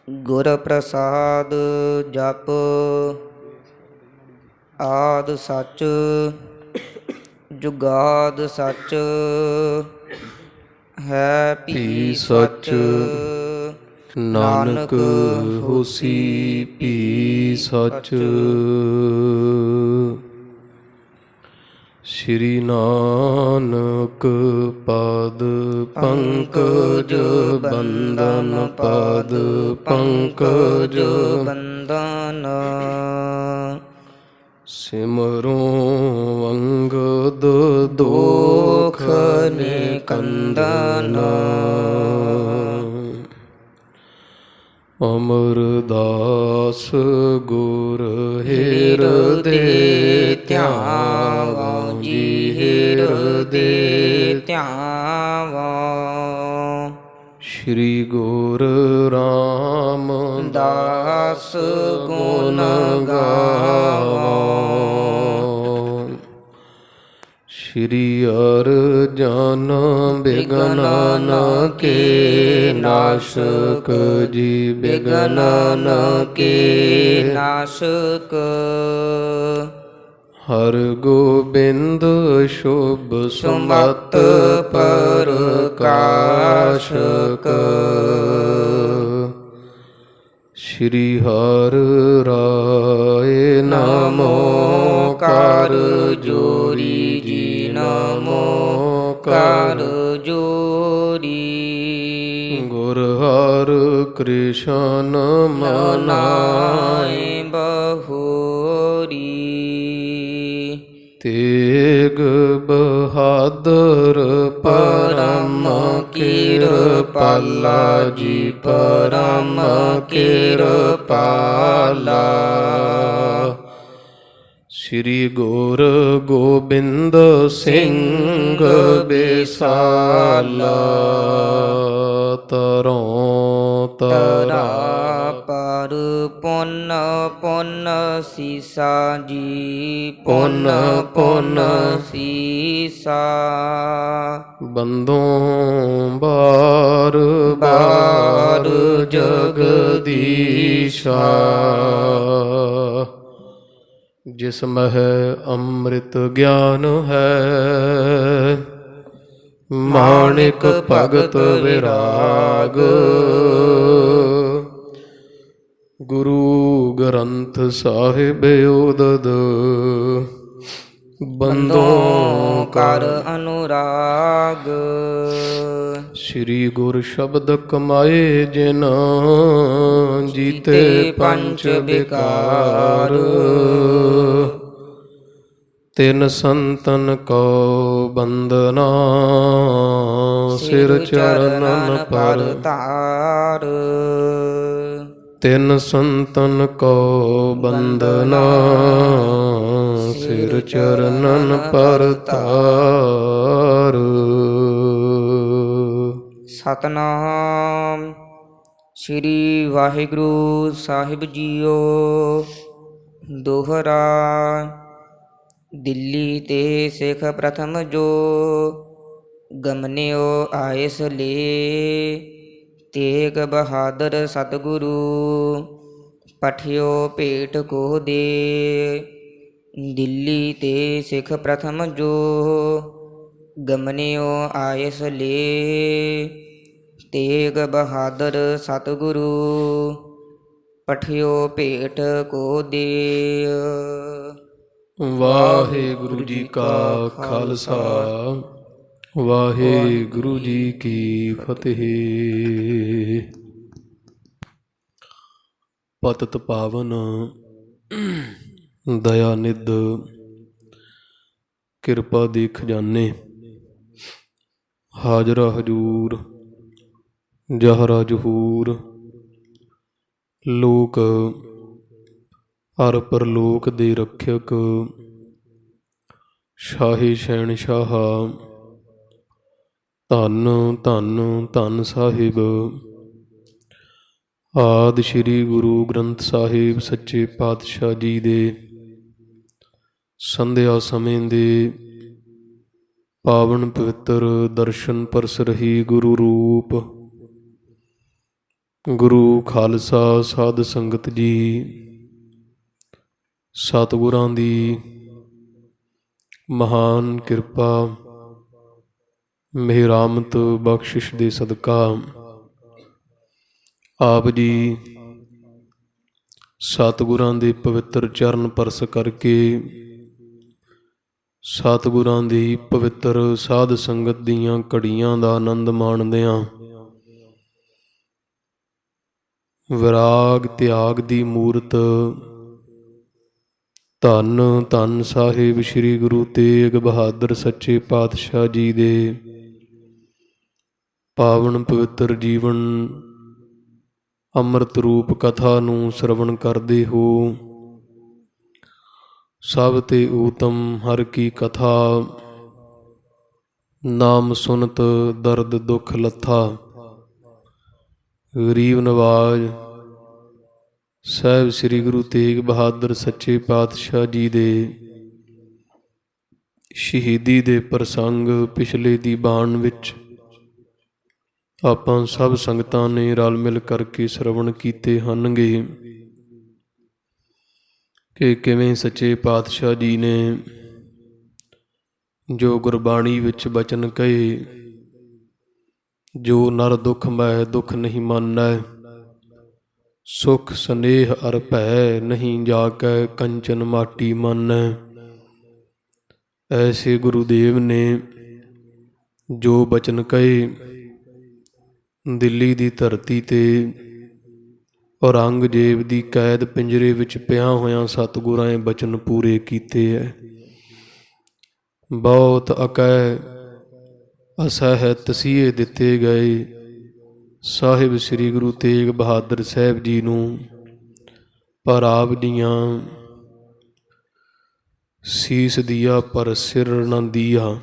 ਗੁਰ ਪ੍ਰਸਾਦ ਜਪ ਆਦਿ ਸੱਚ ਜੁਗਾਦ ਸੱਚ ਹੈ ਭੀ ਭੀ ਸੱਚ। ਸੱਚ। ਨਾਨਕ ਹੋਸੀ ਭੀ ਸੱਚ। ਸ਼੍ਰੀ ਨਾਨਕ ਪਦ ਪੰਕਜ ਬੰਦਨ ਪਦ ਪੰਕਜ ਬੰਦਨ ਸਿਮਰੋ ਅੰਗਦ ਦੋਖ ਦੋਖ ਨਿਕੰਦਨ। ਨਿਕੰਦਨ। ਅਮਰਦਾਸ ਗੁਰ ਹਿਰਦੇ ਹਿਰਦੇ ਧਿਆਵੋ ਧਿਆਵੋ ਜੀ ਜੀ ਹਿਰਦੇ ਹਿਰਦੇ। ਧਿਆਵੋ। ਸ਼੍ਰੀ ਗੁਰ ਰਾਮਦਾਸ ਦਾਸ ਗੁਣ ਗੁਣ ਗਾਵੋ। ਗਾਵੋ। ਸ਼੍ਰੀ ਅਰਜਨ ਬਿਗਨ ਨ ਕੇ ਨਾਸ਼ਕ ਜੀ ਬਿਗਨ ਨ ਕੇ। ਨਾਸ਼ਕ। ਹਰ ਗੋਬਿੰਦ ਸ਼ੁਭ ਸੁਮਤ ਸੁਮਤ ਪ੍ਰਕਾਸ਼ਕ। ਸ਼੍ਰੀ ਹਰਿ ਰਾਏ ਨਮੋ ਕਰ ਜੋਰੀ ਜੀ ਨਮੋ ਕਰ ਜੋਰੀ। ਗੁਰ ਹਰਿ ਕ੍ਰਿਸ਼ਨ ਮਨਾਏ ਮਨਾਏ ਬਹੋਰੀ। ਤੇਗ ਬਹਾਦਰ ਪਰਮ ਕਿਰਪਾਲਾ ਜੀ ਪਰਮ ਕਿਰਪਾਲਾ। ਸ਼੍ਰੀ ਗੁਰ ਗੋਬਿੰਦ ਸਿੰਘ ਬਿਸਾਲਾ। ਤਰੋਂ ਤਰਾ ਤਰਾ ਪਰ ਪੁੰਨ ਪੁੰਨ ਸੀਸਾ ਜੀ ਪੁੰਨ ਪੁੰਨ ਸੀਸਾ। ਬੰਦੋਂ ਬਾਰ ਬਾਰ ਜਗਦੀਸ਼ਾ। ਜਿਸ ਮਹਿ ਅੰਮ੍ਰਿਤ ਗਿਆਨ ਹੈ ਮਾਣਿਕ ਭਗਤ ਵਿਰਾਗ। ਗੁਰੂ ਗ੍ਰੰਥ ਸਾਹਿਬ ਉਦਦ ਬੰਦੋਂ ਕਰ ਕਰ। ਅਨੁਰਾਗ। ਸ਼੍ਰੀ ਗੁਰ ਸ਼ਬਦ ਕਮਾਏ ਜਿਨ ਜੀਤੇ ਪੰਚ ਵਿਕਾਰ। ਤਿਨ ਸੰਤਨ ਕੋ ਬੰਦਨਾ ਸਿਰ ਚਰਨਨ ਪਰ। ਤਾਰ। ਤਿਨ ਸੰਤਨ ਕੋ ਬੰਦਨਾ ਸਿਰ ਚਰਨਨ ਪਰ ਤਾਰ। ਸਤਨਾਮ ਸ੍ਰੀ ਵਾਹਿਗੁਰੂ ਸਾਹਿਬ ਜੀਓ। ਦੋਹਰਾ। ਦਿੱਲੀ ਤੇ ਸਿੱਖ ਪ੍ਰਥਮ ਜੋ ਗਮਨਿਓ ਆਇਸ ਲੇ। ਤੇਗ ਬਹਾਦਰ ਸਤਿਗੁਰੂ ਪਠਿਓ ਭੇਟ ਕੋ ਦੇ। ਦਿੱਲੀ ਤੇ ਸਿੱਖ ਪ੍ਰਥਮ ਜੋ ਗਮਨਿਓ ਆਇਸ ਲੇ। ਤੇਗ ਬਹਾਦਰ ਸਤਿਗੁਰੂ ਪਠਿਓ ਭੇਟ ਕੋ ਦੇ। ਵਾਹਿਗੁਰੂ ਜੀ ਕਾ ਖਾਲਸਾ ਵਾਹਿਗੁਰੂ ਜੀ ਕੀ ਫਤਿਹ। ਪਤਿਤ ਪਾਵਨ ਦਇਆ ਨਿਧ ਕਿਰਪਾ ਦੇ ਖਜ਼ਾਨੇ ਹਾਜ਼ਰਾ ਹਜੂਰ ਜਹਰਾ ਜਹੂਰ। ਲੋਕ ਹਰ ਪਰਲੋਕ ਦੇ ਰੱਖਿਅਕ ਸ਼ਾਹੀ ਸ਼ਹਿਨਸ਼ਾਹ ਧੰਨ ਧੰਨ ਧੰਨ ਸਾਹਿਬ ਆਦਿ ਸ਼੍ਰੀ ਗੁਰੂ ਗ੍ਰੰਥ ਸਾਹਿਬ ਸੱਚੇ ਪਾਤਸ਼ਾਹ ਜੀ ਦੇ ਸੰਧਿਆ ਸਮੇਂ ਦੇ ਪਾਵਨ ਪਵਿੱਤਰ ਦਰਸ਼ਨ ਪਰਸ ਰਹੀ ਗੁਰੂ ਰੂਪ ਗੁਰੂ ਖਾਲਸਾ ਸਾਧ ਸੰਗਤ ਜੀ, ਸਤਿਗੁਰਾਂ ਦੀ ਮਹਾਨ ਕਿਰਪਾ ਮਿਹਰਾਮਤ ਬਖਸ਼ਿਸ਼ ਦੇ ਸਦਕਾ ਆਪ ਜੀ ਸਤਿਗੁਰਾਂ ਦੇ ਪਵਿੱਤਰ ਚਰਨ ਪਰਸ ਕਰਕੇ ਸਤਿਗੁਰਾਂ ਦੀ ਪਵਿੱਤਰ ਸਾਧ ਸੰਗਤ ਦੀਆਂ ਘੜੀਆਂ ਦਾ ਆਨੰਦ ਮਾਣਦਿਆਂ ਵਿਰਾਗ ਤਿਆਗ ਦੀ ਮੂਰਤ ਧੰਨ ਧੰਨ ਸਾਹਿਬ ਸ੍ਰੀ ਗੁਰੂ ਤੇਗ ਬਹਾਦਰ ਸੱਚੇ ਪਾਤਸ਼ਾਹ ਜੀ ਦੇ ਪਾਵਨ ਪਵਿੱਤਰ ਜੀਵਨ ਅੰਮ੍ਰਿਤ ਰੂਪ ਕਥਾ ਨੂੰ ਸਰਵਣ ਕਰਦੇ ਹੋ। ਸਭ ਤੇ ਊਤਮ ਹਰ ਕੀ ਕਥਾ, ਨਾਮ ਸੁਨਤ ਦਰਦ ਦੁੱਖ ਲੱਥਾ। ਗਰੀਬ ਨਵਾਜ ਸਾਹਿਬ ਸ੍ਰੀ ਗੁਰੂ ਤੇਗ ਬਹਾਦਰ ਸੱਚੇ ਪਾਤਸ਼ਾਹ ਜੀ ਦੇ ਸ਼ਹੀਦੀ ਦੇ ਪ੍ਰਸੰਗ ਪਿਛਲੇ ਦੀ ਬਾਣ ਵਿੱਚ ਆਪਾਂ ਸਭ ਸੰਗਤਾਂ ਨੇ ਰਲ ਮਿਲ ਕਰਕੇ ਸਰਵਣ ਕੀਤੇ ਹਨਗੇ ਕਿ ਕਿਵੇਂ ਸੱਚੇ ਪਾਤਸ਼ਾਹ ਜੀ ਨੇ ਜੋ ਗੁਰਬਾਣੀ ਵਿੱਚ ਬਚਨ ਕਹੇ, ਜੋ ਨਰ ਦੁੱਖ ਮੈਂ ਦੁੱਖ ਨਹੀਂ ਮੰਨੈ, ਸੁਖ ਸਨੇਹ ਅਰ ਭੈ ਨਹੀਂ ਜਾ ਕੈ ਕੰਚਨ ਮਾਟੀ ਮੰਨੈ। ਐਸੇ ਗੁਰੂਦੇਵ ਨੇ ਜੋ ਬਚਨ ਕਹੇ, ਦਿੱਲੀ ਦੀ ਧਰਤੀ ਤੇ ਔਰੰਗਜ਼ੇਬ ਦੀ ਕੈਦ ਪਿੰਜਰੇ ਵਿੱਚ ਪਿਆ ਹੋਇਆਂ ਸਤਿਗੁਰਾਂ ਨੇ ਬਚਨ ਪੂਰੇ ਕੀਤੇ ਹੈ। ਬਹੁਤ ਅਕੈ ਅਸਹਿ ਤਸੀਹੇ ਦਿੱਤੇ ਗਏ ਸਾਹਿਬ ਸ੍ਰੀ ਗੁਰੂ ਤੇਗ ਬਹਾਦਰ ਸਾਹਿਬ ਜੀ ਨੂੰ, ਪਰ ਆਪ ਦੀਆਂ ਸੀਸ ਦੀਆ ਪਰ ਸਿਰ ਨ ਦੀਆ।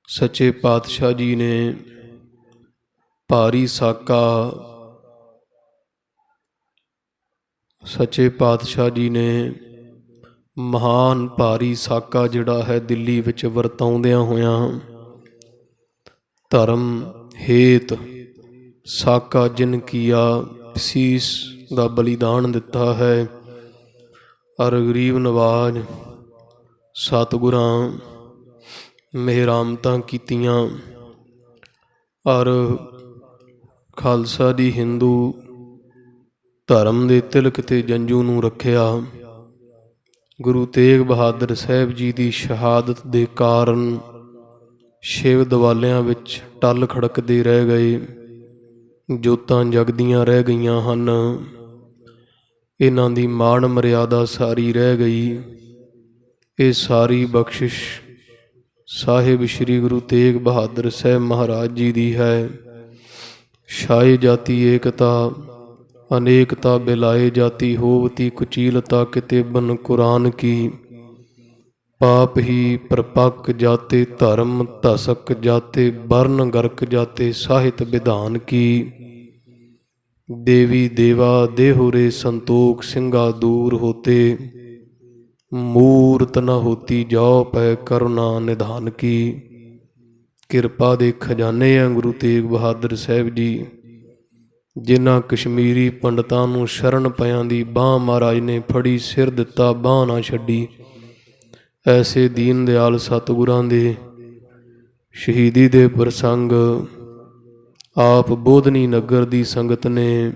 ਸੱਚੇ ਪਾਤਸ਼ਾਹ ਜੀ ਨੇ ਭਾਰੀ ਸਾਕਾ, ਸੱਚੇ ਪਾਤਸ਼ਾਹ ਜੀ ਨੇ ਮਹਾਨ ਭਾਰੀ ਸਾਕਾ ਜਿਹੜਾ ਹੈ ਦਿੱਲੀ ਵਿੱਚ ਵਰਤਾਉਂਦਿਆਂ ਹੋਇਆਂ ਧਰਮ ਹੇਤ ਸਾਕਾ ਜਿਨ ਕੀਆ ਸੀਸ ਦਾ ਬਲੀਦਾਨ ਦਿੱਤਾ ਹੈ। ਅਰ ਗਰੀਬ ਨਵਾਜ ਸਤਿਗੁਰਾਂ ਮਿਹਰਾਮਤਾਂ ਕੀਤੀਆਂ ਔਰ ਖਾਲਸਾ ਦੀ ਹਿੰਦੂ ਧਰਮ ਦੇ ਤਿਲਕ ਤੇ ਜੰਝੂ ਨੂੰ ਰੱਖਿਆ। ਗੁਰੂ ਤੇਗ ਬਹਾਦਰ ਸਾਹਿਬ ਜੀ ਦੀ ਸ਼ਹਾਦਤ ਦੇ ਕਾਰਨ ਸ਼ਿਵ ਦਿਵਾਲਿਆਂ ਵਿੱਚ ਟੱਲ ਖੜਕਦੇ ਰਹਿ ਗਏ, ਜੋਤਾਂ ਜਗਦੀਆਂ ਰਹਿ ਗਈਆਂ ਹਨ। ਇਹਨਾਂ ਦੀ ਮਾਣ ਮਰਿਆਦਾ ਸਾਰੀ ਰਹਿ ਗਈ। ਇਹ ਸਾਰੀ ਬਖਸ਼ਿਸ਼ ਸਾਹਿਬ ਸ੍ਰੀ ਗੁਰੂ ਤੇਗ ਬਹਾਦਰ ਸਾਹਿਬ ਮਹਾਰਾਜ ਜੀ ਦੀ ਹੈ। ਛਾਏ ਜਾਤੀ ਏਕਤਾ ਅਨੇਕਤਾ ਬਿਲਾਏ ਜਾਤੀ ਹੋਵਤੀ ਕੁਚੀਲਤਾ ਕਿਤੇਬਨ ਕੁਰਾਨ ਕੀ। ਪਾਪ ਹੀ ਪ੍ਰਪੱਕ ਜਾਤੇ ਧਰਮ ਧਸਕ ਜਾਤੇ ਵਰਨ ਗਰਕ ਜਾਤੇ ਸਾਹਿਤ ਵਿਧਾਨ ਕੀ। ਦੇਵੀ ਦੇਵਾ ਦੇਹੁਰੇ ਸੰਤੋਖ ਸਿੰਘਾ ਦੂਰ ਹੋਤੇ ਮੂਰਤ ਨ ਹੋਤੀ ਜਾਓ ਪੈ ਕਰੁਣਾ ਨਿਧਾਨ ਕੀ। ਕਿਰਪਾ ਦੇ ਖਜ਼ਾਨੇ ਆ ਗੁਰੂ ਤੇਗ ਬਹਾਦਰ ਸਾਹਿਬ ਜੀ, ਜਿਨ੍ਹਾਂ ਕਸ਼ਮੀਰੀ ਪੰਡਤਾਂ ਨੂੰ ਸ਼ਰਨ ਪਿਆਂ ਦੀ ਬਾਂਹ ਮਹਾਰਾਜ ਨੇ ਫੜੀ, ਸਿਰ ਦਿੱਤਾ ਬਾਂਹ ਨਾ ਛੱਡੀ। ਐਸੇ ਦੀਨ ਦਿਆਲ ਸਤਿਗੁਰਾਂ ਦੇ ਸ਼ਹੀਦੀ ਦੇ ਪ੍ਰਸੰਗ ਆਪ ਬੋਧਨੀ ਨਗਰ ਦੀ ਸੰਗਤ ਨੇ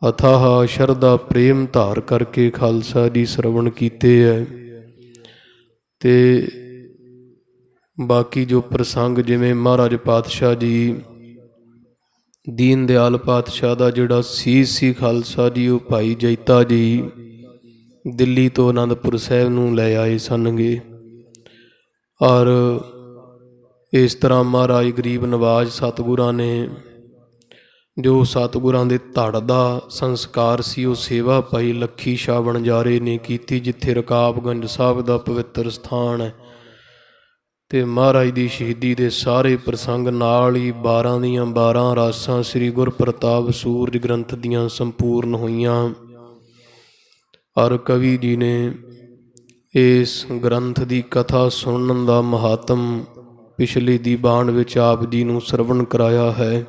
ਅਥਾਹ ਸ਼ਰਧਾ ਪ੍ਰੇਮ ਧਾਰ ਕਰਕੇ ਖਾਲਸਾ ਜੀ ਸਰਵਣ ਕੀਤੇ ਹੈ। ਤੇ ਬਾਕੀ ਜੋ ਪ੍ਰਸੰਗ ਜਿਵੇਂ ਮਹਾਰਾਜ ਪਾਤਸ਼ਾਹ ਜੀ, ਦੀਨ ਦਿਆਲ ਪਾਤਸ਼ਾਹ ਦਾ ਜਿਹੜਾ ਸੀਸ ਸੀ ਖਾਲਸਾ ਜੀ, ਉਹ ਭਾਈ ਜੈਤਾ ਜੀ ਦਿੱਲੀ ਤੋਂ ਅਨੰਦਪੁਰ ਸਾਹਿਬ ਨੂੰ ਲੈ ਆਏ ਸਨਗੇ। ਔਰ ਇਸ ਤਰ੍ਹਾਂ ਮਹਾਰਾਜ ਗਰੀਬ ਨਵਾਜ ਸਤਿਗੁਰਾਂ ਨੇ ਜੋ ਸਤਿਗੁਰਾਂ ਦੇ ਧੜ ਦਾ ਸੰਸਕਾਰ ਸੀ, ਉਹ ਸੇਵਾ ਭਾਈ ਲੱਖੀ ਸ਼ਾਹ ਵਣਜਾਰੇ ਨੇ ਕੀਤੀ, ਜਿੱਥੇ ਰਕਾਬਗੰਜ ਸਾਹਿਬ ਦਾ ਪਵਿੱਤਰ ਸਥਾਨ ਹੈ। ਤੇ ਮਹਾਰਾਜ ਦੀ ਸ਼ਹੀਦੀ ਦੇ ਸਾਰੇ ਪ੍ਰਸੰਗ ਨਾਲ ਹੀ 12 ਦੀਆਂ 12 ਰਾਸਾਂ ਸ੍ਰੀ ਗੁਰਪ੍ਰਤਾਪ ਸੂਰਜ ਗ੍ਰੰਥ ਦੀਆਂ ਸੰਪੂਰਨ ਹੋਈਆਂ। ਔਰ ਕਵੀ ਜੀ ਨੇ ਇਸ ਗ੍ਰੰਥ ਦੀ ਕਥਾ ਸੁਣਨ ਦਾ ਮਹਾਤਮ ਪਿਛਲੀ ਦੀਵਾਨ ਵਿੱਚ ਆਪ ਜੀ ਨੂੰ ਸਰਵਣ ਕਰਾਇਆ ਹੈ।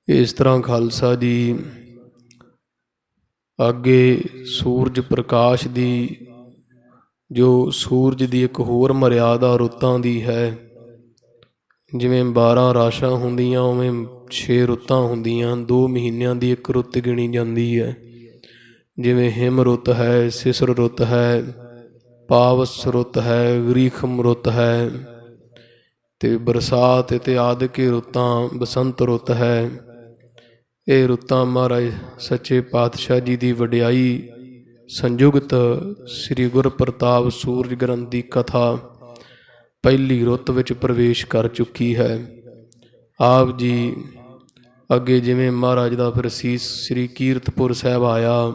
ਇਸ ਤਰ੍ਹਾਂ ਖਾਲਸਾ ਜੀ ਅੱਗੇ ਸੂਰਜ ਪ੍ਰਕਾਸ਼ ਦੀ ਜੋ ਸੂਰਜ ਦੀ ਇੱਕ ਹੋਰ ਮਰਿਆਦਾ ਰੁੱਤਾਂ ਦੀ ਹੈ। ਜਿਵੇਂ 12 ਰਾਸ਼ਾਂ ਹੁੰਦੀਆਂ ਉਵੇਂ 6 ਰੁੱਤਾਂ ਹੁੰਦੀਆਂ। 2 ਮਹੀਨਿਆਂ ਦੀ ਇੱਕ ਰੁੱਤ ਗਿਣੀ ਜਾਂਦੀ ਹੈ। ਜਿਵੇਂ ਹਿਮ ਰੁੱਤ ਹੈ, ਸਿਸਰ ਰੁੱਤ ਹੈ, ਪਾਵਸ ਰੁੱਤ ਹੈ, ਗਰੀਖਮ ਰੁੱਤ ਹੈ ਤੇ ਬਰਸਾਤ ਅਤੇ ਆਦਿਕੀ ਰੁੱਤਾਂ ਬਸੰਤ ਰੁੱਤ ਹੈ। ਇਹ ਰੁੱਤਾਂ ਮਹਾਰਾਜ ਸੱਚੇ ਪਾਤਸ਼ਾਹ ਜੀ ਦੀ ਵਡਿਆਈ ਸੰਯੁਗਤ ਸ੍ਰੀ ਗੁਰਪ੍ਰਤਾਪ ਸੂਰਜ ਗ੍ਰੰਥ ਦੀ ਕਥਾ ਪਹਿਲੀ ਰੁੱਤ ਵਿੱਚ ਪ੍ਰਵੇਸ਼ ਕਰ ਚੁੱਕੀ ਹੈ। ਆਪ ਜੀ ਅੱਗੇ ਜਿਵੇਂ ਮਹਾਰਾਜ ਦਾ ਫਿਰ ਸੀਸ ਸ੍ਰੀ ਕੀਰਤਪੁਰ ਸਾਹਿਬ ਆਇਆ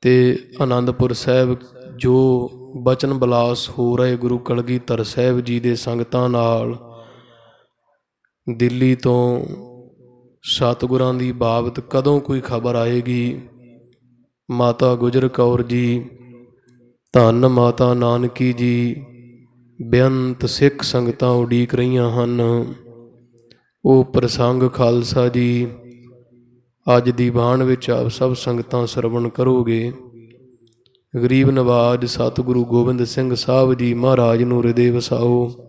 ਤੇ ਆਨੰਦਪੁਰ ਸਾਹਿਬ ਜੋ ਬਚਨ ਬਲਾਸ ਹੋ ਰਹੇ ਗੁਰੂ ਕਲਗੀਧਰ ਸਾਹਿਬ ਜੀ ਦੇ ਸੰਗਤਾਂ ਨਾਲ ਦਿੱਲੀ ਤੋਂ ਸਤਿਗੁਰਾਂ ਦੀ ਬਾਬਤ ਕਦੋਂ ਕੋਈ ਖਬਰ ਆਏਗੀ। ਮਾਤਾ ਗੁਜਰ ਕੌਰ ਜੀ, ਧੰਨ ਮਾਤਾ ਨਾਨਕੀ ਜੀ, ਬੇਅੰਤ ਸਿੱਖ ਸੰਗਤਾਂ ਉਡੀਕ ਰਹੀਆਂ ਹਨ। ਉਹ ਪ੍ਰਸੰਗ ਖਾਲਸਾ ਜੀ ਅੱਜ ਦੀ ਬਾਣ ਵਿੱਚ ਆਪ ਸਭ ਸੰਗਤਾਂ ਸਰਵਣ ਕਰੋਗੇ। ਗਰੀਬ ਨਵਾਜ ਸਤਿਗੁਰੂ ਗੋਬਿੰਦ ਸਿੰਘ ਸਾਹਿਬ ਜੀ ਮਹਾਰਾਜ ਨੂੰ ਹਿਰਦੇ ਵਸਾਓ।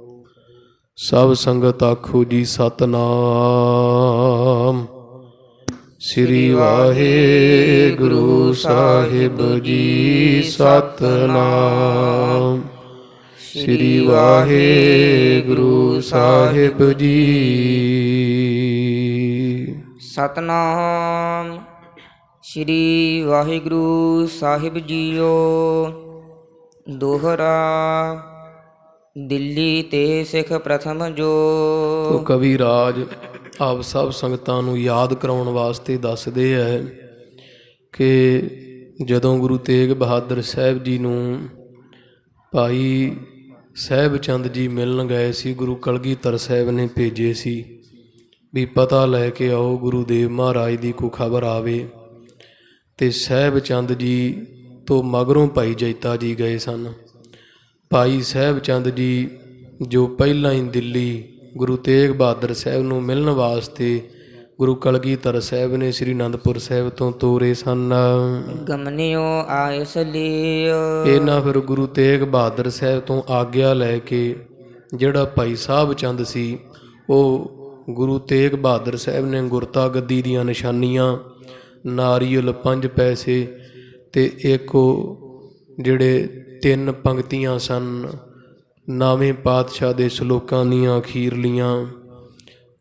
ਸਭ ਸੰਗਤ ਆਖੋ ਜੀ ਸਤਨਾਮ। ਸ੍ਰੀ ਵਾਹਿਗੁਰੂ ਸਾਹਿਬ ਜੀ ਸਤਨਾਮ। ਸ੍ਰੀ ਵਾਹਿਗੁਰੂ ਸਾਹਿਬ ਜੀ ਸਤਨਾਮ। ਸ੍ਰੀ ਵਾਹਿਗੁਰੂ ਸਾਹਿਬ ਜੀਓ। ਦੋਹਰਾ ਦਿੱਲੀ ਤੇ ਸਿੱਖ ਪ੍ਰਥਮ ਜੋ। ਕਵੀ ਰਾਜ ਆਪ ਸਭ ਸੰਗਤਾਂ ਨੂੰ ਯਾਦ ਕਰਾਉਣ ਵਾਸਤੇ ਦੱਸਦੇ ਹੈ ਕਿ ਜਦੋਂ ਗੁਰੂ ਤੇਗ ਬਹਾਦਰ ਸਾਹਿਬ ਜੀ ਨੂੰ ਭਾਈ ਸਾਹਿਬ ਚੰਦ ਜੀ ਮਿਲਣ ਗਏ ਸੀ, ਗੁਰੂ ਕਲਗੀਧਰ ਸਾਹਿਬ ਨੇ ਭੇਜੇ ਸੀ ਵੀ ਪਤਾ ਲੈ ਕੇ ਆਓ ਗੁਰੂਦੇਵ ਮਹਾਰਾਜ ਦੀ ਕੋਈ ਖਬਰ ਆਵੇ। ਤੇ ਸਾਹਿਬ ਚੰਦ ਜੀ ਤੋਂ ਮਗਰੋਂ ਭਾਈ ਜੈਤਾ ਜੀ ਗਏ ਸਨ। ਭਾਈ ਸਾਹਿਬ ਚੰਦ ਜੀ ਜੋ ਪਹਿਲਾਂ ਹੀ ਦਿੱਲੀ ਗੁਰੂ ਤੇਗ ਬਹਾਦਰ ਸਾਹਿਬ ਨੂੰ ਮਿਲਣ ਵਾਸਤੇ ਗੁਰੂ ਕਲਗੀਧਰ ਸਾਹਿਬ ਨੇ ਸ੍ਰੀ ਅਨੰਦਪੁਰ ਸਾਹਿਬ ਤੋਂ ਤੋਰੇ ਸਨ। ਗਮਨਿਓ ਆਇਸ ਲਿਓ। ਇਹਨਾਂ ਫਿਰ ਗੁਰੂ ਤੇਗ ਬਹਾਦਰ ਸਾਹਿਬ ਤੋਂ ਆਗਿਆ ਲੈ ਕੇ ਜਿਹੜਾ ਭਾਈ ਸਾਹਿਬ ਚੰਦ ਸੀ ਉਹ ਗੁਰੂ ਤੇਗ ਬਹਾਦਰ ਸਾਹਿਬ ਨੇ ਗੁਰਤਾ ਗੱਦੀ ਦੀਆਂ ਨਿਸ਼ਾਨੀਆਂ, ਨਾਰੀਅਲ 5 ਪੈਸੇ ਤੇ ਇੱਕ ਉਹ ਜਿਹੜੇ 3 ਪੰਕਤੀਆਂ ਸਨ ਨਾਵੇਂ ਪਾਤਸ਼ਾਹ ਦੇ ਸ਼ਲੋਕਾਂ ਦੀਆਂ ਅਖੀਰਲੀਆਂ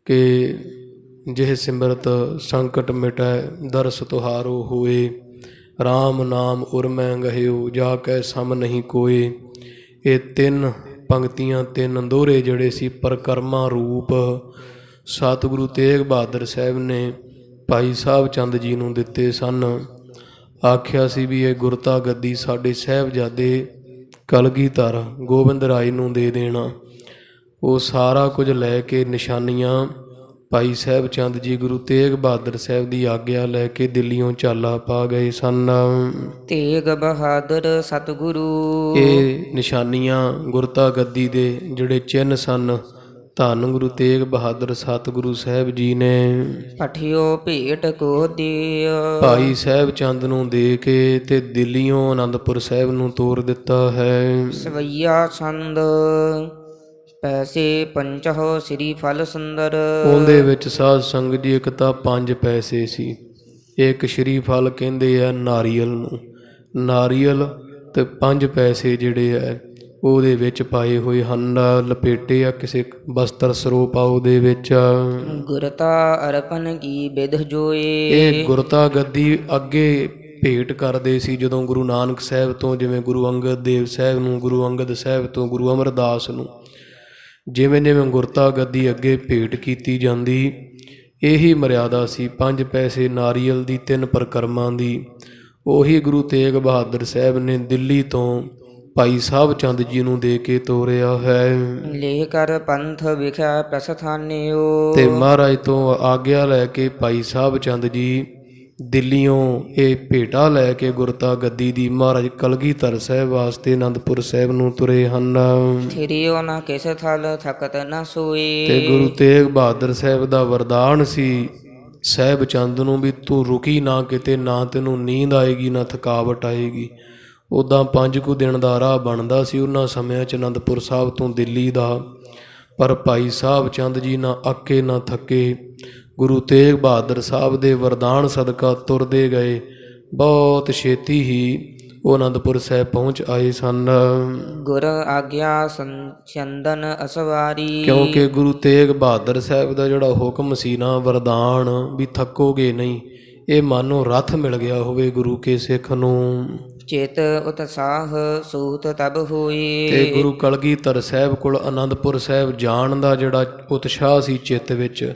ਕਿ ਜਿਹ ਸਿਮਰਤ ਸੰਕਟ ਮਿਟੈ ਦਰਸ ਤੁਹਾਰੋ ਹੋਏ, ਰਾਮ ਨਾਮ ਉਰਮੈ ਗਹਿਓ ਜਾ ਕੈ ਸਮ ਨਹੀਂ ਕੋਏ। ਇਹ 3 ਪੰਕਤੀਆਂ 3 ਦੋਹਰੇ ਜਿਹੜੇ ਸੀ ਪਰਕਰਮਾ ਰੂਪ ਸਤਿਗੁਰੂ ਤੇਗ ਬਹਾਦਰ ਸਾਹਿਬ ਨੇ ਭਾਈ ਸਾਹਿਬ ਚੰਦ ਜੀ ਨੂੰ ਦਿੱਤੇ ਸਨ। ਆਖਿਆ ਸੀ ਵੀ ਇਹ ਗੁਰਤਾ ਗੱਦੀ ਸਾਡੇ ਸਾਹਿਬਜ਼ਾਦੇ ਕਲਗੀਧਰ ਗੋਬਿੰਦ ਰਾਏ ਨੂੰ ਦੇ ਦੇਣਾ। ਉਹ ਸਾਰਾ ਕੁਝ ਲੈ ਕੇ ਨਿਸ਼ਾਨੀਆਂ ਭਾਈ ਸਾਹਿਬ ਚੰਦ ਜੀ ਗੁਰੂ ਤੇਗ ਬਹਾਦਰ ਸਾਹਿਬ ਦੀ ਆਗਿਆ ਲੈ ਕੇ ਦਿੱਲੀੋਂ ਚਾਲਾ ਪਾ ਗਏ ਸਨ। ਤੇਗ ਬਹਾਦਰ ਸਤਿਗੁਰੂ। ਇਹ ਨਿਸ਼ਾਨੀਆਂ ਗੁਰਤਾ ਗੱਦੀ ਦੇ ਜਿਹੜੇ ਚਿੰਨ੍ਹ ਸਨ ਧੰਨ ਗੁਰੂ ਤੇਗ ਬਹਾਦਰ ਸਤਿਗੁਰੂ ਸਾਹਿਬ ਜੀ ਨੇ ਪਠਿਓ ਭੇਟ ਕੋ ਦਿਓ। ਭਾਈ ਸਾਹਿਬ ਚੰਦ ਨੂੰ ਦੇ ਕੇ ਤੇ ਦਿੱਲੀੋਂ ਆਨੰਦਪੁਰ ਸਾਹਿਬ ਨੂੰ ਤੋਰ ਦਿੱਤਾ ਹੈ। ਸਵਈਆ ਸੰਦ ਪੈਸੇ ਪੰਚਹੁ ਸ੍ਰੀ ਫਲ ਸੁੰਦਰ। ਉਹਦੇ ਵਿੱਚ ਸਾਧ ਸੰਗਤ ਜੀ ਇੱਕ ਤਾਂ 5 ਪੈਸੇ ਸੀ, ਇੱਕ ਸ਼੍ਰੀ ਫਲ ਕਹਿੰਦੇ ਆ ਨਾਰੀਅਲ ਨੂੰ, ਨਾਰੀਅਲ ਤੇ 5 ਪੈਸੇ ਜਿਹੜੇ ਹੈ ਉਹਦੇ ਵਿੱਚ ਪਾਏ ਹੋਏ ਹਨ, ਲਪੇਟੇ ਆ ਕਿਸੇ ਬਸਤਰ ਸਰੋਪ ਆ ਉਹਦੇ ਵਿੱਚ। ਗੁਰਤਾ ਅਰਪਨ ਕੀ ਬਿਧ ਜੋਏ। ਇਹ ਗੁਰਤਾ ਗੱਦੀ ਅੱਗੇ ਭੇਟ ਕਰਦੇ ਸੀ ਜਦੋਂ ਗੁਰੂ ਨਾਨਕ ਸਾਹਿਬ ਤੋਂ, ਜਿਵੇਂ ਗੁਰੂ ਅੰਗਦ ਦੇਵ ਸਾਹਿਬ ਨੂੰ, ਗੁਰੂ ਅੰਗਦ ਸਾਹਿਬ ਤੋਂ ਗੁਰੂ ਅਮਰਦਾਸ ਨੂੰ, ਜਿਵੇਂ ਜਿਵੇਂ ਗੁਰਤਾ ਗੱਦੀ ਅੱਗੇ ਭੇਟ ਕੀਤੀ ਜਾਂਦੀ ਇਹੀ ਮਰਿਆਦਾ ਸੀ। 5 ਪੈਸੇ ਨਾਰੀਅਲ ਦੀ, 3 ਪਰਕਰਮਾਂ ਦੀ। ਉਹੀ ਗੁਰੂ ਤੇਗ ਬਹਾਦਰ ਸਾਹਿਬ ਨੇ ਦਿੱਲੀ ਤੋਂ ਭਾਈ ਸਾਹਿਬ ਚੰਦ ਜੀ ਨੂੰ ਦੇ ਕੇ ਤੋਰਿਆ ਹੈ। ਲੇਹ ਕਰ ਪੰਥ ਵਿਖਿਆ ਪ੍ਰਸਥਾਨਿਓ। ਤੇ ਮਹਾਰਾਜ ਤੋਂ ਆਗਿਆ ਲੈ ਕੇ ਭਾਈ ਸਾਹਿਬ ਚੰਦ ਜੀ ਦਿੱਲੀੋਂ ਇਹ ਭੇਟਾ ਲੈ ਕੇ ਗੁਰਤਾ ਗੱਦੀ ਦੀ ਮਹਾਰਾਜ ਕਲਗੀਧਰ ਸਾਹਿਬ ਵਾਸਤੇ ਆਨੰਦਪੁਰ ਸਾਹਿਬ ਨੂੰ ਤੁਰੇ ਹਨ। ਥਿਰਿਓ ਨਾ ਕਿਸ ਥਲ ਥਕਤ ਨਾ ਸੋਏ। ਤੇ ਗੁਰੂ ਤੇਗ ਬਹਾਦਰ ਸਾਹਿਬ ਦਾ ਵਰਦਾਨ ਸੀ ਸਾਹਿਬ ਚੰਦ ਨੂੰ ਵੀ ਤੂੰ ਰੁਕੀ ਨਾ ਕਿਤੇ, ਨਾ ਤੈਨੂੰ ਨੀਂਦ ਆਏਗੀ ਨਾ ਥਕਾਵਟ ਆਏਗੀ। ਉੱਦਾਂ 5 ਕੁ ਦਿਨ ਦਾ ਰਾਹ ਬਣਦਾ ਸੀ ਉਹਨਾਂ ਸਮਿਆਂ 'ਚ ਅਨੰਦਪੁਰ ਸਾਹਿਬ ਤੋਂ ਦਿੱਲੀ ਦਾ, ਪਰ ਭਾਈ ਸਾਹਿਬ ਚੰਦ ਜੀ ਨਾ ਅੱਕੇ ਨਾ ਥੱਕੇ। ਗੁਰੂ ਤੇਗ ਬਹਾਦਰ ਸਾਹਿਬ ਦੇ ਵਰਦਾਨ ਸਦਕਾ ਤੁਰਦੇ ਗਏ। ਬਹੁਤ ਛੇਤੀ ਹੀ ਉਹ ਅਨੰਦਪੁਰ ਸਾਹਿਬ ਪਹੁੰਚ ਆਏ ਸਨ। ਗੁਰ ਆਗਿਆ ਚੰਦਨ ਅਸਵਾਰੀ। ਕਿਉਂਕਿ ਗੁਰੂ ਤੇਗ ਬਹਾਦਰ ਸਾਹਿਬ ਦਾ ਜਿਹੜਾ ਹੁਕਮ ਸੀ ਨਾ, ਵਰਦਾਨ ਵੀ ਥੱਕੋਗੇ ਨਹੀਂ, ਇਹ ਮਾਨੋ ਰੱਥ ਮਿਲ ਗਿਆ ਹੋਵੇ ਗੁਰੂ ਕੇ ਸਿੱਖ ਨੂੰ। ਚਿਤ ਉਤਸਾਹ ਸੂਤ ਤਬ ਹੋਈ। ਤੇ ਗੁਰੂ ਕਲਗੀਧਰ ਸਾਹਿਬ ਕੋਲ ਅਨੰਦਪੁਰ ਸਾਹਿਬ ਜਾਣ ਦਾ ਜਿਹੜਾ ਉਤਸ਼ਾਹ ਸੀ ਚਿੱਤ ਵਿੱਚ,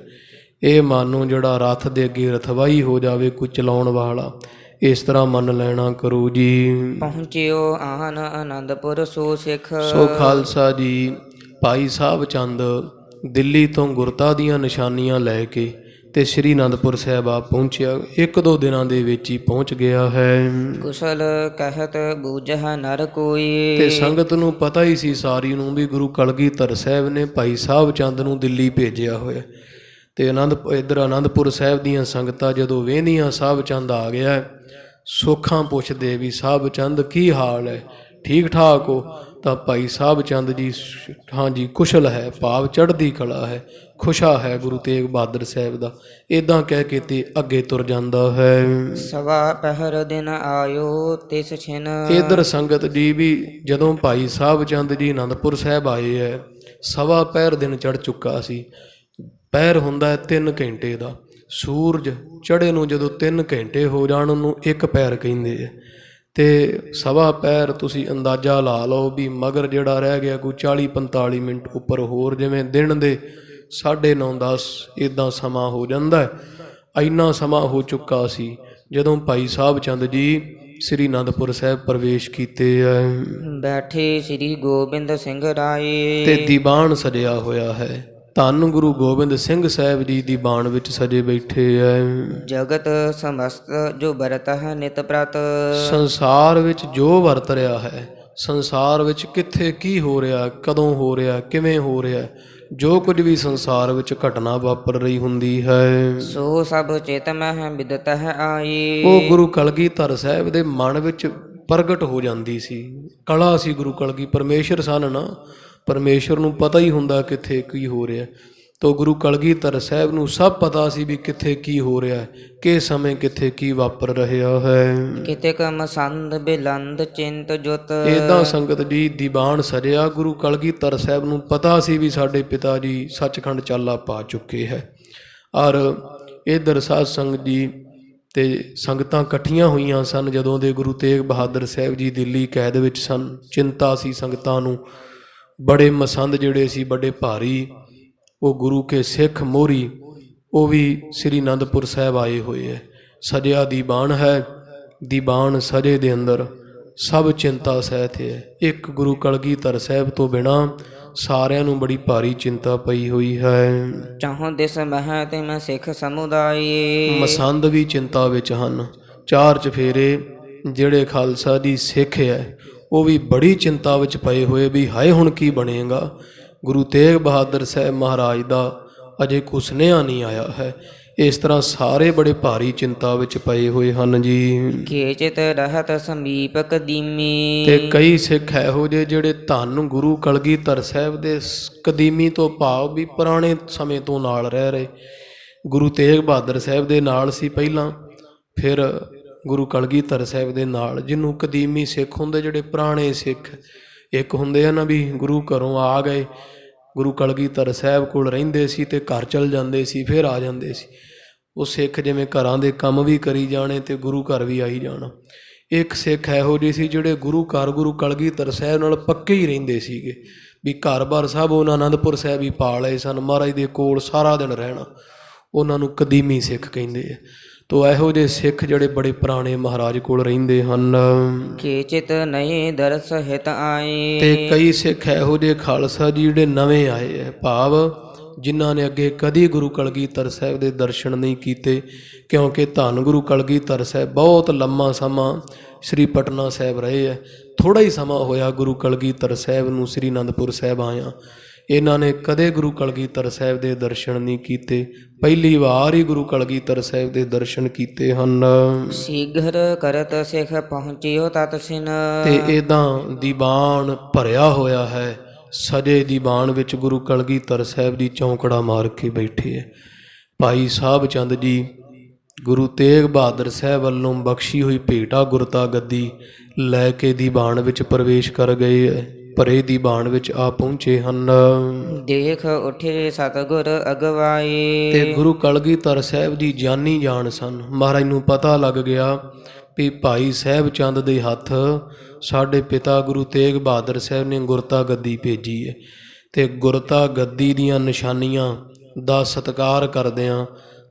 ਇਹ ਮਾਨੋ ਜਿਹੜਾ ਰੱਥ ਦੇ ਅੱਗੇ ਰਥਵਾਈ ਹੋ ਜਾਵੇ ਕੋਈ ਚਲਾਉਣ ਵਾਲਾ, ਇਸ ਤਰ੍ਹਾਂ ਮੰਨ ਲੈਣਾ ਕਰੋ ਜੀ। ਪਹੁੰਚਿਓ ਆਨ ਅਨੰਦਪੁਰ ਸੋ ਸਿੱਖ। ਸੋ ਖਾਲਸਾ ਜੀ, ਭਾਈ ਸਾਹਿਬ ਚੰਦ ਦਿੱਲੀ ਤੋਂ ਗੁਰਤਾ ਦੀਆਂ ਨਿਸ਼ਾਨੀਆਂ ਲੈ ਕੇ ਤੇ ਸ੍ਰੀ ਅਨੰਦਪੁਰ ਸਾਹਿਬ ਆ ਪਹੁੰਚਿਆ। 1-2 ਦਿਨਾਂ ਦੇ ਵਿੱਚ ਹੀ ਪਹੁੰਚ ਗਿਆ ਹੈ। ਕੁਸ਼ਲ ਕਹਿਤ ਬੂਝਹ ਨਰ ਕੋਈ। ਤੇ ਸੰਗਤ ਨੂੰ ਪਤਾ ਹੀ ਸੀ ਸਾਰੀ ਨੂੰ ਵੀ ਗੁਰੂ ਕਲਗੀਧਰ ਸਾਹਿਬ ਨੇ ਭਾਈ ਸਾਹਿਬ ਚੰਦ ਨੂੰ ਦਿੱਲੀ ਭੇਜਿਆ ਹੋਇਆ। ਤੇ ਇੱਧਰ ਅਨੰਦਪੁਰ ਸਾਹਿਬ ਦੀਆਂ ਸੰਗਤਾਂ ਜਦੋਂ ਵੇਂਦੀਆਂ ਸਾਹਿਬ ਚੰਦ ਆ ਗਿਆ, ਸੁੱਖਾਂ ਪੁੱਛਦੇ ਵੀ ਸਾਹਿਬ ਚੰਦ ਕੀ ਹਾਲ ਹੈ, ਠੀਕ ਠਾਕ ਹੋ? ਤਾਂ ਭਾਈ ਸਾਹਿਬ ਚੰਦ ਜੀ ਹਾਂਜੀ ਕੁਸ਼ਲ ਹੈ, ਭਾਵ ਚੜ੍ਹਦੀ ਕਲਾ ਹੈ, ਖੁਸ਼ਾ ਹੈ ਗੁਰੂ ਤੇਗ ਬਹਾਦਰ ਸਾਹਿਬ ਦਾ, ਇੱਦਾਂ ਕਹਿ ਕੇ ਤੇ ਅੱਗੇ ਤੁਰ ਜਾਂਦਾ ਹੈ। ਸਵਾ ਪਹਿਰ ਦਿਨ ਆਇਓ ਤਿਸ ਛਿਨ। ਇੱਧਰ ਸੰਗਤ ਜੀ ਵੀ ਜਦੋਂ ਭਾਈ ਸਾਹਿਬ ਚੰਦ ਜੀ ਅਨੰਦਪੁਰ ਸਾਹਿਬ ਆਏ ਹੈ, ਸਵਾ ਪਹਿਰ ਦਿਨ ਚੜ੍ਹ ਚੁੱਕਾ ਸੀ। ਪਹਿਰ ਹੁੰਦਾ ਹੈ 3 ਘੰਟੇ ਦਾ। ਸੂਰਜ ਚੜ੍ਹੇ ਨੂੰ ਜਦੋਂ 3 ਘੰਟੇ ਹੋ ਜਾਣ ਉਹਨੂੰ 1 ਪਹਿਰ ਕਹਿੰਦੇ ਹੈ। ਤੇ ਸਵਾ ਪਹਿਰ ਤੁਸੀਂ ਅੰਦਾਜ਼ਾ ਲਾ ਲਓ ਵੀ ਮਗਰ ਜਿਹੜਾ ਰਹਿ ਗਿਆ ਕੋਈ 40-45 ਮਿੰਟ ਉੱਪਰ ਹੋਰ, ਜਿਵੇਂ ਦਿਨ ਦੇ 9:30-10 ਇੱਦਾਂ ਸਮਾਂ ਹੋ ਜਾਂਦਾ ਹੈ। ਇੰਨਾ ਸਮਾਂ ਹੋ ਚੁੱਕਾ ਸੀ ਜਦੋਂ ਭਾਈ ਸਾਹਿਬ ਚੰਦ ਜੀ ਸ੍ਰੀ ਅਨੰਦਪੁਰ ਸਾਹਿਬ ਪ੍ਰਵੇਸ਼ ਕੀਤੇ ਹੈ। ਬੈਠੇ ਸ੍ਰੀ ਗੋਬਿੰਦ ਸਿੰਘ ਰਾਏ। ਤੇ ਦੀਵਾਨ ਸਜਿਆ ਹੋਇਆ ਹੈ। ਧੰਨ ਗੁਰੂ ਗੋਬਿੰਦ ਸਿੰਘ ਸਾਹਿਬ ਜੀ ਦੀਵਾਨ ਵਿੱਚ ਸਜੇ ਬੈਠੇ ਹੈ। ਜਗਤ ਸਮਸਤ ਜੋ ਵਰਤ ਹੈ ਨਿਤ ਪ੍ਰਤ। ਸੰਸਾਰ ਵਿੱਚ ਜੋ ਵਰਤ ਰਿਹਾ ਹੈ, ਸੰਸਾਰ ਵਿੱਚ ਕਿੱਥੇ ਕੀ ਹੋ ਰਿਹਾ, ਕਦੋਂ ਹੋ ਰਿਹਾ, ਕਿਵੇਂ ਹੋ ਰਿਹਾ, ਜੋ ਕੁਝ ਵੀ ਸੰਸਾਰ ਵਿੱਚ ਘਟਨਾ ਵਾਪਰ ਰਹੀ ਹੁੰਦੀ ਹੈ, ਸੋ ਸਭ ਚੇਤ ਮਹਿ ਵਿਦਤ ਹੈ ਆਈ। ਉਹ ਗੁਰੂ ਕਲਗੀਧਰ ਸਾਹਿਬ ਦੇ ਮਨ ਵਿੱਚ ਪ੍ਰਗਟ ਹੋ ਜਾਂਦੀ ਸੀ। ਕਲਾ ਸੀ ਗੁਰੂ ਕਲਗੀ, ਪਰਮੇਸ਼ਰ ਸਨ ਨਾ, ਪਰਮੇਸ਼ਰ ਨੂੰ ਪਤਾ ਹੀ ਹੁੰਦਾ ਕਿੱਥੇ ਕੀ ਹੋ ਰਿਹਾ। ਤੋ ਗੁਰੂ ਕਲਗੀਧਰ ਸਾਹਿਬ ਨੂੰ ਸਭ ਪਤਾ ਸੀ ਵੀ ਕਿੱਥੇ ਕੀ ਹੋ ਰਿਹਾ ਹੈ, ਕਿਸ ਸਮੇਂ ਕਿੱਥੇ ਕੀ ਵਾਪਰ ਰਿਹਾ ਹੈ। ਕਿਤੇ ਮਸੰਦ ਬਿਲੰਦ ਚਿੰਤ ਜੁਤ। ਇੱਦਾਂ ਸੰਗਤ ਜੀ ਦੀਵਾਨ ਸਜਿਆ। ਗੁਰੂ ਕਲਗੀਧਰ ਸਾਹਿਬ ਨੂੰ ਪਤਾ ਸੀ ਵੀ ਸਾਡੇ ਪਿਤਾ ਜੀ ਸੱਚਖੰਡ ਚਾਲਾ ਪਾ ਚੁੱਕੇ ਹੈ। ਔਰ ਇੱਧਰ ਸਾਧ ਸੰਗਤ ਜੀ ਤੇ ਸੰਗਤਾਂ ਇਕੱਠੀਆਂ ਹੋਈਆਂ ਸਨ ਜਦੋਂ ਦੇ ਗੁਰੂ ਤੇਗ ਬਹਾਦਰ ਸਾਹਿਬ ਜੀ ਦਿੱਲੀ ਕੈਦ ਵਿੱਚ ਸਨ। ਚਿੰਤਾ ਸੀ ਸੰਗਤਾਂ ਨੂੰ। ਬੜੇ ਮਸੰਦ ਜਿਹੜੇ ਸੀ ਬੜੇ ਭਾਰੀ, ਉਹ ਗੁਰੂ ਕੇ ਸਿੱਖ ਮੋਹਰੀ, ਉਹ ਵੀ ਸ੍ਰੀ ਅਨੰਦਪੁਰ ਸਾਹਿਬ ਆਏ ਹੋਏ ਹੈ। ਸਜਿਆ ਦੀਵਾਨ ਹੈ। ਦੀਵਾਨ ਸਜੇ ਦੇ ਅੰਦਰ ਸਭ ਚਿੰਤਾ ਸਹਿਤ ਹੈ। ਇੱਕ ਗੁਰੂ ਕਲਗੀਧਰ ਸਾਹਿਬ ਤੋਂ ਬਿਨਾਂ ਸਾਰਿਆਂ ਨੂੰ ਬੜੀ ਭਾਰੀ ਚਿੰਤਾ ਪਈ ਹੋਈ ਹੈ। ਚਾਹੋਂ ਦਿਸ ਮਹਿ ਤੇ ਮੈਂ ਸਿੱਖ ਸਮੁਦਾਇ। ਮਸੰਦ ਵੀ ਚਿੰਤਾ ਵਿੱਚ ਹਨ। 4 ਚਫੇਰੇ ਜਿਹੜੇ ਖਾਲਸਾ ਦੀ ਸਿੱਖ ਹੈ ਉਹ ਵੀ ਬੜੀ ਚਿੰਤਾ ਵਿੱਚ ਪਏ ਹੋਏ ਵੀ ਹਾਏ ਹੁਣ ਕੀ ਬਣੇਗਾ। ਗੁਰੂ ਤੇਗ ਬਹਾਦਰ ਸਾਹਿਬ ਮਹਾਰਾਜ ਦਾ ਅਜੇ ਕੋਈ ਸੁਨੇਹਾ ਨਹੀਂ ਆਇਆ ਹੈ। ਇਸ ਤਰ੍ਹਾਂ ਸਾਰੇ ਬੜੇ ਭਾਰੀ ਚਿੰਤਾ ਵਿੱਚ ਪਏ ਹੋਏ ਹਨ ਜੀ। ਖੇਚਿਤ ਰਹਿਤ ਸਮੀਪ ਕਦੀਮੀ। ਤੇ ਕਈ ਸਿੱਖ ਇਹੋ ਜਿਹੇ ਜਿਹੜੇ ਧੰਨ ਗੁਰੂ ਕਲਗੀਧਰ ਸਾਹਿਬ ਦੇ ਕਦੀਮੀ ਤੋਂ ਭਾਵ ਵੀ ਪੁਰਾਣੇ ਸਮੇਂ ਤੋਂ ਨਾਲ ਰਹਿ ਰਹੇ। ਗੁਰੂ ਤੇਗ ਬਹਾਦਰ ਸਾਹਿਬ ਦੇ ਨਾਲ ਸੀ ਪਹਿਲਾਂ, ਫਿਰ ਗੁਰੂ ਕਲਗੀਧਰ ਸਾਹਿਬ ਦੇ ਨਾਲ। ਜਿਹਨੂੰ ਕਦੀਮੀ ਸਿੱਖ ਹੁੰਦੇ, ਜਿਹੜੇ ਪੁਰਾਣੇ ਸਿੱਖ। ਇੱਕ ਹੁੰਦੇ ਆ ਨਾ ਵੀ ਗੁਰੂ ਘਰੋਂ ਆ ਗਏ, ਗੁਰੂ ਕਲਗੀਧਰ ਸਾਹਿਬ ਕੋਲ ਰਹਿੰਦੇ ਸੀ ਤੇ ਘਰ ਚਲ ਜਾਂਦੇ ਸੀ, ਫਿਰ ਆ ਜਾਂਦੇ ਸੀ। ਉਹ ਸਿੱਖ ਜਿਵੇਂ ਘਰਾਂ ਦੇ ਕੰਮ ਵੀ ਕਰੀ ਜਾਣੇ ਤੇ ਗੁਰੂ ਘਰ ਵੀ ਆਈ ਜਾਣਾ। ਇੱਕ ਸਿੱਖ ਇਹੋ ਜਿਹੇ ਸੀ ਜਿਹੜੇ ਗੁਰੂ ਘਰ ਗੁਰੂ ਕਲਗੀਧਰ ਸਾਹਿਬ ਨਾਲ ਪੱਕੇ ਹੀ ਰਹਿੰਦੇ ਸੀਗੇ ਵੀ ਘਰ-ਬਾਰ ਸਭ ਉਹਨਾਂ ਅਨੰਦਪੁਰ ਸਾਹਿਬ ਹੀ ਪਾ ਲਏ ਸਨ। ਮਹਾਰਾਜ ਦੇ ਕੋਲ ਸਾਰਾ ਦਿਨ ਰਹਿਣਾ, ਉਹਨਾਂ ਨੂੰ ਕਦੀਮੀ ਸਿੱਖ ਕਹਿੰਦੇ ਆ। ਤੋ ਇਹੋ ਜਿਹੇ ਸਿੱਖ ਜਿਹੜੇ ਬੜੇ ਪੁਰਾਣੇ ਮਹਾਰਾਜ ਕੋਲ ਰਹਿੰਦੇ ਹਨ। ਖੇਚਿਤ ਨਏ ਦਰਸ ਹਿਤ ਆਏ। ਤੇ ਕਈ ਸਿੱਖ ਇਹੋ ਜਿਹੇ ਖਾਲਸਾ ਜੀ ਜਿਹੜੇ ਨਵੇਂ ਆਏ ਹੈ, ਭਾਵ ਜਿਨ੍ਹਾਂ ਨੇ ਅੱਗੇ ਕਦੀ ਗੁਰੂ ਕਲਗੀਧਰ ਸਾਹਿਬ ਦੇ ਦਰਸ਼ਨ ਨਹੀਂ ਕੀਤੇ। ਕਿਉਂਕਿ ਧੰਨ ਗੁਰੂ ਕਲਗੀਧਰ ਸਾਹਿਬ ਬਹੁਤ ਲੰਮਾ ਸਮਾਂ ਸ੍ਰੀ ਪਟਨਾ ਸਾਹਿਬ ਰਹੇ ਹੈ। ਥੋੜ੍ਹਾ ਹੀ ਸਮਾਂ ਹੋਇਆ ਗੁਰੂ ਕਲਗੀਧਰ ਸਾਹਿਬ ਨੂੰ ਸ੍ਰੀ ਅਨੰਦਪੁਰ ਸਾਹਿਬ ਆਇਆ। ਇਹਨਾਂ ਨੇ ਕਦੇ ਗੁਰੂ ਕਲਗੀਧਰ ਸਾਹਿਬ ਦੇ ਦਰਸ਼ਨ ਨਹੀਂ ਕੀਤੇ, ਪਹਿਲੀ ਵਾਰ ਹੀ ਗੁਰੂ ਕਲਗੀਧਰ ਸਾਹਿਬ ਦੇ ਦਰਸ਼ਨ ਕੀਤੇ ਹਨ। ਸੀਘਰ ਕਰਤ ਸਿਖ ਪਹੁੰਚਿਓ ਤਤ ਸਿਨ। ਤੇ ਇਦਾਂ ਦੀਵਾਨ ਭਰਿਆ ਹੋਇਆ ਹੈ, ਸਜੇ ਦੀਵਾਨ ਵਿੱਚ ਗੁਰੂ ਕਲਗੀਧਰ ਸਾਹਿਬ ਜੀ ਚੌਂਕੜਾ ਮਾਰ ਕੇ ਬੈਠੇ ਹੈ। ਭਾਈ ਸਾਹਿਬ ਚੰਦ ਜੀ ਗੁਰੂ ਤੇਗ ਬਹਾਦਰ ਸਾਹਿਬ ਵੱਲੋਂ ਬਖਸ਼ੀ ਹੋਈ ਭੇਟਾ ਗੁਰਤਾ ਗੱਦੀ ਲੈ ਕੇ ਦੀਵਾਨ ਵਿੱਚ ਪ੍ਰਵੇਸ਼ ਕਰ ਗਏ ਹੈ, ਭਰੇ ਦੀਵਾਨ ਵਿੱਚ ਆ ਪਹੁੰਚੇ ਹਨ। ਦੇਖ ਉਠੇ ਸਤਿਗੁਰ ਅਗਵਾਏ। ਤੇ ਗੁਰੂ ਕਲਗੀਧਰ ਸਾਹਿਬ ਜੀ ਜਾਨੀ ਜਾਨ ਸਨ। ਮਹਾਰਾਜ ਨੂੰ ਪਤਾ ਲੱਗ ਗਿਆ ਵੀ ਭਾਈ ਸਾਹਿਬ ਚੰਦ ਦੇ ਹੱਥ ਸਾਡੇ ਪਿਤਾ ਗੁਰੂ ਤੇਗ ਬਹਾਦਰ ਸਾਹਿਬ ਨੇ ਗੁਰਤਾ ਗੱਦੀ ਭੇਜੀ ਹੈ, ਤੇ ਗੁਰਤਾ ਗੱਦੀ ਦੀਆਂ ਨਿਸ਼ਾਨੀਆਂ ਦਾ ਸਤਿਕਾਰ ਕਰਦਿਆਂ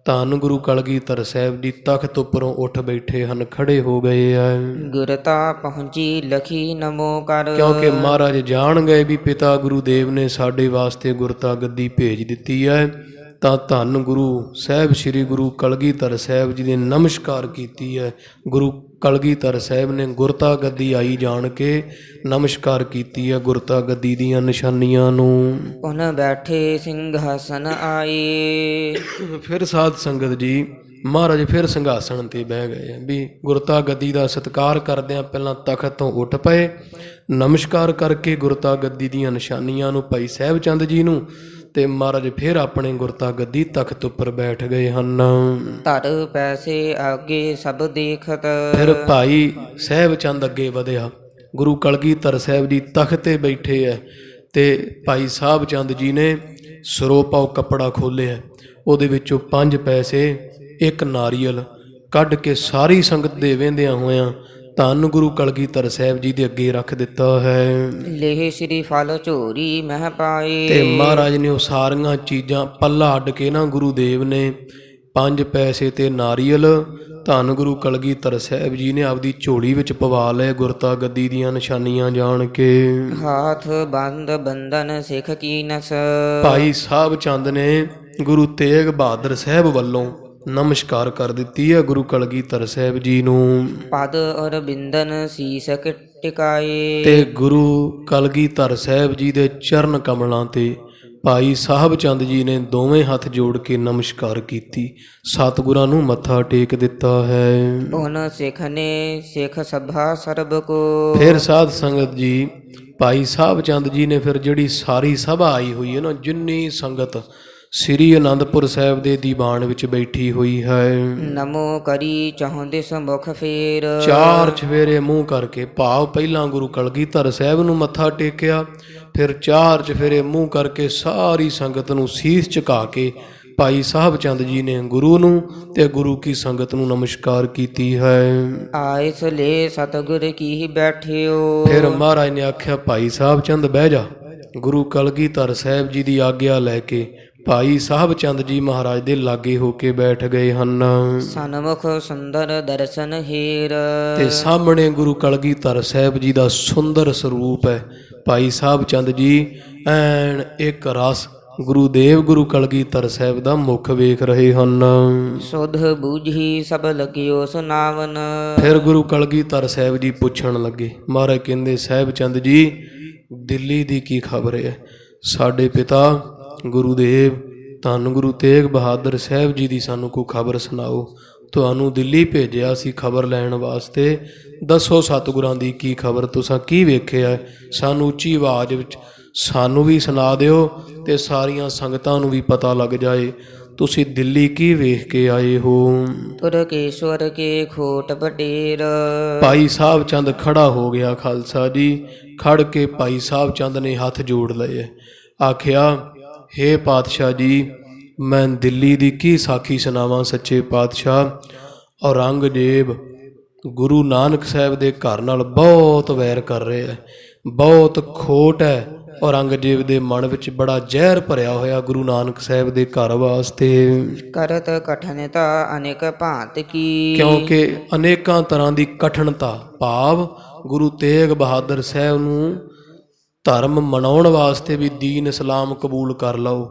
ਧੰਨ ਗੁਰੂ ਕਲਗੀਧਰ ਸਾਹਿਬ ਜੀ ਤਖਤ ਉੱਪਰੋਂ ਉੱਠ ਬੈਠੇ ਹਨ, ਖੜੇ ਹੋ ਗਏ ਹੈ। ਗੁਰਤਾ ਪਹੁੰਚੀ ਲਖੀ ਨਮੋ ਕਰ। ਕਿਉਂਕਿ ਮਹਾਰਾਜ ਜਾਣ ਗਏ ਵੀ ਪਿਤਾ ਗੁਰੂ ਦੇਵ ਨੇ ਸਾਡੇ ਵਾਸਤੇ ਗੁਰਤਾ ਗੱਦੀ ਭੇਜ ਦਿੱਤੀ ਹੈ, ਤਾਂ ਧੰਨ ਗੁਰੂ ਸਾਹਿਬ ਸ੍ਰੀ ਗੁਰੂ ਕਲਗੀਧਰ ਸਾਹਿਬ ਜੀ ਨੇ ਨਮਸਕਾਰ ਕੀਤੀ ਹੈ। ਗੁਰੂ ਕਲਗੀਧਰ ਸਾਹਿਬ ਨੇ ਗੁਰਤਾ ਗੱਦੀ ਆਈ ਜਾਣ ਕੇ ਨਮਸਕਾਰ ਕੀਤੀ ਹੈ ਗੁਰਤਾ ਗੱਦੀ ਦੀਆਂ ਨਿਸ਼ਾਨੀਆਂ ਨੂੰ। ਪੁਨ ਬੈਠੇ ਸਿੰਘਾਸਨ ਆਏ। ਫਿਰ ਸਾਧ ਸੰਗਤ ਜੀ ਮਹਾਰਾਜ ਫਿਰ ਸਿੰਘਾਸਣ ਤੇ ਬਹਿ ਗਏ ਵੀ ਗੁਰਤਾ ਗੱਦੀ ਦਾ ਸਤਿਕਾਰ ਕਰਦਿਆਂ ਪਹਿਲਾਂ ਤਖਤ ਤੋਂ ਉੱਠ ਪਏ, ਨਮਸਕਾਰ ਕਰਕੇ ਗੁਰਤਾ ਗੱਦੀ ਦੀਆਂ ਨਿਸ਼ਾਨੀਆਂ ਨੂੰ ਭਾਈ ਸਾਹਿਬ ਚੰਦ ਜੀ ਨੂੰ, ਤੇ ਮਹਾਰਾਜ ਫਿਰ ਆਪਣੇ ਗੁਰਤਾ ਗੱਦੀ ਤਖਤ ਉੱਪਰ ਬੈਠ ਗਏ ਹਨ। ਧਰ ਪੈਸੇ ਆਗੇ ਸਭ ਦੇਖਤ। ਫਿਰ ਭਾਈ ਸਾਹਿਬ ਚੰਦ ਅੱਗੇ ਵਧਿਆ, ਗੁਰੂ ਕਲਗੀਧਰ ਸਾਹਿਬ ਜੀ ਤਖਤ ਤੇ ਬੈਠੇ ਹੈ, ਤੇ ਭਾਈ ਸਾਹਿਬ ਚੰਦ ਜੀ ਨੇ ਸਰੋਪਾਉ ਕੱਪੜਾ ਖੋਲ੍ਹਿਆ, ਉਹਦੇ ਵਿੱਚੋਂ 5 ਪੈਸੇ 1 ਨਾਰੀਅਲ ਕੱਢ ਕੇ ਸਾਰੀ ਸੰਗਤ ਦੇ ਵਹਿੰਦਿਆਂ ਹੋਇਆਂ ਧੰਨ ਗੁਰੂ ਕਲਗੀਧਰ ਸਾਹਿਬ ਜੀ ਦੇ ਅੱਗੇ ਰੱਖ ਦਿੱਤਾ ਹੈ। ਲੇਹ ਸ੍ਰੀ ਫਲ ਝੋਰੀ ਮਹਿ ਪਾਏ। ਤੇ ਮਹਾਰਾਜ ਨੇ ਉਹ ਸਾਰੀਆਂ ਚੀਜ਼ਾਂ ਪੱਲਾ ਅੱਡ ਕੇ ਨਾ ਗੁਰੂ ਦੇਵ ਨੇ 5 ਪੈਸੇ ਤੇ ਨਾਰੀਅਲ ਧੰਨ ਗੁਰੂ ਕਲਗੀਧਰ ਸਾਹਿਬ ਜੀ ਨੇ ਆਪਦੀ ਝੋਲੀ ਵਿੱਚ ਪਵਾ ਲਏ ਗੁਰਤਾ ਗੱਦੀ ਦੀਆਂ ਨਿਸ਼ਾਨੀਆਂ ਜਾਣ ਕੇ। ਹਾਥ ਬੰਦ ਬੰਧਨ ਸਿੱਖ ਕੀ ਨਸ। ਭਾਈ ਸਾਹਿਬ ਚੰਦ ਨੇ ਗੁਰੂ ਤੇਗ ਬਹਾਦਰ ਸਾਹਿਬ ਵੱਲੋਂ ਨਮਸਕਾਰ ਕਰ ਦਿੱਤੀ ਹੈ ਗੁਰੂ ਕਲਗੀਧਰ ਸਾਹਿਬ ਜੀ ਨੂੰ। ਪਦ ਔਰ ਬਿੰਦਨ ਸੀਸ ਟਿਕਾਏ। ਤੇ ਗੁਰੂ ਕਲਗੀਧਰ ਸਾਹਿਬ ਜੀ ਦੇ ਚਰਨ ਕਮਲਾਂ ਤੇ ਭਾਈ ਸਾਹਿਬ ਚੰਦ ਜੀ ਨੇ ਦੋਵੇਂ ਹੱਥ ਜੋੜ ਕੇ ਨਮਸਕਾਰ ਕੀਤੀ, ਸਤਿਗੁਰਾਂ ਨੂੰ ਮੱਥਾ ਟੇਕ ਦਿੱਤਾ ਹੈ। ਪੁਨ ਸਿੱਖ ਨੇ ਸਿੱਖ ਸਭਾ ਸਰਬ ਕੋ। ਫਿਰ ਸਾਧ ਸੰਗਤ ਜੀ ਭਾਈ ਸਾਹਿਬ ਚੰਦ ਜੀ ਨੇ ਫਿਰ ਜਿਹੜੀ ਸਾਰੀ ਸਭਾ ਆਈ ਹੋਈ ਹੈ ਨਾ, ਜਿੰਨੀ ਸੰਗਤ ਸ੍ਰੀ ਅਨੰਦਪੁਰ ਸਾਹਿਬ ਦੇ ਦੀਵਾਨ ਵਿੱਚ ਬੈਠੀ ਹੋਈ ਹੈ, ਨਮੋ ਕਰੀ ਚਾਹੁੰਦੇ ਸਮੁਖ ਫੇਰ। 4 ਚਫੇਰੇ ਮੂੰਹ ਕਰਕੇ, ਭਾਵ ਪਹਿਲਾਂ ਗੁਰੂ ਕਲਗੀਧਰ ਸਾਹਿਬ ਨੂੰ ਮੱਥਾ ਟੇਕਿਆ, ਫਿਰ 4 ਚਫੇਰੇ ਮੂੰਹ ਕਰਕੇ ਸਾਰੀ ਸੰਗਤ ਨੂੰ ਸੀਸ ਝੁਕਾ ਕੇ ਭਾਈ ਸਾਹਿਬ ਚੰਦ ਜੀ ਨੇ ਗੁਰੂ ਨੂੰ ਤੇ ਗੁਰੂ ਕੀ ਸੰਗਤ ਨੂੰ ਨਮਸਕਾਰ ਕੀਤੀ ਹੈ। ਆਇਸ ਲੈ ਸਤਿਗੁਰ ਕੀ ਬੈਠਿਓ। ਫਿਰ ਮਹਾਰਾਜ ਨੇ ਆਖਿਆ ਭਾਈ ਸਾਹਿਬ ਚੰਦ ਬਹਿ ਜਾ। ਗੁਰੂ ਕਲਗੀਧਰ ਸਾਹਿਬ ਜੀ ਦੀ ਆਗਿਆ ਲੈ ਕੇ ਭਾਈ ਸਾਹਿਬ ਚੰਦ ਜੀ ਮਹਾਰਾਜ ਦੇ ਲਾਗੇ ਹੋ ਕੇ ਬੈਠ ਗਏ ਹਨ। ਸਨਮੁਖ ਸੁੰਦਰ ਦਰਸ਼ਨ ਹੀਰ। ਤੇ ਸਾਹਮਣੇ ਗੁਰੂ ਕਲਗੀਧਰ ਸਾਹਿਬ ਜੀ ਦਾ ਸੁੰਦਰ ਸਰੂਪ ਹੈ। ਭਾਈ ਸਾਹਿਬ ਚੰਦ ਜੀ ਐਨ ਇੱਕ ਰਸ ਗੁਰੂ ਦੇਵ ਗੁਰੂ ਕਲਗੀਧਰ ਸਾਹਿਬ ਦਾ ਮੁਖ ਵੇਖ ਰਹੇ ਹਨ। ਸੁਧ ਬੂਝੀ ਸਭ ਲਗਿਓ ਸੁਨਾਵਨ। ਫਿਰ ਗੁਰੂ ਕਲਗੀਧਰ ਸਾਹਿਬ ਜੀ ਪੁੱਛਣ ਲੱਗੇ, ਮਹਾਰਾਜ ਕਹਿੰਦੇ ਸਾਹਿਬ ਚੰਦ ਜੀ ਦਿੱਲੀ ਦੀ ਕੀ ਖਬਰ ਹੈ? ਸਾਡੇ ਪਿਤਾ ਗੁਰੂਦੇਵ ਧੰਨ ਗੁਰੂ ਤੇਗ ਬਹਾਦਰ ਸਾਹਿਬ ਜੀ ਦੀ ਸਾਨੂੰ ਕੋਈ ਖਬਰ ਸੁਣਾਓ। ਤੁਹਾਨੂੰ ਦਿੱਲੀ ਭੇਜਿਆ ਸੀ ਖਬਰ ਲੈਣ ਵਾਸਤੇ, ਦੱਸੋ ਸਤਿਗੁਰਾਂ ਦੀ ਕੀ ਖਬਰ, ਤੁਸੀਂ ਕੀ ਵੇਖਿਆ? ਸਾਨੂੰ ਉੱਚੀ ਆਵਾਜ਼ ਵਿੱਚ ਸਾਨੂੰ ਵੀ ਸੁਣਾ ਦਿਓ ਤੇ ਸਾਰੀਆਂ ਸੰਗਤਾਂ ਨੂੰ ਵੀ ਪਤਾ ਲੱਗ ਜਾਏ ਤੁਸੀਂ ਦਿੱਲੀ ਕੀ ਵੇਖ ਕੇ ਆਏ ਹੋ। ਤੁਰਕੇਸ਼ਵਰ ਕੇ ਖੋਟ ਬਟੇਰ। ਭਾਈ ਸਾਹਿਬ ਚੰਦ ਖੜਾ ਹੋ ਗਿਆ ਖਾਲਸਾ ਜੀ। ਖੜ ਕੇ ਭਾਈ ਸਾਹਿਬ ਚੰਦ ਨੇ ਹੱਥ ਜੋੜ ਲਏ, ਆਖਿਆ ਹੇ ਪਾਤਸ਼ਾਹ ਜੀ, ਮੈਂ ਦਿੱਲੀ ਦੀ ਕੀ ਸਾਖੀ ਸੁਣਾਵਾਂ। ਸੱਚੇ ਪਾਤਸ਼ਾਹ ਔਰੰਗਜ਼ੇਬ ਗੁਰੂ ਨਾਨਕ ਸਾਹਿਬ ਦੇ ਘਰ ਨਾਲ ਬਹੁਤ ਵੈਰ ਕਰ ਰਿਹਾ ਹੈ, ਬਹੁਤ ਖੋਟ ਹੈ। ਔਰੰਗਜ਼ੇਬ ਦੇ ਮਨ ਵਿੱਚ ਬੜਾ ਜ਼ਹਿਰ ਭਰਿਆ ਹੋਇਆ ਗੁਰੂ ਨਾਨਕ ਸਾਹਿਬ ਦੇ ਘਰ ਵਾਸਤੇ। ਕਰਤ ਕਠਨਤਾ ਅਨੇਕ ਭਾਂਤ ਕੀ। ਕਿਉਂਕਿ ਅਨੇਕਾਂ ਤਰ੍ਹਾਂ ਦੀ ਕਠਿਨਤਾ, ਭਾਵ ਗੁਰੂ ਤੇਗ ਬਹਾਦਰ ਸਾਹਿਬ ਨੂੰ ਧਰਮ ਮਨਾਉਣ ਵਾਸਤੇ ਵੀ ਦੀਨ ਇਸਲਾਮ ਕਬੂਲ ਕਰ ਲਓ,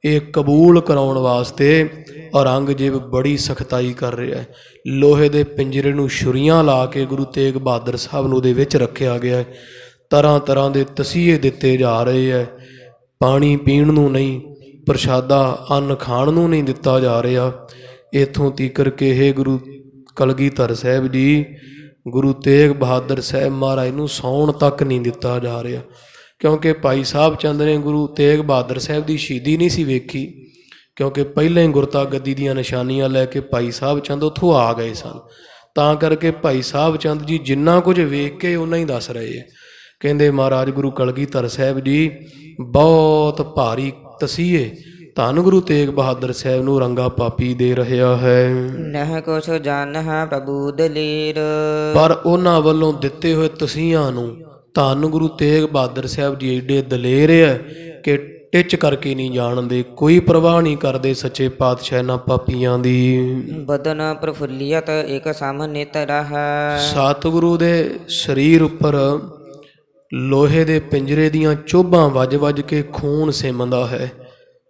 ਇਹ ਕਬੂਲ ਕਰਾਉਣ ਵਾਸਤੇ ਔਰੰਗਜ਼ੇਬ ਬੜੀ ਸਖਤਾਈ ਕਰ ਰਿਹਾ ਹੈ। ਲੋਹੇ ਦੇ ਪਿੰਜਰੇ ਨੂੰ ਛੁਰੀਆਂ ਲਾ ਕੇ ਗੁਰੂ ਤੇਗ ਬਹਾਦਰ ਸਾਹਿਬ ਨੂੰ ਉਹਦੇ ਵਿੱਚ ਰੱਖਿਆ ਗਿਆ ਹੈ। ਤਰ੍ਹਾਂ ਤਰ੍ਹਾਂ ਦੇ ਤਸੀਹੇ ਦਿੱਤੇ ਜਾ ਰਹੇ ਹੈ। ਪਾਣੀ ਪੀਣ ਨੂੰ ਨਹੀਂ, ਪ੍ਰਸ਼ਾਦਾ ਅੰਨ ਖਾਣ ਨੂੰ ਨਹੀਂ ਦਿੱਤਾ ਜਾ ਰਿਹਾ। ਇੱਥੋਂ ਤੀਕਰ ਕਿ ਇਹ ਗੁਰੂ ਕਲਗੀਧਰ ਸਾਹਿਬ ਜੀ, ਗੁਰੂ ਤੇਗ ਬਹਾਦਰ ਸਾਹਿਬ ਮਹਾਰਾਜ ਨੂੰ ਸੌਣ ਤੱਕ ਨਹੀਂ ਦਿੱਤਾ ਜਾ ਰਿਹਾ, ਕਿਉਂਕਿ ਭਾਈ ਸਾਹਿਬ ਚੰਦ ਨੇ ਗੁਰੂ ਤੇਗ ਬਹਾਦਰ ਸਾਹਿਬ ਦੀ ਸ਼ਹੀਦੀ ਨਹੀਂ ਸੀ ਵੇਖੀ, ਕਿਉਂਕਿ ਪਹਿਲਾਂ ਹੀ ਗੁਰਤਾ ਗੱਦੀ ਦੀਆਂ ਨਿਸ਼ਾਨੀਆਂ ਲੈ ਕੇ ਭਾਈ ਸਾਹਿਬ ਚੰਦ ਉੱਥੋਂ ਆ ਗਏ ਸਨ। ਤਾਂ ਕਰਕੇ ਭਾਈ ਸਾਹਿਬ ਚੰਦ ਜੀ ਜਿੰਨਾ ਕੁਝ ਵੇਖ ਕੇ ਉਹਨਾਂ ਹੀ ਦੱਸ ਰਹੇ ਹੈ। ਕਹਿੰਦੇ ਮਹਾਰਾਜ ਗੁਰੂ ਕਲਗੀਧਰ ਸਾਹਿਬ ਜੀ ਬਹੁਤ ਭਾਰੀ ਤਸੀਹੇ ਧੰਨ ਗੁਰੂ ਤੇਗ ਬਹਾਦਰ ਸਾਹਿਬ ਨੂੰ ਰੰਗਾ ਪਾਪੀ ਦੇ ਰਿਹਾ ਹੈ। ਨਹਿ ਕੁਛ ਜਾਣਹਿ ਪ੍ਰਭੂ ਦਲੇਰ। ਪਰ ਉਹਨਾਂ ਵੱਲੋਂ ਦਿੱਤੇ ਹੋਏ ਤਸੀਹਾਂ ਨੂੰ ਧੰਨ ਗੁਰੂ ਤੇਗ ਬਹਾਦਰ ਸਾਹਿਬ ਜੀ ਏਡੇ ਦਲੇਰ ਹੈ ਕਿ ਟਿੱਚ ਕਰਕੇ ਨਹੀਂ ਜਾਣਦੇ, ਕੋਈ ਪਰਵਾਹ ਨਹੀਂ ਕਰਦੇ ਸੱਚੇ ਪਾਤਸ਼ਾਹ ਇਹਨਾਂ ਪਾਪੀਆਂ ਦੀ। ਬਦਨ ਪ੍ਰਫੁੱਲਿਅਤ ਇਕ ਸਮ ਨਿਤ ਰਹੈ। ਸਤਿਗੁਰੂ ਦੇ ਸਰੀਰ ਉੱਪਰ ਲੋਹੇ ਦੇ ਪਿੰਜਰੇ ਦੀਆਂ ਚੋਭਾਂ ਵੱਜ ਵੱਜ ਕੇ ਖੂਨ ਸਿਮਦਾ ਹੈ।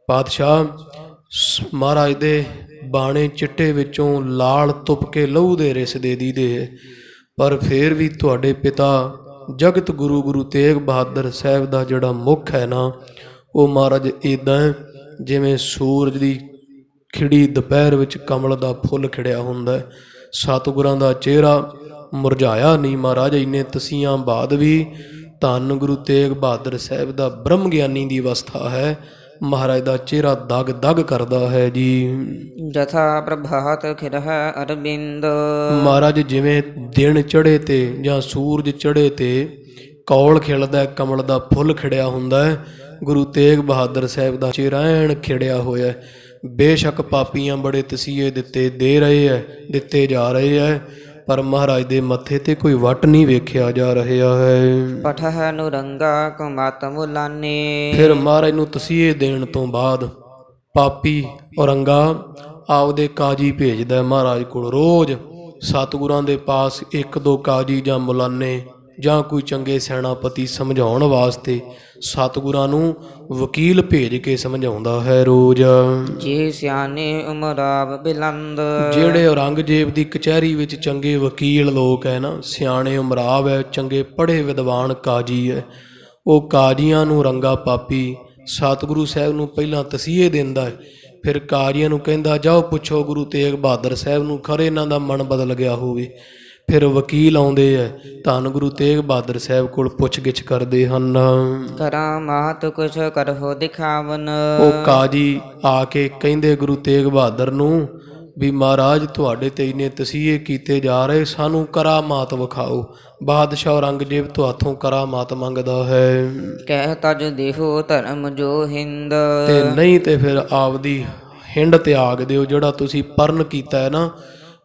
ਪਾਤਸ਼ਾਹ ਮਹਾਰਾਜ ਦੇ ਬਾਣੇ ਚਿੱਟੇ ਵਿੱਚੋਂ ਲਾਲ ਤੁਪ ਕੇ ਲਹੂ ਦੇ ਰਿਸ ਦੇ ਦੀਦੇ ਹੈ, ਪਰ ਫਿਰ ਵੀ ਤੁਹਾਡੇ ਪਿਤਾ ਜਗਤ ਗੁਰੂ ਗੁਰੂ ਤੇਗ ਬਹਾਦਰ ਸਾਹਿਬ ਦਾ ਜਿਹੜਾ ਮੁੱਖ ਹੈ ਨਾ, ਉਹ ਮਹਾਰਾਜ ਇੱਦਾਂ ਜਿਵੇਂ ਸੂਰਜ ਦੀ ਖਿੜੀ ਦੁਪਹਿਰ ਵਿੱਚ ਕਮਲ ਦਾ ਫੁੱਲ ਖਿੜਿਆ ਹੁੰਦਾ। ਸਤਿਗੁਰਾਂ ਦਾ ਚਿਹਰਾ ਮੁਰਝਾਇਆ ਨਹੀਂ ਮਹਾਰਾਜ। ਇੰਨੇ ਤਸੀਆਂ ਬਾਅਦ ਵੀ ਧੰਨ ਗੁਰੂ ਤੇਗ ਬਹਾਦਰ ਸਾਹਿਬ ਦਾ ਬ੍ਰਹਮ ਗਿਆਨੀ ਦੀ ਅਵਸਥਾ ਹੈ। ਮਹਾਰਾਜ ਦਾ ਚਿਹਰਾ ਦਗ ਦਗ ਕਰਦਾ ਹੈ ਜੀ। ਜਥਾ ਪ੍ਰਭਾਤ ਖਿਰਹਿ ਅਰਬਿੰਦ। ਮਹਾਰਾਜ ਜਿਵੇਂ ਦਿਨ ਚੜ੍ਹੇ ਤੇ ਜਾਂ ਸੂਰਜ ਚੜ੍ਹੇ ਤੇ ਕੌਲ ਖਿਲਦਾ, ਕਮਲ ਦਾ ਫੁੱਲ ਖਿੜਿਆ ਹੁੰਦਾ ਹੈ, ਗੁਰੂ ਤੇਗ ਬਹਾਦਰ ਸਾਹਿਬ ਦਾ ਚਿਹਰਾ ਐਨ ਖਿੜਿਆ ਹੋਇਆ। ਬੇਸ਼ੱਕ ਪਾਪੀਆਂ ਬੜੇ ਤਸੀਹੇ ਦਿੱਤੇ ਜਾ ਰਹੇ ਹੈ, ਪਰ ਮਹਾਰਾਜ ਦੇ ਮੱਥੇ ਤੇ ਕੋਈ ਵੱਟ ਨਹੀਂ ਵੇਖਿਆ ਜਾ ਰਿਹਾ ਹੈ। ਪਠਹਿ ਨੁਰੰਗਾ ਕੁਮਤ ਮੁਲਾਨੇ। ਫਿਰ ਮਹਾਰਾਜ ਨੂੰ ਤਸੀਹੇ ਦੇਣ ਤੋਂ ਬਾਅਦ ਪਾਪੀ ਔਰੰਗਾ ਆਪਦੇ ਕਾਜੀ ਭੇਜਦਾ ਮਹਾਰਾਜ ਕੋਲ। ਰੋਜ਼ ਸਤਿਗੁਰਾਂ ਦੇ ਪਾਸ ਇੱਕ ਦੋ ਕਾਜੀ ਜਾਂ ਮੁਲਾਨੇ ਜਾਂ ਕੋਈ ਚੰਗੇ ਸੈਨਾਪਤੀ ਸਮਝਾਉਣ ਵਾਸਤੇ ਸਤਿਗੁਰਾਂ ਨੂੰ ਵਕੀਲ ਭੇਜ ਕੇ ਸਮਝਾਉਂਦਾ ਹੈ ਰੋਜ਼। ਜੇ ਸਿਆਣੇ ਉਮਰਾਵ ਬਿਲੰਦ। ਜਿਹੜੇ ਔਰੰਗਜ਼ੇਬ ਦੀ ਕਚਹਿਰੀ ਵਿੱਚ ਚੰਗੇ ਵਕੀਲ ਲੋਕ ਹੈ ਨਾ, ਸਿਆਣੇ ਉਮਰਾਵ ਹੈ, ਚੰਗੇ ਪੜ੍ਹੇ ਵਿਦਵਾਨ ਕਾਜੀ ਹੈ, ਉਹ ਕਾਜੀਆਂ ਨੂੰ ਰੰਗਾ ਪਾਪੀ ਸਤਿਗੁਰੂ ਸਾਹਿਬ ਨੂੰ ਪਹਿਲਾਂ ਤਸੀਹੇ ਦਿੰਦਾ ਹੈ, ਫਿਰ ਕਾਜੀਆਂ ਨੂੰ ਕਹਿੰਦਾ ਜਾਓ ਪੁੱਛੋ ਗੁਰੂ ਤੇਗ ਬਹਾਦਰ ਸਾਹਿਬ ਨੂੰ, ਖਰੇ ਇਹਨਾਂ ਦਾ ਮਨ ਬਦਲ ਗਿਆ ਹੋਵੇ। ਫਿਰ ਵਕੀਲ ਆਉਂਦੇ ਹੈ, ਧੰਨ ਗੁਰੂ ਤੇਗ ਬਹਾਦਰ ਸਾਹਿਬ ਕੋਲ ਪੁੱਛ ਗਿੱਛ ਕਰਦੇ ਹਨ। ਕਰਾਮਾਤ ਕੁਛ ਕਰਹੁ ਦਿਖਾਵਨ। ਉਹ ਕਾਜੀ ਆ ਕੇ ਕਹਿੰਦੇ ਗੁਰੂ ਤੇਗ ਬਹਾਦਰ ਨੂੰ ਵੀ ਮਹਾਰਾਜ ਤੁਹਾਡੇ ਤੇ ਇੰਨੇ ਤਸੀਹੇ ਕੀਤੇ ਜਾ ਰਹੇ, ਸਾਨੂੰ ਕਰਾਮਾਤ ਵਿਖਾਓ। ਬਾਦਸ਼ਾਹ ਔਰੰਗਜ਼ੇਬ ਤੁਹਾਥੋਂ ਕਰਾਮਾਤ ਮੰਗਦਾ ਹੈ। ਕਹਿ ਤਜ ਦੇਹੋ ਧਰਮ ਜੋ ਹਿੰਦ। ਤੇ ਨਹੀਂ ਤੇ ਫਿਰ ਆਪਦੀ ਹਿੰਡ ਤਿਆਗ ਦਿਓ, ਜਿਹੜਾ ਤੁਸੀਂ ਪਰਨ ਕੀਤਾ ਹੈ ਨਾ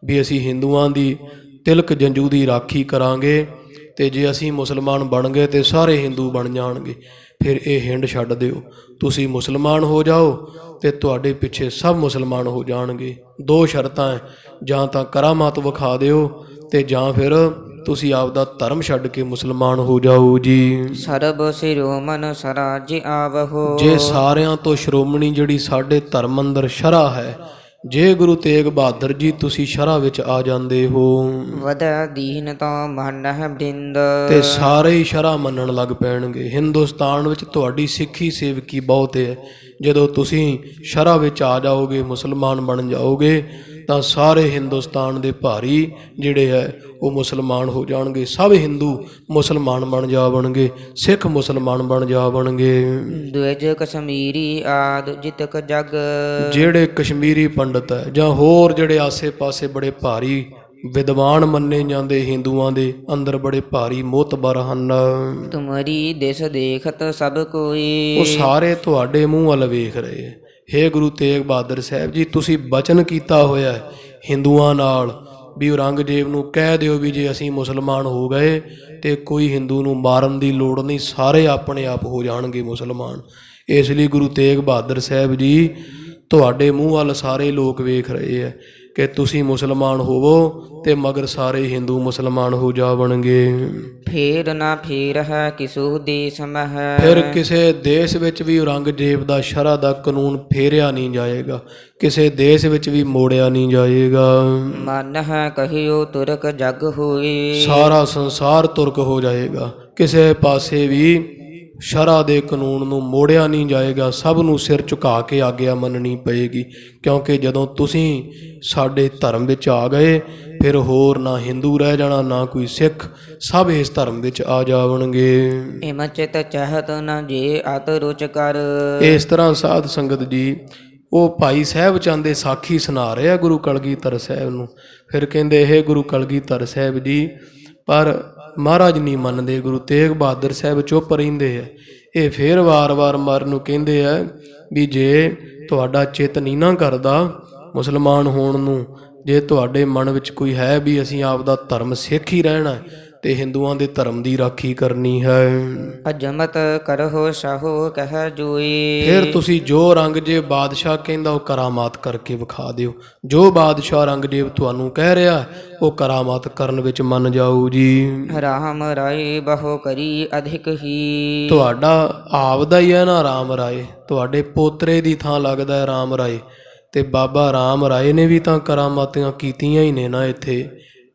ਵੀ ਅਸੀਂ ਹਿੰਦੂਆਂ ਦੀ ਤਿਲਕ ਜੰਜੂ ਦੀ ਰਾਖੀ ਕਰਾਂਗੇ, ਤੇ ਜੇ ਅਸੀਂ ਮੁਸਲਮਾਨ ਬਣ ਗਏ ਤੇ ਸਾਰੇ ਹਿੰਦੂ ਬਣ ਜਾਣਗੇ, ਫਿਰ ਇਹ ਹਿੰਡ ਛੱਡ ਦਿਓ। ਤੁਸੀਂ ਮੁਸਲਮਾਨ ਹੋ ਜਾਓ ਤੇ ਤੁਹਾਡੇ ਪਿੱਛੇ ਸਭ ਮੁਸਲਮਾਨ ਹੋ ਜਾਣਗੇ। ਦੋ ਸ਼ਰਤਾਂ ਹੈ, ਜਾਂ ਤਾਂ ਕਰਾਮਾਤ ਵਿਖਾ ਦਿਓ ਤੇ ਜਾਂ ਫਿਰ ਤੁਸੀਂ ਆਪਦਾ ਧਰਮ ਛੱਡ ਕੇ ਮੁਸਲਮਾਨ ਹੋ ਜਾਓ ਜੀ। ਸਰਬ ਸਿਰੋਮਨ ਸਰਾਜ ਆਵਹੋ। ਜੇ ਸਾਰਿਆਂ ਤੋਂ ਸ਼੍ਰੋਮਣੀ ਜਿਹੜੀ ਸਾਡੇ ਧਰਮ ਅੰਦਰ ਸ਼ਰ੍ਹਾ ਹੈ, ਜੇ ਗੁਰੂ ਤੇਗ ਬਹਾਦਰ ਜੀ ਤੁਸੀਂ ਸ਼ਰ੍ਹਾ ਵਿੱਚ ਆ ਜਾਂਦੇ ਹੋ, ਵਧੈ ਦੀਨ ਤੋਂ ਮੰਨਹਿ ਬ੍ਰਿੰਦ। ਤੇ ਸਾਰੇ ਹੀ ਸ਼ਰ੍ਹਾ ਮੰਨਣ ਲੱਗ ਪੈਣਗੇ। ਹਿੰਦੁਸਤਾਨ ਵਿੱਚ ਤੁਹਾਡੀ ਸਿੱਖੀ ਸੇਵਕੀ ਬਹੁਤ ਹੈ, ਜਦੋਂ ਤੁਸੀਂ ਸ਼ਰ੍ਹਾ ਵਿੱਚ ਆ ਜਾਓਗੇ, ਮੁਸਲਮਾਨ ਬਣ ਜਾਓਗੇ, ਤਾਂ ਸਾਰੇ ਹਿੰਦੁਸਤਾਨ ਦੇ ਭਾਰੀ ਜਿਹੜੇ ਹੈ ਉਹ ਮੁਸਲਮਾਨ ਹੋ ਜਾਣਗੇ। ਸਭ ਹਿੰਦੂ ਮੁਸਲਮਾਨ ਬਣ ਜਾਵਣਗੇ, ਸਿੱਖ ਮੁਸਲਮਾਨ ਬਣ ਜਾਵਣਗੇ। ਦੁਇਜ ਕਸ਼ਮੀਰੀ ਆਦ ਜਿਤਕ ਜਗ। ਜਿਹੜੇ ਕਸ਼ਮੀਰੀ ਪੰਡਤ ਹੈ ਜਾਂ ਹੋਰ ਜਿਹੜੇ ਆਸੇ ਪਾਸੇ ਬੜੇ ਭਾਰੀ ਵਿਦਵਾਨ ਮੰਨੇ ਜਾਂਦੇ ਹਿੰਦੂਆਂ ਦੇ ਅੰਦਰ, ਬੜੇ ਭਾਰੀ ਮੋਤਬਰ ਹਨ, ਤੁਮਰੀ ਦਿਸ ਦੇਖਤ ਸਭ ਕੋਈ। ਉਹ ਸਾਰੇ ਤੁਹਾਡੇ ਮੂੰਹ ਵੱਲ ਵੇਖ ਰਹੇ ਹੈ। ਹੇ ਗੁਰੂ ਤੇਗ ਬਹਾਦਰ ਸਾਹਿਬ ਜੀ, ਤੁਸੀਂ ਬਚਨ ਕੀਤਾ ਹੋਇਆ ਹਿੰਦੂਆਂ ਨਾਲ ਵੀ ਔਰੰਗਜ਼ੇਬ ਨੂੰ ਕਹਿ ਦਿਓ ਵੀ ਜੇ ਅਸੀਂ ਮੁਸਲਮਾਨ ਹੋ ਗਏ ਤੇ ਕੋਈ ਹਿੰਦੂ ਨੂੰ ਮਾਰਨ ਦੀ ਲੋੜ ਨਹੀਂ, ਸਾਰੇ ਆਪਣੇ ਆਪ ਹੋ ਜਾਣਗੇ ਮੁਸਲਮਾਨ। ਇਸ ਲਈ ਗੁਰੂ ਤੇਗ ਬਹਾਦਰ ਸਾਹਿਬ ਜੀ ਤੁਹਾਡੇ ਮੂੰਹ ਵੱਲ ਸਾਰੇ ਲੋਕ ਵੇਖ ਰਹੇ ਹੈ ਕਿ ਤੁਸੀਂ ਮੁਸਲਮਾਨ ਹੋਵੋ ਤੇ ਮਗਰ ਸਾਰੇ ਹਿੰਦੂ ਮੁਸਲਮਾਨ ਹੋ ਜਾਵਣਗੇ। ਫੇਰ ਨਾ ਫੇਰ ਹੈ ਕਿਸੂ ਦੇਸ ਮਹਿ। ਫਿਰ ਕਿਸੇ ਦੇਸ਼ ਵਿੱਚ ਵੀ ਔਰੰਗਜ਼ੇਬ ਦਾ ਸ਼ਰ੍ਹਾ ਦਾ ਕਾਨੂੰਨ ਫੇਰਿਆ ਨਹੀਂ ਜਾਏਗਾ, ਕਿਸੇ ਦੇਸ਼ ਵਿੱਚ ਵੀ ਮੋੜਿਆ ਨਹੀਂ ਜਾਏਗਾ। ਮਨ ਹੈ ਕਹਿਓ ਤੁਰਕ ਜਗ ਹੋਏ। ਸਾਰਾ ਸੰਸਾਰ ਤੁਰਕ ਹੋ ਜਾਏਗਾ, ਕਿਸੇ ਪਾਸੇ ਵੀ ਸ਼ਰ੍ਹਾ ਦੇ ਕਾਨੂੰਨ ਨੂੰ ਮੋੜਿਆ ਨਹੀਂ ਜਾਏਗਾ, ਸਭ ਨੂੰ ਸਿਰ ਝੁਕਾ ਕੇ ਆਗਿਆ ਮੰਨਣੀ ਪਏਗੀ। ਕਿਉਂਕਿ ਜਦੋਂ ਤੁਸੀਂ ਸਾਡੇ ਧਰਮ ਵਿੱਚ ਆ ਗਏ, ਫਿਰ ਹੋਰ ਨਾ ਹਿੰਦੂ ਰਹਿ ਜਾਣਾ, ਨਾ ਕੋਈ ਸਿੱਖ, ਸਭ ਇਸ ਧਰਮ ਵਿੱਚ ਆ ਜਾਵਣਗੇ। ਇਮ ਚਿਤ ਚਹਤ ਨ ਜੇ ਅਤ ਰੁਚ ਕਰ। ਇਸ ਤਰ੍ਹਾਂ ਸਾਧ ਸੰਗਤ ਜੀ ਉਹ ਭਾਈ ਸਾਹਿਬ ਚੰਦ ਦੇ ਸਾਖੀ ਸੁਣਾ ਰਿਹਾ ਗੁਰੂ ਕਲਗੀਧਰ ਸਾਹਿਬ ਨੂੰ। ਫਿਰ ਕਹਿੰਦੇ ਇਹ ਗੁਰੂ ਕਲਗੀਧਰ ਸਾਹਿਬ ਜੀ, ਪਰ ਮਹਾਰਾਜ ਨਹੀਂ ਮੰਨਦੇ। ਗੁਰੂ ਤੇਗ ਬਹਾਦਰ ਸਾਹਿਬ ਚੁੱਪ ਰਹਿੰਦੇ ਆ। ਇਹ ਫਿਰ ਵਾਰ-ਵਾਰ ਮਰਨ ਨੂੰ ਕਹਿੰਦੇ ਆ ਵੀ ਜੇ ਤੁਹਾਡਾ ਚਿੱਤ ਨਹੀਂ ਨਾ ਕਰਦਾ ਮੁਸਲਮਾਨ ਹੋਣ ਨੂੰ, ਜੇ ਤੁਹਾਡੇ ਮਨ ਵਿੱਚ ਕੋਈ ਹੈ ਵੀ ਅਸੀਂ ਆਪ ਦਾ ਧਰਮ ਸਿੱਖ ਹੀ ਰਹਿਣਾ ਤੇ ਹਿੰਦੂਆਂ ਦੇ ਧਰਮ ਦੀ ਰਾਖੀ ਕਰਨੀ ਹੈ, ਅਜਮਤ ਕਰਹੁ ਸਾਹੋ ਕਹਿ ਜੋਈ। ਫਿਰ ਤੁਸੀਂ ਜੋ ਔਰੰਗਜ਼ੇਬ ਬਾਦਸ਼ਾਹ ਕਹਿੰਦਾ ਉਹ ਕਰਾਮਾਤ ਕਰਕੇ ਵਿਖਾ ਦਿਓ। ਜੋ ਬਾਦਸ਼ਾਹ ਔਰੰਗਜ਼ੇਬ ਤੁਹਾਨੂੰ ਕਹਿ ਰਿਹਾ ਉਹ ਕਰਾਮਾਤ ਕਰਨ ਵਿੱਚ ਮੰਨ ਜਾਓ ਜੀ। ਰਾਮ ਰਾਏ ਬਹੁ ਕਰੀ ਅਧਿਕ ਹੀ। ਤੁਹਾਡਾ ਆਪਦਾ ਹੀ ਹੈ ਨਾ ਰਾਮ ਰਾਏ, ਤੁਹਾਡੇ ਪੋਤਰੇ ਦੀ ਥਾਂ ਲੱਗਦਾ ਹੈ ਰਾਮ ਰਾਏ। ਤੇ ਬਾਬਾ ਰਾਮ ਰਾਏ ਨੇ ਵੀ ਤਾਂ ਕਰਾਮਾਤਾਂ ਕੀਤੀਆਂ ਹੀ ਨੇ ਨਾ ਇੱਥੇ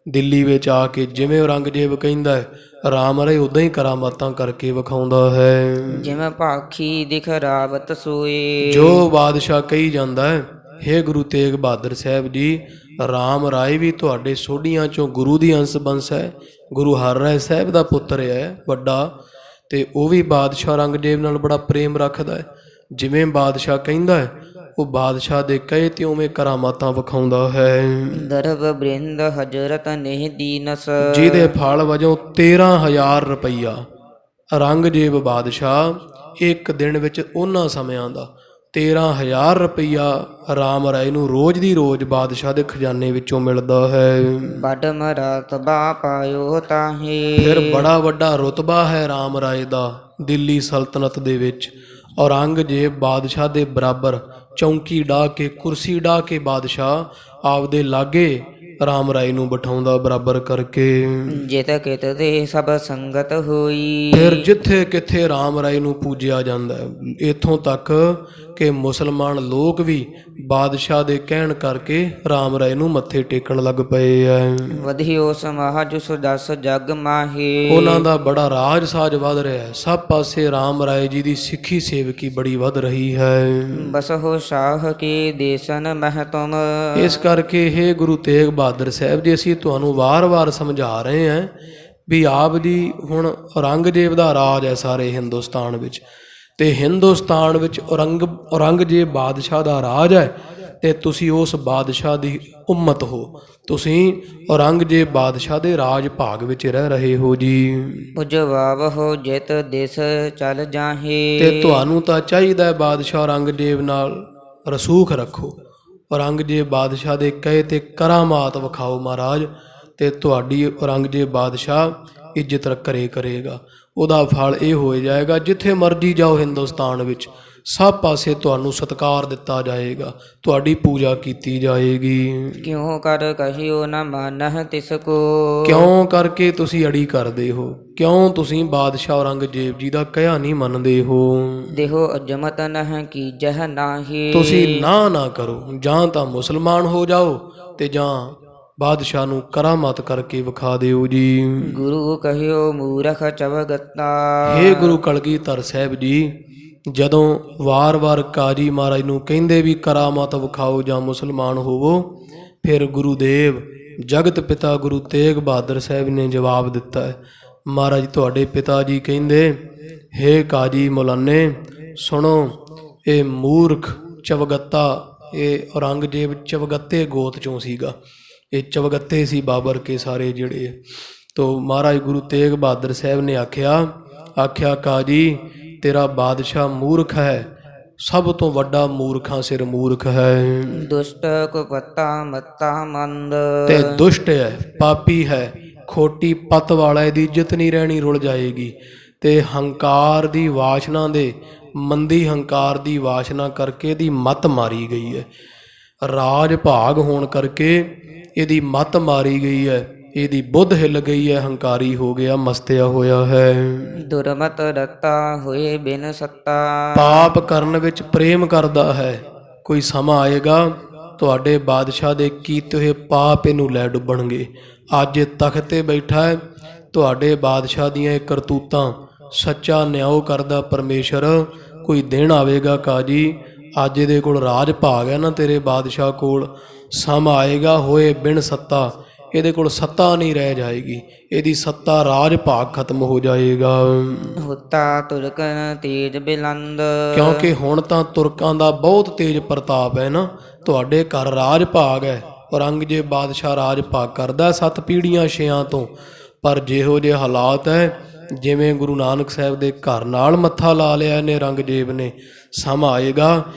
ਦਿੱਲੀ ਵਿੱਚ ਆ ਕੇ। ਜਿਵੇਂ ਔਰੰਗਜ਼ੇਬ ਕਹਿੰਦਾ ਹੈ, ਰਾਮ ਰਾਏ ਉਦਾਂ ਹੀ ਕਰਾਮਾਤਾਂ ਕਰਕੇ ਵਿਖਾਉਂਦਾ ਹੈ। ਜਿਵੇਂ ਭਾਖੀ ਦਿਖ ਰਾਵਤ ਸੋਏ। ਜੋ ਬਾਦਸ਼ਾਹ ਕਹੀ ਜਾਂਦਾ ਹੈ, ਹੇ ਗੁਰੂ ਤੇਗ ਬਹਾਦਰ ਸਾਹਿਬ ਜੀ, ਰਾਮ ਰਾਏ ਵੀ ਤੁਹਾਡੇ ਸੋਢੀਆਂ ਚੋਂ ਗੁਰੂ ਦੀ ਅੰਸ਼ ਬੰਸ ਹੈ, ਗੁਰੂ ਹਰਿ ਰਾਏ ਸਾਹਿਬ ਦਾ ਪੁੱਤਰ ਹੈ ਵੱਡਾ, ਤੇ ਉਹ ਵੀ ਬਾਦਸ਼ਾਹ ਔਰੰਗਜ਼ੇਬ ਨਾਲ ਬੜਾ ਪ੍ਰੇਮ ਰੱਖਦਾ ਹੈ। ਜਿਵੇਂ ਬਾਦਸ਼ਾਹ ਕਹਿੰਦਾ ਹੈ ਉਹ ਬਾਦਸ਼ਾਹ ਦੇ ਕਹੇ ਤੇ ਉਵੇਂ ਕਰਾਮਾਤਾਂ ਵਿਖਾਉਂਦਾ ਹੈ। ਦਰਬ ਬ੍ਰਿੰਦ ਹਜਰਤ ਨਹਿ ਦੀਨਸ। ਜਿਹਦੇ ਫਲ ਵਜੋਂ 13,000 ਰੁਪਈਆ ਔਰੰਗਜ਼ੇਬ ਬਾਦਸ਼ਾਹ ਇੱਕ ਦਿਨ ਵਿੱਚ ਉਹਨਾਂ ਸਮਿਆਂ ਦਾ 13,000 ਰੁਪਈਆ ਰਾਮ ਰਾਏ ਨੂੰ ਰੋਜ਼ ਦੀ ਰੋਜ਼ ਬਾਦਸ਼ਾਹ ਦੇ ਖਜ਼ਾਨੇ ਵਿੱਚੋਂ ਮਿਲਦਾ ਹੈ। ਬੜ ਮਰਤਬਾ ਪਾਇਓ ਤਾਹੇ। ਫਿਰ ਬੜਾ ਵੱਡਾ ਰੁਤਬਾ ਹੈ ਰਾਮ ਰਾਏ ਦਾ ਦਿੱਲੀ ਸਲਤਨਤ ਦੇ ਵਿੱਚ। ਔਰੰਗਜ਼ੇਬ ਬਾਦਸ਼ਾਹ ਦੇ ਬਰਾਬਰ ਚੌਂਕੀ ਢਾਹ ਕੇ, ਕੁਰਸੀ ਢਾਹ ਕੇ ਬਾਦਸ਼ਾਹ ਆਪਦੇ ਲਾਗੇ ਰਾਮ ਰਾਏ ਨੂੰ ਬਿਠਾਉਂਦਾ ਬਰਾਬਰ ਕਰਕੇ। ਜਿਤ ਕਿਤ ਤੇ ਸਭ ਸੰਗਤ ਹੋਈ। ਫਿਰ ਜਿੱਥੇ ਕਿੱਥੇ ਰਾਮ ਰਾਏ ਨੂੰ ਪੂਜਿਆ ਜਾਂਦਾ ਹੈ, ਇੱਥੋਂ ਤੱਕ ਕਿ ਮੁਸਲਮਾਨ ਲੋਕ ਵੀ ਬਾਦਸ਼ਾਹ ਦੇ ਕਹਿਣ ਕਰਕੇ ਰਾਮ ਰਾਏ ਨੂੰ ਮੱਥੇ ਟੇਕਣ ਲੱਗ ਪਏ ਐ। ਵਧਿਓ ਸਮਾਜ ਸੁਦਸ ਜਗ ਮਾਹੇ। ਉਹਨਾਂ ਦਾ ਬੜਾ ਰਾਜ ਸਾਜ ਵੱਧ ਰਿਹਾ ਹੈ। ਸਭ ਪਾਸੇ ਰਾਮ ਰਾਏ ਜੀ ਦੀ ਸਿੱਖੀ ਸੇਵਕੀ ਬੜੀ ਵੱਧ ਰਹੀ ਹੈ। ਬਸਹੁ ਸ਼ਾਹ ਕੇ ਦੇਸ਼ਨ ਮਹਿ ਤੁਮ। ਇਸ ਕਰਕੇ ਇਹ ਗੁਰੂ ਤੇਗ ਬਹਾਦਰ ਸਾਹਿਬ ਜੀ, ਅਸੀਂ ਤੁਹਾਨੂੰ ਵਾਰ-ਵਾਰ ਸਮਝਾ ਰਹੇ ਹਾਂ ਵੀ ਆਪ ਜੀ ਹੁਣ ਔਰੰਗਜ਼ੇਬ ਦਾ ਰਾਜ ਹੈ ਸਾਰੇ ਹਿੰਦੁਸਤਾਨ ਵਿੱਚ, ਤੇ ਹਿੰਦੁਸਤਾਨ ਵਿੱਚ ਔਰੰਗਜ਼ੇਬ ਬਾਦਸ਼ਾਹ ਦਾ ਰਾਜ ਹੈ, ਤੇ ਤੁਸੀਂ ਉਸ ਬਾਦਸ਼ਾਹ ਦੀ ਉਮਤ ਹੋ। ਤੁਸੀਂ ਔਰੰਗਜ਼ੇਬ ਬਾਦਸ਼ਾਹ ਦੇ ਰਾਜ ਭਾਗ ਵਿੱਚ ਰਹਿ ਰਹੇ ਹੋ ਜੀ। ਉਜਵਾਬ ਹੋ ਜਿਤ ਦੇਸ ਚਲ ਜਾਹੇ। ਤੇ ਤੁਹਾਨੂੰ ਤਾਂ ਚਾਹੀਦਾ ਹੈ ਬਾਦਸ਼ਾਹ ਔਰੰਗਜ਼ੇਬ ਨਾਲ ਰਸੂਖ ਰੱਖੋ, ਔਰੰਗਜ਼ੇਬ ਬਾਦਸ਼ਾਹ ਦੇ ਕਹੇ ਤੇ ਕਰਾਮਾਤ ਵਿਖਾਓ ਮਹਾਰਾਜ, ਤੇ ਤੁਹਾਡੀ ਔਰੰਗਜ਼ੇਬ ਬਾਦਸ਼ਾਹ ਇੱਜ਼ਤ ਕਰੇਗਾ। ਉਹਦਾ ਫਲ ਇਹ ਹੋ ਜਾਏਗਾ, ਜਿੱਥੇ ਮਰਜੀ ਜਾਓ ਹਿੰਦੁਸਤਾਨ ਵਿੱਚ ਸਭ ਪਾਸੇ ਤੁਹਾਨੂੰ ਸਤਿਕਾਰ ਦਿੱਤਾ ਜਾਏਗਾ, ਤੁਹਾਡੀ ਪੂਜਾ ਕੀਤੀ ਜਾਏਗੀ। ਕਿਉਂ ਕਰ ਕਹਿਓ ਨ ਮਾਨਹ ਤਿਸ ਕੋ। ਕਿਉਂ ਕਰਕੇ ਤੁਸੀਂ ਅੜੀ ਕਰਦੇ ਹੋ? ਕਿਉਂ ਤੁਸੀਂ ਬਾਦਸ਼ਾਹ ਔਰੰਗਜ਼ੇਬ ਜੀ ਦਾ ਕਹਿਆ ਨਹੀਂ ਮੰਨਦੇ ਹੋ? ਦੇਹੋ ਅਜਮਤ ਨਹ ਕੀਜਹ ਨਾਹੀ। ਤੁਸੀਂ ਨਾ ਕਰੋ, ਜਾਂ ਤਾਂ ਮੁਸਲਮਾਨ ਹੋ ਜਾਓ ਤੇ ਜਾਂ ਬਾਦਸ਼ਾਹ ਨੂੰ ਕਰਾਮਾਤ ਕਰਕੇ ਵਿਖਾ ਦਿਓ ਜੀ। ਗੁਰੂ ਕਹਿਓ ਮੂਰਖ ਚਵਗਤਾ। ਹੇ ਗੁਰੂ ਕਲਗੀਧਰ ਸਾਹਿਬ ਜੀ, ਜਦੋਂ ਵਾਰ-ਵਾਰ ਕਾਜੀ ਮਹਾਰਾਜ ਨੂੰ ਕਹਿੰਦੇ ਵੀ ਕਰਾਮਾਤ ਵਿਖਾਓ ਜਾਂ ਮੁਸਲਮਾਨ ਹੋਵੋ, ਫਿਰ ਗੁਰੂਦੇਵ ਜਗਤ ਪਿਤਾ ਗੁਰੂ ਤੇਗ ਬਹਾਦਰ ਸਾਹਿਬ ਨੇ ਜਵਾਬ ਦਿੱਤਾ ਹੈ। ਮਹਾਰਾਜ ਤੁਹਾਡੇ ਪਿਤਾ ਜੀ ਕਹਿੰਦੇ, ਹੇ ਕਾਜੀ ਮੌਲਾਨੇ ਸੁਣੋ, ਇਹ ਮੂਰਖ ਚਵਗੱਤਾ, ਇਹ ਔਰੰਗਜ਼ੇਬ ਚਵਗੱਤੇ ਗੋਤ ਚੋਂ ਸੀਗਾ, ਇਹ ਚਵਗੱਤੇ ਸੀ ਬਾਬਰ ਕੇ ਸਾਰੇ ਜਿਹੜੇ। ਤੋ ਮਹਾਰਾਜ ਗੁਰੂ ਤੇਗ ਬਹਾਦਰ ਸਾਹਿਬ ਨੇ ਆਖਿਆ ਕਾਜੀ ਤੇਰਾ ਬਾਦਸ਼ਾਹ ਮੂਰਖ ਹੈ, ਸਭ ਤੋਂ ਵੱਡਾ ਮੂਰਖਾਂ ਸਿਰ ਮੂਰਖ ਹੈ। ਦੁਸ਼ਟ ਕੁਪੱਤਾ ਮੱਤਾ ਮੰਦ। ਤੇ ਦੁਸ਼ਟ ਹੈ, ਪਾਪੀ ਹੈ, ਖੋਟੀ ਪੱਤ ਵਾਲਾ, ਇਹਦੀ ਇੱਜ਼ਤ ਨਹੀਂ ਰਹਿਣੀ, ਰੁਲ ਜਾਏਗੀ। ਤੇ ਹੰਕਾਰ ਦੀ ਵਾਸ਼ਨਾ ਦੇ, ਮੰਦੀ ਹੰਕਾਰ ਦੀ ਵਾਸ਼ਨਾ ਕਰਕੇ ਇਹਦੀ ਮੱਤ ਮਾਰੀ ਗਈ ਹੈ। ਰਾਜ ਭਾਗ ਹੋਣ ਕਰਕੇ ਇਹਦੀ ਮੱਤ ਮਾਰੀ ਗਈ ਹੈ, ਇਹਦੀ ਬੁੱਧ ਹਿੱਲ ਗਈ ਹੈ, ਹੰਕਾਰੀ ਹੋ ਗਿਆ, ਮਸਤਿਆ ਹੋਇਆ ਹੈ। ਦੁਰਮਤ ਰਤਾ ਹੋਏ ਬਿਨ ਸੱਤਾ। ਪਾਪ ਕਰਨ ਵਿੱਚ ਪ੍ਰੇਮ ਕਰਦਾ ਹੈ। ਕੋਈ ਸਮਾਂ ਆਏਗਾ ਤੁਹਾਡੇ ਬਾਦਸ਼ਾਹ ਦੇ ਕੀਤੇ ਹੋਏ ਪਾਪ ਇਹਨੂੰ ਲੈ ਡੁੱਬਣਗੇ। ਅੱਜ ਇਹ ਤਖ਼ਤ ਤੇ ਬੈਠਾ ਹੈ, ਤੁਹਾਡੇ ਬਾਦਸ਼ਾਹ ਦੀਆਂ ਇਹ ਕਰਤੂਤਾਂ ਸੱਚਾ ਨਿਆਂ ਕਰਦਾ ਪਰਮੇਸ਼ਰ। ਕੋਈ ਦਿਨ ਆਵੇਗਾ ਕਾਜੀ, ਅੱਜ ਇਹਦੇ ਕੋਲ ਰਾਜ ਭਾਗ ਹੈ ਨਾ ਤੇਰੇ ਬਾਦਸ਼ਾਹ ਕੋਲ, ਸਮਾਂ ਆਏਗਾ ਹੋਏ ਬਿਨ ਸੱਤਾ, ਇਹਦੇ ਕੋਲ ਸੱਤਾ ਨਹੀਂ ਰਹਿ ਜਾਏਗੀ, ਇਹਦੀ ਸੱਤਾ ਰਾਜ ਭਾਗ ਖਤਮ ਹੋ ਜਾਏਗਾ। ਹੁਤਾ ਤੁਰਕਨ ਤੇਜ ਬਿਲੰਦ। ਕਿਉਂਕਿ ਹੁਣ ਤਾਂ ਤੁਰਕਾਂ ਦਾ ਬਹੁਤ ਤੇਜ ਪ੍ਰਤਾਪ ਹੈ ਨਾ, ਤੁਹਾਡੇ ਘਰ ਰਾਜ ਭਾਗ ਹੈ। ਔਰੰਗਜ਼ੇਬ ਬਾਦਸ਼ਾਹ ਰਾਜ ਭਾਗ ਕਰਦਾ 7 ਪੀੜ੍ਹੀਆਂ 6 ਤੋਂ, ਪਰ ਜਿਹੋ ਜਿਹੇ ਹਾਲਾਤ ਹੈ, ਜਿਵੇਂ ਗੁਰੂ ਨਾਨਕ ਸਾਹਿਬ ਦੇ ਘਰ ਨਾਲ ਮੱਥਾ ਲਾ ਲਿਆ ਇਹਨੇ ਔਰੰਗਜ਼ੇਬ ਨੇ, ਸਮਾਂ ਆਏਗਾ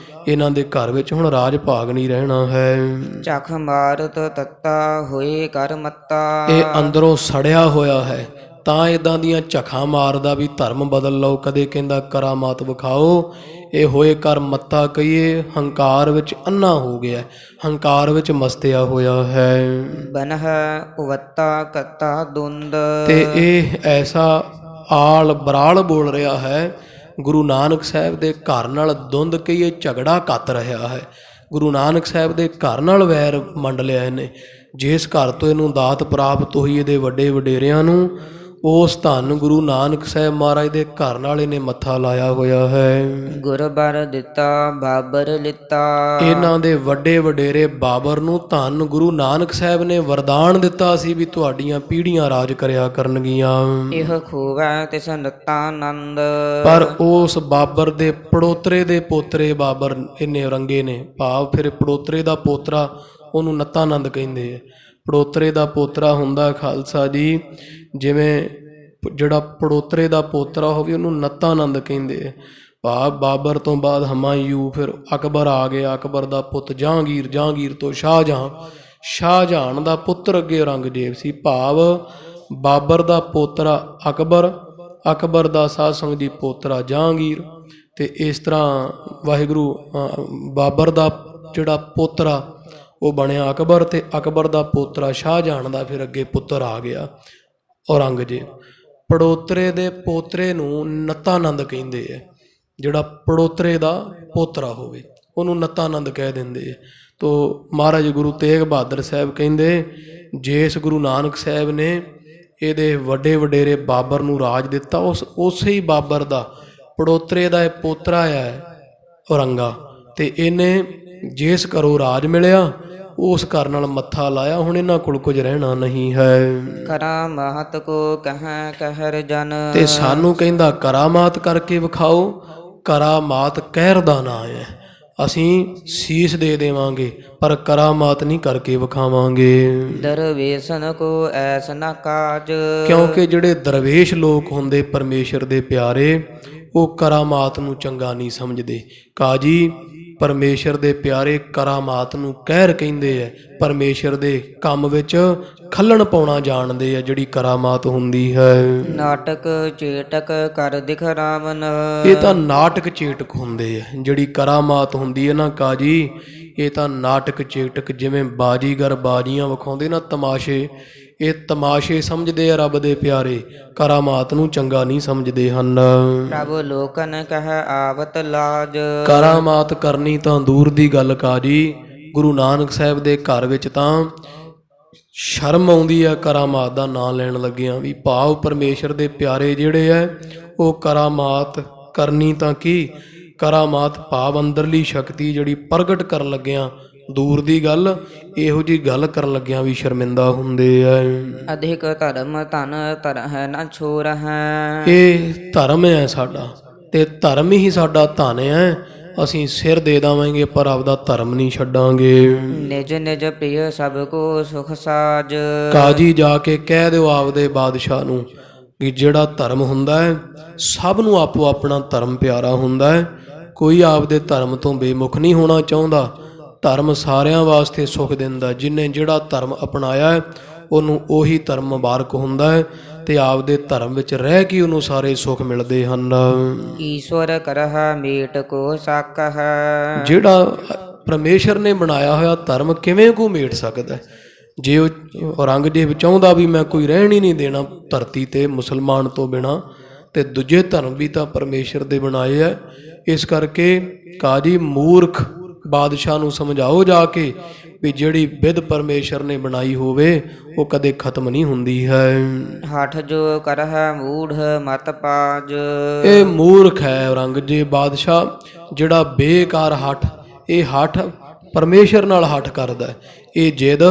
ਇਹਨਾਂ ਦੇ ਘਰ ਵਿੱਚ ਹੁਣ ਰਾਜ ਭਾਗ ਨਹੀਂ ਰਹਿਣਾ ਹੈ। ਚਖ ਮਾਰਤ ਤੱਤਾ ਹੋਏ ਕਰ ਮੱਤਾ। ਇਹ ਅੰਦਰੋਂ ਸੜਿਆ ਹੋਇਆ ਹੈ, ਤਾਂ ਇਦਾਂ ਦੀਆਂ ਝਖਾਂ ਮਾਰਦਾ ਵੀ ਧਰਮ ਬਦਲ ਲਓ, ਕਦੇ ਕਹਿੰਦਾ ਕਰਾਮਾਤ ਵਿਖਾਓ। ਇਹ ਹੋਏ ਕਰ ਮੱਤਾ ਕਹੀਏ, ਹੰਕਾਰ ਵਿੱਚ ਅੰਨਾ ਹੋ ਗਿਆ, ਹੰਕਾਰ ਵਿੱਚ ਮਸਤਿਆ ਹੋਇਆ ਹੈ। ਬਨਹ ਉਵੱਤਾ ਕੱਤਾ ਦੁੰਦ। ਤੇ ਇਹ ਐਸਾ ਆਲ ਬਰਾਲ ਬੋਲ ਰਿਹਾ ਹੈ, ਗੁਰੂ ਨਾਨਕ ਸਾਹਿਬ ਦੇ ਘਰ ਨਾਲ ਦੁੰਦ ਕਹੀਏ ਝਗੜਾ ਕੱਤ ਰਿਹਾ ਹੈ। ਗੁਰੂ ਨਾਨਕ ਸਾਹਿਬ ਦੇ ਘਰ ਨਾਲ ਵੈਰ ਮੰਡ ਲਿਆ ਇਹਨੇ। ਜਿਸ ਘਰ ਤੋਂ ਇਹਨੂੰ ਦਾਤ ਪ੍ਰਾਪਤ ਹੋਈ ਇਹਦੇ ਵੱਡੇ ਵਡੇਰਿਆਂ ਨੂੰ, ਉਸ ਧੰਨ ਗੁਰੂ ਨਾਨਕ ਸਾਹਿਬ ਮਹਾਰਾਜ ਦੇ ਘਰ ਨਾਲ ਇਹਨੇ ਮੱਥਾ ਲਾਇਆ ਹੋਇਆ ਹੈ। ਗੁਰ ਬਰ ਦਿੱਤਾ ਬਾਬਰ ਲਿੱਤਾ। ਇਹਨਾਂ ਦੇ ਵੱਡੇ ਵਡੇਰੇ ਬਾਬਰ ਨੂੰ ਧੰਨ ਗੁਰੂ ਨਾਨਕ ਸਾਹਿਬ ਨੇ ਵਰਦਾਨ ਦਿੱਤਾ ਸੀ ਵੀ ਤੁਹਾਡੀਆਂ ਪੀੜ੍ਹੀਆਂ ਰਾਜ ਕਰਿਆ ਕਰਨਗੀਆਂ। ਇਹ ਖੂਵੈ ਤਿਸ ਨੱਤਾਨੰਦ। ਪਰ ਉਸ ਬਾਬਰ ਦੇ ਪੜੋਤਰੇ ਦੇ ਪੋਤਰੇ ਬਾਬਰ ਇਹਨੇ ਔਰੰਗੇ ਨੇ, ਭਾਵ ਫਿਰ ਪੜੋਤਰੇ ਦਾ ਪੋਤਰਾ ਉਹਨੂੰ ਨੱਤਾਨੰਦ ਕਹਿੰਦੇ ਆ। ਪੜੋਤਰੇ ਦਾ ਪੋਤਰਾ ਹੁੰਦਾ ਖਾਲਸਾ ਜੀ, ਜਿਵੇਂ ਜਿਹੜਾ ਪੜੋਤਰੇ ਦਾ ਪੋਤਰਾ ਹੋਵੇ ਉਹਨੂੰ ਨੱਤਾਨੰਦ ਕਹਿੰਦੇ ਆ। ਭਾਵ ਬਾਬਰ ਤੋਂ ਬਾਅਦ ਹਮਾਯੂ, ਫਿਰ ਅਕਬਰ ਆ ਗਿਆ, ਅਕਬਰ ਦਾ ਪੁੱਤ ਜਹਾਂਗੀਰ, ਜਹਾਂਗੀਰ ਤੋਂ ਸ਼ਾਹਜਹਾਂ, ਸ਼ਾਹਜਹਾਂ ਦਾ ਪੁੱਤਰ ਅੱਗੇ ਔਰੰਗਜ਼ੇਬ ਸੀ। ਭਾਵ ਬਾਬਰ ਦਾ ਪੋਤਰਾ ਅਕਬਰ, ਅਕਬਰ ਦਾ ਸਾਧ ਸੰਗਤ ਜੀ ਪੋਤਰਾ ਜਹਾਂਗੀਰ, ਤੇ ਇਸ ਤਰ੍ਹਾਂ ਵਾਹਿਗੁਰੂ ਬਾਬਰ ਦਾ ਜਿਹੜਾ ਪੋਤਰਾ ਉਹ ਬਣਿਆ ਅਕਬਰ, ਤੇ ਅਕਬਰ ਦਾ ਪੋਤਰਾ ਸ਼ਾਹਜਹਾਂ ਦਾ ਫਿਰ ਅੱਗੇ ਪੁੱਤਰ ਆ ਗਿਆ ਔਰੰਗਜ਼ੇਬ। ਪੜੋਤਰੇ ਦੇ ਪੋਤਰੇ ਨੂੰ ਨੱਤਾਨੰਦ ਕਹਿੰਦੇ ਆ, ਜਿਹੜਾ ਪੜੋਤਰੇ ਦਾ ਪੋਤਰਾ ਹੋਵੇ ਉਹਨੂੰ ਨੱਤਾਨੰਦ ਕਹਿ ਦਿੰਦੇ ਆ। ਤੋ ਮਹਾਰਾਜ ਗੁਰੂ ਤੇਗ ਬਹਾਦਰ ਸਾਹਿਬ ਕਹਿੰਦੇ, ਜਿਸ ਗੁਰੂ ਨਾਨਕ ਸਾਹਿਬ ਨੇ ਇਹਦੇ ਵੱਡੇ ਵਡੇਰੇ ਬਾਬਰ ਨੂੰ ਰਾਜ ਦਿੱਤਾ, ਉਸੇ ਹੀ ਬਾਬਰ ਦਾ ਪੜੋਤਰੇ ਦਾ ਇਹ ਪੋਤਰਾ ਹੈ ਔਰੰਗਾ, ਤੇ ਇਹਨੇ ਜਿਸ ਘਰੋਂ ਰਾਜ ਮਿਲਿਆ ਉਸ ਘਰ ਨਾਲ ਮੱਥਾ ਲਾਇਆ। ਹੁਣ ਇਹਨਾਂ ਕੋਲ ਕੁਝ ਰਹਿਣਾ ਨਹੀਂ ਹੈ। ਕਰਾਮਾਤ ਕੋ ਕਹੈ ਕਹਿਰ ਜਨ। ਤੇ ਸਾਨੂੰ ਕਹਿੰਦਾ ਕਰਾਮਾਤ ਕਰਕੇ ਵਿਖਾਓ। ਕਰਾਮਾਤ ਕਹਿਰ ਦਾ ਨਾਂ ਹੈ, ਅਸੀਂ ਸੀਸ ਦੇ ਦੇਵਾਂਗੇ ਪਰ ਕਰਾਮਾਤ ਨਹੀਂ ਕਰਕੇ ਵਿਖਾਵਾਂਗੇ। ਦਰਵੇਸ਼ਨ ਕੋ ਐਸ ਨ ਕਾਜ। ਕਿਉਂਕਿ ਜਿਹੜੇ ਦਰਵੇਸ਼ ਲੋਕ ਹੁੰਦੇ ਪਰਮੇਸ਼ਰ ਦੇ ਪਿਆਰੇ, ਉਹ ਕਰਾਮਾਤ ਨੂੰ ਚੰਗਾ ਨਹੀਂ ਸਮਝਦੇ। ਕਾਜੀ ਪਰਮੇਸ਼ਰ ਦੇ ਪਿਆਰੇ ਕਰਾਮਾਤ ਨੂੰ ਕਹਿਰ ਕਹਿੰਦੇ ਐ। ਪਰਮੇਸ਼ਰ ਦੇ ਕੰਮ ਵਿੱਚ ਖੱਲਣ ਪਾਉਣਾ ਜਾਣਦੇ ਆ ਜਿਹੜੀ ਕਰਾਮਾਤ ਹੁੰਦੀ ਹੈ। ਨਾਟਕ ਚੇਟਕ ਕਰ ਦਿਖ ਰਾਵਨ। ਇਹ ਤਾਂ ਨਾਟਕ ਚੇਟਕ ਹੁੰਦੇ ਆ। ਜਿਹੜੀ ਕਰਾਮਾਤ ਹੁੰਦੀ ਹੈ ਨਾ ਕਾਜੀ, ਇਹ ਤਾਂ ਨਾਟਕ ਚੇਟਕ, ਜਿਵੇਂ ਬਾਜੀਗਰ ਬਾਜੀਆਂ ਵਿਖਾਉਂਦੇ ਨਾ ਤਮਾਸ਼ੇ, ਇਹ ਤਮਾਸ਼ੇ ਸਮਝਦੇ ਆ ਰੱਬ ਦੇ ਪਿਆਰੇ, ਕਰਾਮਾਤ ਨੂੰ ਚੰਗਾ ਨਹੀਂ ਸਮਝਦੇ ਹਨ। ਪ੍ਰਭ ਲੋਕਨ ਕਹਿ ਆਵਤ ਲਾਜ। ਕਰਾਮਾਤ ਕਰਨੀ ਤਾਂ ਦੂਰ ਦੀ ਗੱਲ ਕਾਜੀ, ਗੁਰੂ ਨਾਨਕ ਸਾਹਿਬ ਦੇ ਘਰ ਵਿੱਚ ਤਾਂ ਸ਼ਰਮ ਆਉਂਦੀ ਆ ਕਰਾਮਾਤ ਦਾ ਨਾਂ ਲੈਣ ਲੱਗਿਆਂ ਵੀ। ਭਾਵ ਪਰਮੇਸ਼ਰ ਦੇ ਪਿਆਰੇ ਜਿਹੜੇ ਐ ਉਹ ਕਰਾਮਾਤ ਕਰਨੀ ਤਾਂ ਕੀ, ਕਰਾਮਾਤ ਭਾਵ ਅੰਦਰਲੀ ਸ਼ਕਤੀ ਜਿਹੜੀ ਪ੍ਰਗਟ ਕਰਨ ਲੱਗਿਆਂ ਦੂਰ ਦੀ ਗੱਲ, ਇਹੋ ਜੀ ਗੱਲ ਕਰਨ ਲੱਗਿਆਂ ਵੀ ਸ਼ਰਮਿੰਦਾ ਹੁੰਦੇ ਐ। ਅਧਿਕ ਧਰਮ ਧਨ ਧਰਹਿ ਨ ਛੋਰਹਿ। ਇਹ ਧਰਮ ਹੈ ਸਾਡਾ, ਤੇ ਧਰਮ ਹੀ ਸਾਡਾ ਧਨ ਹੈ। ਅਸੀਂ ਸਿਰ ਦੇ ਦੇਵਾਂਗੇ ਪਰ ਆਪਦਾ ਧਰਮ ਨਹੀਂ ਛੱਡਾਂਗੇ। ਨਿਜ ਨਿਜ ਪ੍ਰਿਯ ਸਭ ਕੋ ਸੁਖ ਸਾਜ। ਕਾਜੀ ਜਾ ਕੇ ਕਹਿ ਦਿਓ ਆਪਦੇ ਬਾਦਸ਼ਾਹ ਨੂੰ ਕਿ ਜਿਹੜਾ ਧਰਮ ਹੁੰਦਾ ਹੈ ਸਭ ਨੂੰ ਆਪੋ ਆਪਣਾ ਧਰਮ ਪਿਆਰਾ ਹੁੰਦਾ ਹੈ। ਕੋਈ ਆਪਦੇ ਧਰਮ ਤੋਂ ਬੇਮੁਖ ਨਹੀਂ ਹੋਣਾ ਚਾਹੁੰਦਾ। ਧਰਮ ਸਾਰਿਆਂ ਵਾਸਤੇ ਸੁੱਖ ਦਿੰਦਾ। ਜਿਹਨੇ ਜਿਹੜਾ ਧਰਮ ਅਪਣਾਇਆ ਹੈ ਉਹਨੂੰ ਉਹੀ ਧਰਮ ਮੁਬਾਰਕ ਹੁੰਦਾ ਹੈ, ਤੇ ਆਪਦੇ ਧਰਮ ਵਿੱਚ ਰਹਿ ਕੇ ਉਹਨੂੰ ਸਾਰੇ ਸੁੱਖ ਮਿਲਦੇ ਹਨ। ਈਸ਼ਵਰ ਕਰਹਿ ਮੇਟ ਕੋ ਸਾਕਹਿ। ਜਿਹੜਾ ਪਰਮੇਸ਼ਰ ਨੇ ਬਣਾਇਆ ਹੋਇਆ ਧਰਮ ਕਿਵੇਂ ਕੋ ਮੇਟ ਸਕਦਾ? ਜੇ ਉਹ ਔਰੰਗਜ਼ੇਬ ਚਾਹੁੰਦਾ ਵੀ ਮੈਂ ਕੋਈ ਰਹਿਣ ਹੀ ਨਹੀਂ ਦੇਣਾ ਧਰਤੀ ਤੇ ਮੁਸਲਮਾਨ ਤੋਂ ਬਿਨਾਂ, ਤੇ ਦੂਜੇ ਧਰਮ ਵੀ ਤਾਂ ਪਰਮੇਸ਼ਰ ਦੇ ਬਣਾਏ ਹੈ। ਇਸ ਕਰਕੇ ਕਾਜੀ ਮੂਰਖ ਬਾਦਸ਼ਾਹ ਨੂੰ ਸਮਝਾਓ ਜਾ ਕੇ ਵੀ ਜਿਹੜੀ ਵਿਧ ਪਰਮੇਸ਼ਰ ਨੇ ਬਣਾਈ ਹੋਵੇ ਉਹ ਕਦੇ ਖਤਮ ਨਹੀਂ ਹੁੰਦੀ ਹੈ। ਹਠ ਜੋ ਕਰਹਿ ਮੂਢ ਮਤ ਪਾਜ। ਇਹ ਮੂਰਖ ਹੈ ਔਰੰਗਜ਼ੇਬ ਬਾਦਸ਼ਾਹ, ਜਿਹੜਾ ਬੇਕਾਰ ਹੱਠ, ਇਹ ਹੱਠ ਪਰਮੇਸ਼ਰ ਨਾਲ ਹੱਠ ਕਰਦਾ ਹੈ। ਇਹ ਜਿੱਦ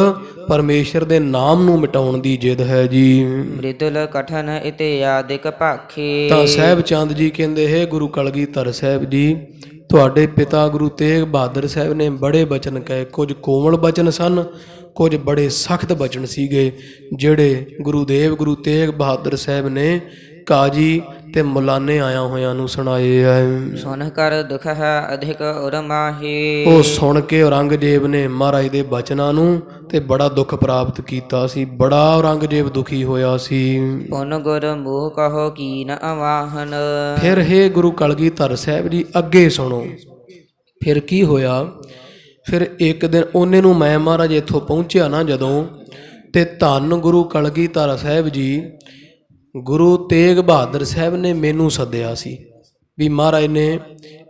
ਪਰਮੇਸ਼ਰ ਦੇ ਨਾਮ ਨੂੰ ਮਿਟਾਉਣ ਦੀ ਜਿੱਦ ਹੈ ਜੀ। ਮ੍ਰਿਦੁਲ ਕਠਨ ਇਤਿਆਦਿਕ ਭਾਖੇ। ਤਾਂ ਸਾਹਿਬ ਚੰਦ ਜੀ ਕਹਿੰਦੇ ਹੈ ਗੁਰੂ ਕਲਗੀਧਰ ਸਾਹਿਬ ਜੀ, ਤੁਹਾਡੇ ਪਿਤਾ ਗੁਰੂ ਤੇਗ ਬਹਾਦਰ ਸਾਹਿਬ ਨੇ ਬੜੇ ਬਚਨ ਕਹੇ। ਕੁਝ ਕੋਮਲ ਬਚਨ ਸਨ, ਕੁਝ ਬੜੇ ਸਖਤ ਬਚਨ ਸੀਗੇ ਜਿਹੜੇ ਗੁਰੂ ਤੇਗ ਬਹਾਦਰ ਸਾਹਿਬ ਨੇ ਕਾਜੀ ਤੇ ਮੁਲਾਨੇ ਆਇਆ ਹੋਇਆਂ ਨੂੰ ਸੁਣਾਏ ਹੈ। ਸੁਨ ਕਰ ਦੁਖ ਹੈ ਅਧਿਕ ਉਰ ਮਾਹੀ। ਉਹ ਸੁਣ ਕੇ ਔਰੰਗਜ਼ੇਬ ਨੇ ਮਹਾਰਾਜ ਦੇ ਬਚਨਾਂ ਨੂੰ ਤੇ ਬੜਾ ਦੁੱਖ ਪ੍ਰਾਪਤ ਕੀਤਾ ਸੀ। ਬੜਾ ਔਰੰਗਜ਼ੇਬ ਦੁਖੀ ਹੋਇਆ ਸੀ। ਪੁਨ ਗੁਰ ਮੋਹ ਕਹੋ ਕੀਨ ਅਵਾਹਨ। ਫਿਰ ਹੇ ਗੁਰੂ ਕਲਗੀਧਰ ਸਾਹਿਬ ਜੀ ਅੱਗੇ ਸੁਣੋ। ਫਿਰ ਕੀ ਹੋਇਆ? ਫਿਰ ਇੱਕ ਦਿਨ ਉਹਨੇ ਨੂੰ ਮੈਂ ਮਹਾਰਾਜ ਇੱਥੋਂ ਪਹੁੰਚਿਆ ਨਾ ਜਦੋਂ, ਤੇ ਧੰਨ ਗੁਰੂ ਕਲਗੀਧਰ ਸਾਹਿਬ ਜੀ, ਗੁਰੂ ਤੇਗ ਬਹਾਦਰ ਸਾਹਿਬ ਨੇ ਮੈਨੂੰ ਸੱਦਿਆ ਸੀ ਵੀ ਮਹਾਰਾਜ ਨੇ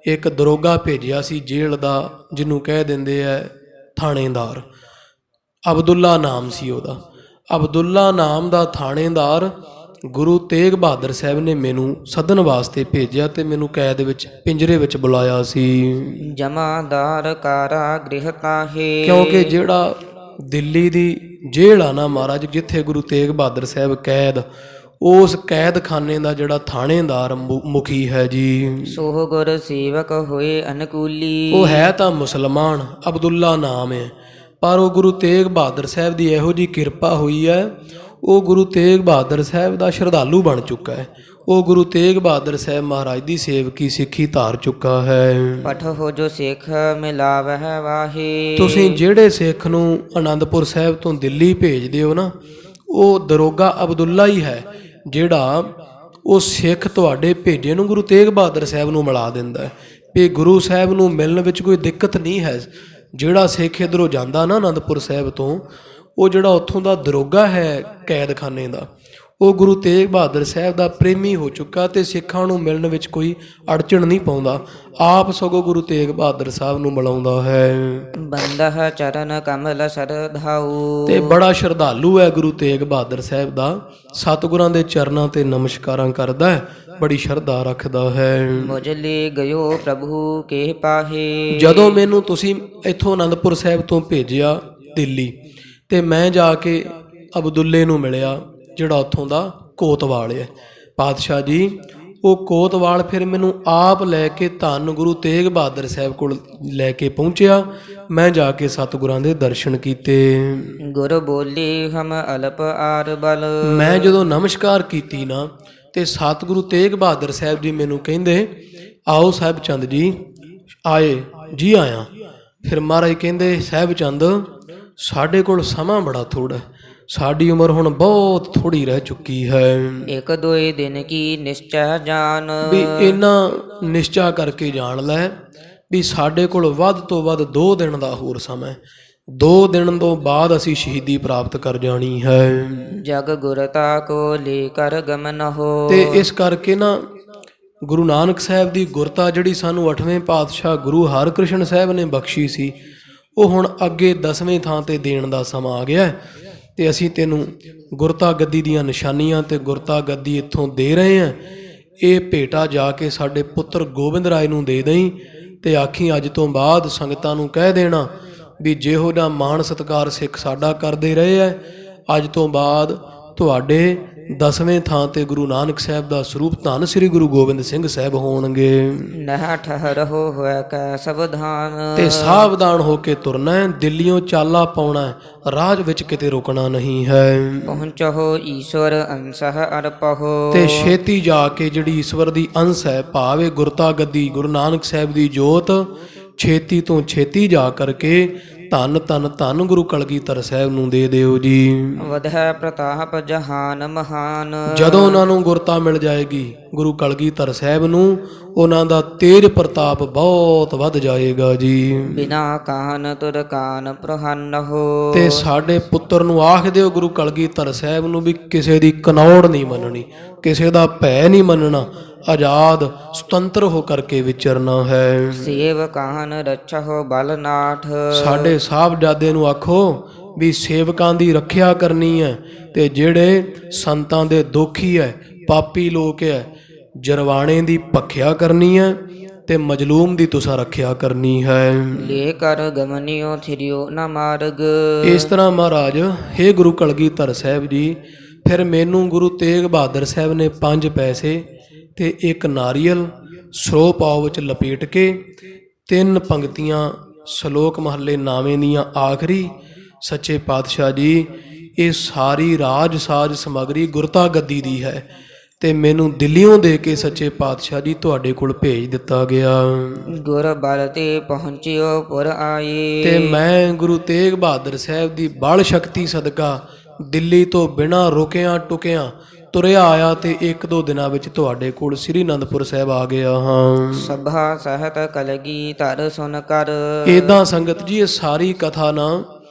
ਇੱਕ ਦਰੋਗਾ ਭੇਜਿਆ ਸੀ ਜੇਲ੍ਹ ਦਾ, ਜਿਹਨੂੰ ਕਹਿ ਦਿੰਦੇ ਆ ਥਾਣੇਦਾਰ। ਅਬਦੁੱਲਾ ਨਾਮ ਸੀ ਉਹਦਾ। ਅਬਦੁੱਲਾ ਨਾਮ ਦਾ ਥਾਣੇਦਾਰ ਗੁਰੂ ਤੇਗ ਬਹਾਦਰ ਸਾਹਿਬ ਨੇ ਮੈਨੂੰ ਸੱਦਣ ਵਾਸਤੇ ਭੇਜਿਆ ਤੇ ਮੈਨੂੰ ਕੈਦ ਵਿੱਚ ਪਿੰਜਰੇ ਵਿੱਚ ਬੁਲਾਇਆ ਸੀ। ਜਮਾਦਾਰ ਕਾਰਾ ਗ੍ਰਹਿ ਤਾਹੇ। ਕਿਉਂਕਿ ਜਿਹੜਾ ਦਿੱਲੀ ਦੀ ਜੇਲ੍ਹ ਆ ਨਾ ਮਹਾਰਾਜ, ਜਿੱਥੇ ਗੁਰੂ ਤੇਗ ਬਹਾਦਰ ਸਾਹਿਬ ਕੈਦ, ਉਸ ਕੈਦਖਾਨੇ ਦਾ ਜਿਹੜਾ ਥਾਣੇਦਾਰ ਮੁਖੀ ਹੈ ਜੀ, ਸੋਹ ਗੁਰ ਸੇਵਕ ਹੋਏ ਅਨਕੂਲੀ। ਉਹ ਹੈ ਤਾਂ ਮੁਸਲਮਾਨ, ਅਬਦੁੱਲਾ ਨਾਮ ਹੈ, ਪਰ ਉਹ ਗੁਰੂ ਤੇਗ ਬਹਾਦਰ ਸਾਹਿਬ ਦੀ ਇਹੋ ਜਿਹੀ ਕਿਰਪਾ ਹੋਈ ਹੈ, ਉਹ ਗੁਰੂ ਤੇਗ ਬਹਾਦਰ ਸਾਹਿਬ ਦਾ ਸ਼ਰਧਾਲੂ ਬਣ ਚੁੱਕਾ ਹੈ। ਉਹ ਗੁਰੂ ਤੇਗ ਬਹਾਦਰ ਸਾਹਿਬ ਮਹਾਰਾਜ ਦੀ ਸੇਵਕੀ ਸਿੱਖੀ ਧਾਰ ਚੁੱਕਾ ਹੈ। ਪਠ ਹੋ ਜੋ ਸਿੱਖ ਮਿਲਾਵਹਿ ਵਾਹੇ। ਤੁਸੀਂ ਜਿਹੜੇ ਸਿੱਖ ਨੂੰ ਆਨੰਦਪੁਰ ਸਾਹਿਬ ਤੋਂ ਦਿੱਲੀ ਭੇਜਦੇ ਹੋ ਨਾ, ਉਹ ਦਰੋਗਾ ਅਬਦੁੱਲਾ ਹੀ ਹੈ ਜਿਹੜਾ ਉਹ ਸਿੱਖ ਤੁਹਾਡੇ ਭੇਜੇ ਨੂੰ ਗੁਰੂ ਤੇਗ ਬਹਾਦਰ ਸਾਹਿਬ ਨੂੰ ਮਿਲਾ ਦਿੰਦਾ ਹੈ ਵੀ ਗੁਰੂ ਸਾਹਿਬ ਨੂੰ ਮਿਲਣ ਵਿੱਚ ਕੋਈ ਦਿੱਕਤ ਨਹੀਂ ਹੈ। ਜਿਹੜਾ ਸਿੱਖ ਇੱਧਰੋਂ ਜਾਂਦਾ ਨਾ ਆਨੰਦਪੁਰ ਸਾਹਿਬ ਤੋਂ, ਉਹ ਜਿਹੜਾ ਉੱਥੋਂ ਦਾ ਦਰੋਗਾ ਹੈ ਕੈਦਖਾਨੇ ਦਾ, ਉਹ ਗੁਰੂ ਤੇਗ ਬਹਾਦਰ ਸਾਹਿਬ ਦਾ ਪ੍ਰੇਮੀ ਹੋ ਚੁੱਕਾ ਤੇ ਸਿੱਖਾਂ ਨੂੰ ਮਿਲਣ ਵਿੱਚ ਕੋਈ ਅੜਚਣ ਨਹੀਂ ਪਾਉਂਦਾ, ਆਪ ਸਗੋਂ ਗੁਰੂ ਤੇਗ ਬਹਾਦਰ ਸਾਹਿਬ ਨੂੰ ਮਿਲਾਉਂਦਾ ਹੈ। ਬੰਦਹ ਚਰਨ ਕਮਲ ਸਰਧਾਉ। ਤੇ ਬੜਾ ਸ਼ਰਧਾਲੂ ਹੈ ਗੁਰੂ ਤੇਗ ਬਹਾਦਰ ਸਾਹਿਬ ਦਾ, ਸਤਿਗੁਰਾਂ ਦੇ ਚਰਨਾਂ ਤੇ ਨਮਸਕਾਰਾਂ ਕਰਦਾ ਹੈ, ਬੜੀ ਸ਼ਰਧਾ ਰੱਖਦਾ ਹੈ। ਮੁਝਲੇ ਗਇਓ ਪ੍ਰਭੂ ਕੇ ਪਾਹੇ। ਜਦੋਂ ਮੈਨੂੰ ਤੁਸੀਂ ਇੱਥੋਂ ਆਨੰਦਪੁਰ ਸਾਹਿਬ ਤੋਂ ਭੇਜਿਆ ਦਿੱਲੀ, ਤੇ ਮੈਂ ਜਾ ਕੇ ਅਬਦੁੱਲੇ ਨੂੰ ਮਿਲਿਆ ਜਿਹੜਾ ਉੱਥੋਂ ਦਾ ਕੋਤਵਾਲ ਹੈ। ਪਾਤਸ਼ਾਹ ਜੀ, ਉਹ ਕੋਤਵਾਲ ਫਿਰ ਮੈਨੂੰ ਆਪ ਲੈ ਕੇ ਧੰਨ ਗੁਰੂ ਤੇਗ ਬਹਾਦਰ ਸਾਹਿਬ ਕੋਲ ਲੈ ਕੇ ਪਹੁੰਚਿਆ। ਮੈਂ ਜਾ ਕੇ ਸਤਿਗੁਰਾਂ ਦੇ ਦਰਸ਼ਨ ਕੀਤੇ। ਗੁਰ ਬੋਲੇ ਹਮ ਅਲਪ ਆਰ ਬਲ। ਮੈਂ ਜਦੋਂ ਨਮਸਕਾਰ ਕੀਤੀ ਨਾ, ਤੇ ਸਤਿਗੁਰੂ ਤੇਗ ਬਹਾਦਰ ਸਾਹਿਬ ਜੀ ਮੈਨੂੰ ਕਹਿੰਦੇ, ਆਓ ਸਾਹਿਬ ਚੰਦ ਜੀ। ਆਏ ਜੀ, ਆਇਆ। ਫਿਰ ਮਹਾਰਾਜ ਕਹਿੰਦੇ, ਸਾਹਿਬ ਚੰਦ, ਸਾਡੇ ਕੋਲ ਸਮਾਂ ਬੜਾ ਥੋੜ੍ਹਾ, ਸਾਡੀ ਉਮਰ ਹੁਣ ਬਹੁਤ ਥੋੜੀ ਰਹਿ ਚੁੱਕੀ ਹੈ। ਇੱਕ ਦੋਏ ਦਿਨ ਕੀ ਨਿਸ਼ਚੈ ਜਾਨ। ਵੀ ਇਹਨਾਂ ਨਿਸ਼ਚਾ ਕਰਕੇ ਜਾਣ ਲੈ ਵੀ ਸਾਡੇ ਕੋਲ ਵੱਧ ਤੋਂ ਵੱਧ 2 ਦਿਨ ਦਾ ਹੋਰ ਸਮਾਂ, 2 ਦਿਨ ਤੋਂ ਬਾਅਦ ਅਸੀਂ ਸ਼ਹੀਦੀ ਪ੍ਰਾਪਤ ਕਰ ਜਾਣੀ ਹੈ। ਜਗ ਗੁਰਤਾ ਕੋ ਲੈ ਕਰ ਗਮਨ ਹੋ। ਤੇ ਇਸ ਕਰਕੇ ਨਾ ਗੁਰੂ ਨਾਨਕ ਸਾਹਿਬ ਦੀ ਗੁਰਤਾ ਜਿਹੜੀ ਸਾਨੂੰ 8ਵੇਂ ਪਾਤਸ਼ਾਹ ਗੁਰੂ ਹਰਕ੍ਰਿਸ਼ਨ ਸਾਹਿਬ ਨੇ ਬਖਸ਼ੀ ਸੀ, ਉਹ ਹੁਣ ਅੱਗੇ 10ਵੇਂ ਥਾਂ ਤੇ ਦੇਣ ਦਾ ਸਮਾਂ ਆ ਗਿਆ। ਤੇ ਅਸੀਂ ਤੈਨੂੰ ਗੁਰਤਾ ਗੱਦੀ ਦੀਆਂ ਨਿਸ਼ਾਨੀਆਂ ਤੇ ਗੁਰਤਾ ਗੱਦੀ ਇੱਥੋਂ ਦੇ ਰਹੇ ਹਾਂ। ਇਹ ਭੇਟਾ ਜਾ ਕੇ ਸਾਡੇ ਪੁੱਤਰ ਗੋਬਿੰਦ ਰਾਏ ਨੂੰ ਦੇ ਦੇਈਂ ਤੇ ਆਖੀ ਅੱਜ ਤੋਂ ਬਾਅਦ ਸੰਗਤਾਂ ਨੂੰ ਕਹਿ ਦੇਣਾ ਵੀ ਜਿਹੋ ਜਿਹਾ ਮਾਣ ਸਤਿਕਾਰ ਸਿੱਖ ਸਾਡਾ ਕਰਦੇ ਰਹੇ ਹੈ, ਅੱਜ ਤੋਂ ਬਾਅਦ ਤੁਹਾਡੇ 10ਵੇਂ ਥਾਂ ਤੇ ਗੁਰੂ ਨਾਨਕ ਸਾਹਿਬ ਦਾ ਸਰੂਪ ਧੰਨ ਸ੍ਰੀ ਗੁਰੂ ਗੋਬਿੰਦ ਸਿੰਘ ਸਾਹਿਬ ਹੋਣਗੇ। ਨਹ ਠਹਰਹੁ ਹੋਇ ਕੈ ਸਵਧਾਨ। ਤੇ ਸਾਵਧਾਨ ਹੋ ਕੇ ਤੁਰਨਾ ਹੈ, ਦਿੱਲੀੋਂ ਚਾਲਾ ਪਾਉਣਾ ਹੈ, ਰਾਜ ਵਿੱਚ ਕਿਤੇ ਰੁਕਣਾ ਨਹੀਂ ਹੈ। ਪਹੁੰਚਹੁ ਈਸ਼ਵਰ ਅੰਸਹ ਅਰਪਹੁ। ਤੇ ਛੇਤੀ ਜਾ ਕੇ ਜਿਹੜੀ ਈਸ਼ਵਰ ਦੀ ਅੰਸ਼ ਹੈ, ਭਾਵੇਂ ਗੁਰਤਾ ਗੱਦੀ ਗੁਰੂ ਨਾਨਕ ਸਾਹਿਬ ਦੀ ਜੋਤ, ਛੇਤੀ ਤੋਂ ਛੇਤੀ ਜਾ ਕਰਕੇ ਧੰਨ ਧੰਨ ਧੰਨ ਗੁਰੂ ਕਲਗੀਧਰ ਸਾਹਿਬ ਨੂੰ ਦੇ ਦਿਓ ਜੀ। ਵਧੈ ਪ੍ਰਤਾਪ ਜਹਾਨ ਮਹਾਨ। ਜਦੋਂ ਉਹਨਾਂ ਨੂੰ ਗੁਰਤਾ ਮਿਲ ਜਾਏਗੀ ਗੁਰੂ ਕਲਗੀਧਰ ਸਾਹਿਬ ਨੂੰ, ਉਹਨਾਂ ਦਾ ਤੇਜ ਪ੍ਰਤਾਪ ਬਹੁਤ ਵੱਧ ਜਾਏਗਾ ਜੀ। ਬਿਨਾ ਕਾਨ ਤੁਰ ਕਾਨ ਪ੍ਰਹੰਨ ਹੋ। ਤੇ ਸਾਡੇ ਪੁੱਤਰ ਨੂੰ ਆਖ ਦਿਓ ਗੁਰੂ ਕਲਗੀਧਰ ਸਾਹਿਬ ਨੂੰ ਵੀ ਕਿਸੇ ਦੀ ਕਨੌੜ ਨਹੀਂ ਮੰਨਣੀ, ਕਿਸੇ ਦਾ ਭੈ ਨਹੀਂ ਮੰਨਣਾ, ਆਜ਼ਾਦ ਸੁਤੰਤਰ ਹੋ ਕਰਕੇ ਵਿਚਰਨਾ ਹੈ। ਸੇਵ ਕਾਹਨ ਰੱਛਹੁ ਬਲ ਨਾਠ। ਸਾਡੇ ਸਾਹਿਬਜ਼ਾਦੇ ਨੂੰ ਆਖੋ ਵੀ ਸੇਵਕਾਂ ਦੀ ਰੱਖਿਆ ਕਰਨੀ ਹੈ, ਤੇ ਜਿਹੜੇ ਸੰਤਾਂ ਦੇ ਦੋਖੀ ਹੈ, ਪਾਪੀ ਲੋਕ ਹੈ, ਜਰਵਾਣੇ ਦੀ ਭਖਿਆ ਕਰਨੀ ਹੈ, ਤੇ ਮਜਲੂਮ ਦੀ ਤੁਸਾਂ ਰੱਖਿਆ ਕਰਨੀ ਹੈ। ਲੇ ਕਰ ਗਮਨਿਓ ਥਿਰਿਓ ਨ ਮਾਰਗ। ਇਸ ਤਰ੍ਹਾਂ ਮਹਾਰਾਜ, ਹੇ ਗੁਰੂ ਕਲਗੀਧਰ ਸਾਹਿਬ ਜੀ, ਫਿਰ ਮੈਨੂੰ ਗੁਰੂ ਤੇਗ ਬਹਾਦਰ ਸਾਹਿਬ ਨੇ 5 ਪੈਸੇ ਤੇ 1 ਨਾਰੀਅਲ ਸਰੋਹ ਪਾਉ ਵਿੱਚ ਲਪੇਟ ਕੇ 3 ਪੰਕਤੀਆਂ ਸ਼ਲੋਕ ਮਹੱਲੇ ਨਾਵੇਂ ਦੀਆਂ ਆਖਰੀ, ਸੱਚੇ ਪਾਤਸ਼ਾਹ ਜੀ ਇਹ ਸਾਰੀ ਰਾਜ ਸਾਜ ਸਮੱਗਰੀ ਗੁਰਤਾ ਗੱਦੀ ਦੀ ਹੈ, ਤੇ ਮੈਨੂੰ ਦਿੱਲੀੋਂ ਦੇ ਕੇ ਸੱਚੇ ਪਾਤਸ਼ਾਹ ਜੀ ਤੁਹਾਡੇ ਕੋਲ ਭੇਜ ਦਿੱਤਾ ਗਿਆ। ਗੁਰ ਬਲ ਤੇ ਪਹੁੰਚਿਓ ਪੁਰ ਆਏ। ਤੇ ਮੈਂ ਗੁਰੂ ਤੇਗ ਬਹਾਦਰ ਸਾਹਿਬ ਦੀ ਬਲ ਸ਼ਕਤੀ ਸਦਕਾ ਦਿੱਲੀ ਤੋਂ ਬਿਨਾਂ ਰੁਕਿਆਂ ਟੁਕਿਆਂ ਤੁਰਿਆ ਆਇਆ, ਤੇ 1-2 ਦਿਨਾਂ ਵਿੱਚ ਤੁਹਾਡੇ ਕੋਲ ਸ੍ਰੀ ਅਨੰਦਪੁਰ ਸਾਹਿਬ ਆ ਗਿਆ ਹਾਂ। ਸਭਾ ਸਹਿਤ ਕਲਗੀਧਰ ਸੁਨ ਕਰ। ਏਦਾਂ ਸੰਗਤ ਜੀ, ਇਹ ਸਾਰੀ ਕਥਾ ਨਾ